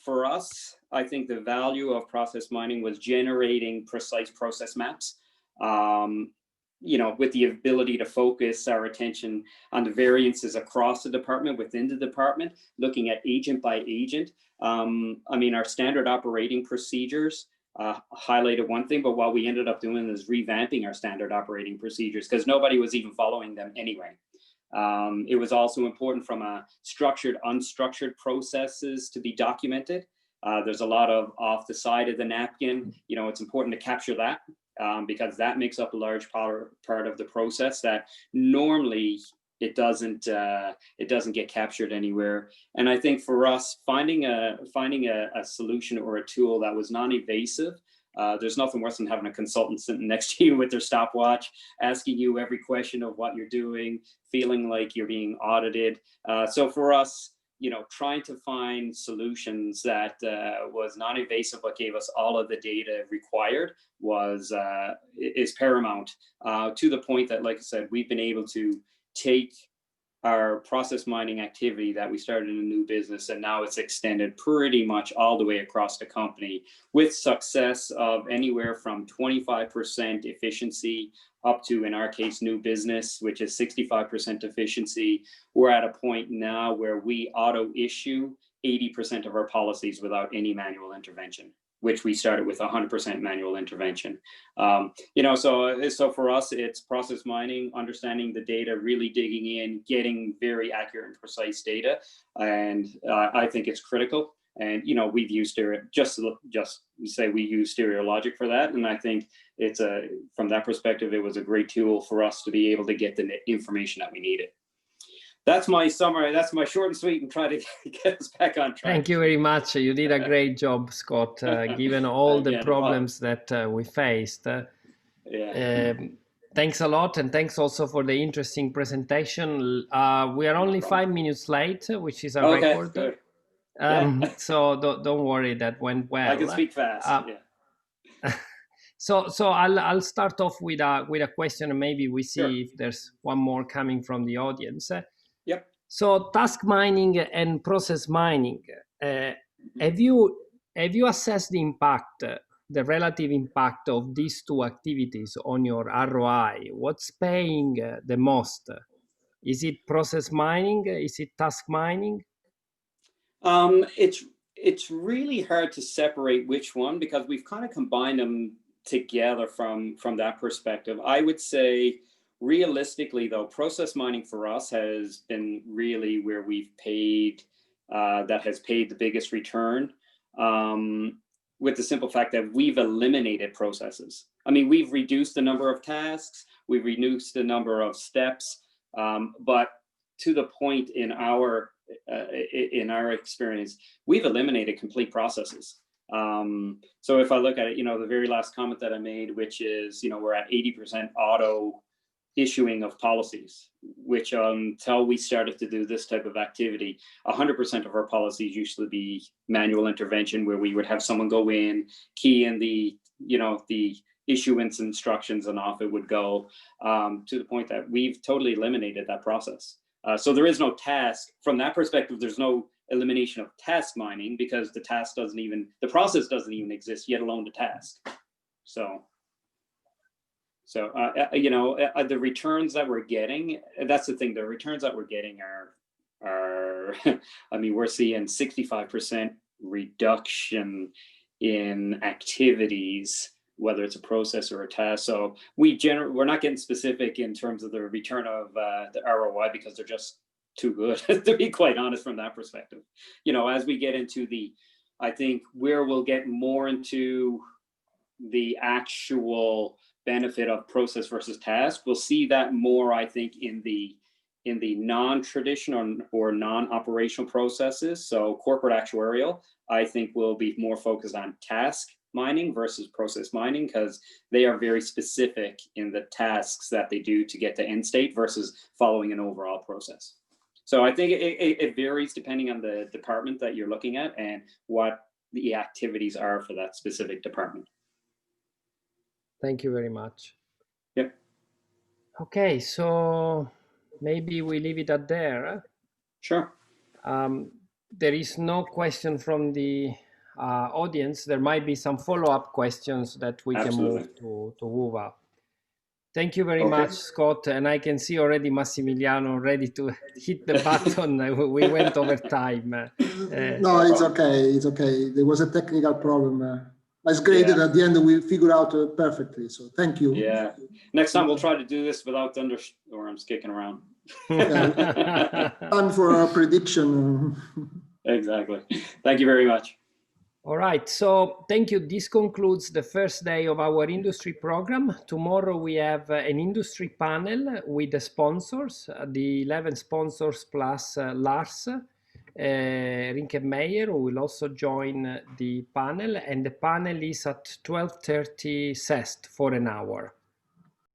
for us, I think the value of process mining was generating precise process maps. You know, with the ability to focus our attention on the variances across the department, within the department, looking at agent by agent. I mean, our standard operating procedures highlighted one thing, but what we ended up doing is revamping our standard operating procedures because nobody was even following them anyway. It was also important from a structured, unstructured processes to be documented. There's a lot of off the side of the napkin. You know, it's important to capture that. Because that makes up a large part of the process that normally it doesn't get captured anywhere. And I think for us, finding a solution or a tool that was non-invasive, there's nothing worse than having a consultant sitting next to you with their stopwatch, asking you every question of what you're doing, feeling like you're being audited. So for us, you know, trying to find solutions that was non-invasive but gave us all of the data required is paramount to the point that, like I said, we've been able to take our process mining activity that we started in a new business and now it's extended pretty much all the way across the company with success of anywhere from 25% efficiency up to, in our case, new business, which is 65% efficiency. We're at a point now where we auto issue 80% of our policies without any manual intervention, which we started with 100% manual intervention. You know, so for us, it's process mining, understanding the data, really digging in, getting very accurate and precise data. And I think it's critical. And, you know, we've used just say we use Stereologic for that. And I think it's from that perspective, it was a great tool for us to be able to get the information that we needed. That's my summary. That's my short and sweet and try to get us back on track. Thank you very much. You did a great job, Scott, given all the problems that we faced. Thanks a lot. And thanks also for the interesting presentation. We are only 5 minutes late, which is a record. Good. So don't worry, that went well. I can speak fast. So I'll start off with a question, and maybe we see if there's one more coming from the audience. Yep. So task mining and process mining, have you assessed the impact, the relative impact of these two activities on your ROI? What's paying the most? Is it process mining? Is it task mining? It's really hard to separate which one because we've kind of combined them together from that perspective. I would say realistically though, process mining for us has been really where we've paid, that has paid the biggest return, with the simple fact that we've eliminated processes. I mean, we've reduced the number of tasks, we've reduced the number of steps, but to the point in our experience, we've eliminated complete processes. So if I look at it, you know, the very last comment that I made, which is, you know, we're at 80% auto issuing of policies, which until we started to do this type of activity, 100% of our policies used to be manual intervention, where we would have someone go in, key in the, the issuance instructions, and off it would go, to the point that we've totally eliminated that process. So there is no task from that perspective. There's no elimination of task mining, because the process doesn't even exist, yet alone the task. So the returns that we're getting, that's the thing, the returns that we're getting are I mean, we're seeing 65% reduction in activities, whether it's a process or a task. So we're not getting specific in terms of the return of the ROI, because they're just too good, to be quite honest, from that perspective. As we get into I think where we'll get more into the actual benefit of process versus task, we'll see that more, I think, in the non-traditional or non-operational processes. So corporate actuarial, I think, will be more focused on task mining versus process mining, because they are very specific in the tasks that they do to get to end state versus following an overall process. So I think it varies depending on the department that you're looking at and what the activities are for that specific department. Thank you very much. Yep. Okay, so maybe we leave it at there. Sure. There is no question from the audience. There might be some follow-up questions that we Absolutely. can move to Uva. Thank you very much, Scott. And I can see already Massimiliano ready to hit the button. We went over time. No, it's okay. It's okay. There was a technical problem. It's great that at the end we figured out perfectly. So thank you. Yeah. Next time we'll try to do this without thunderstorms kicking around. Time for a prediction. Exactly. Thank you very much. All right, so thank you. This concludes the first day of our industry program. Tomorrow we have an industry panel with the sponsors, the 11 sponsors plus Lars Rinkenmeyer, who will also join the panel. And the panel is at 12:30 CEST for an hour.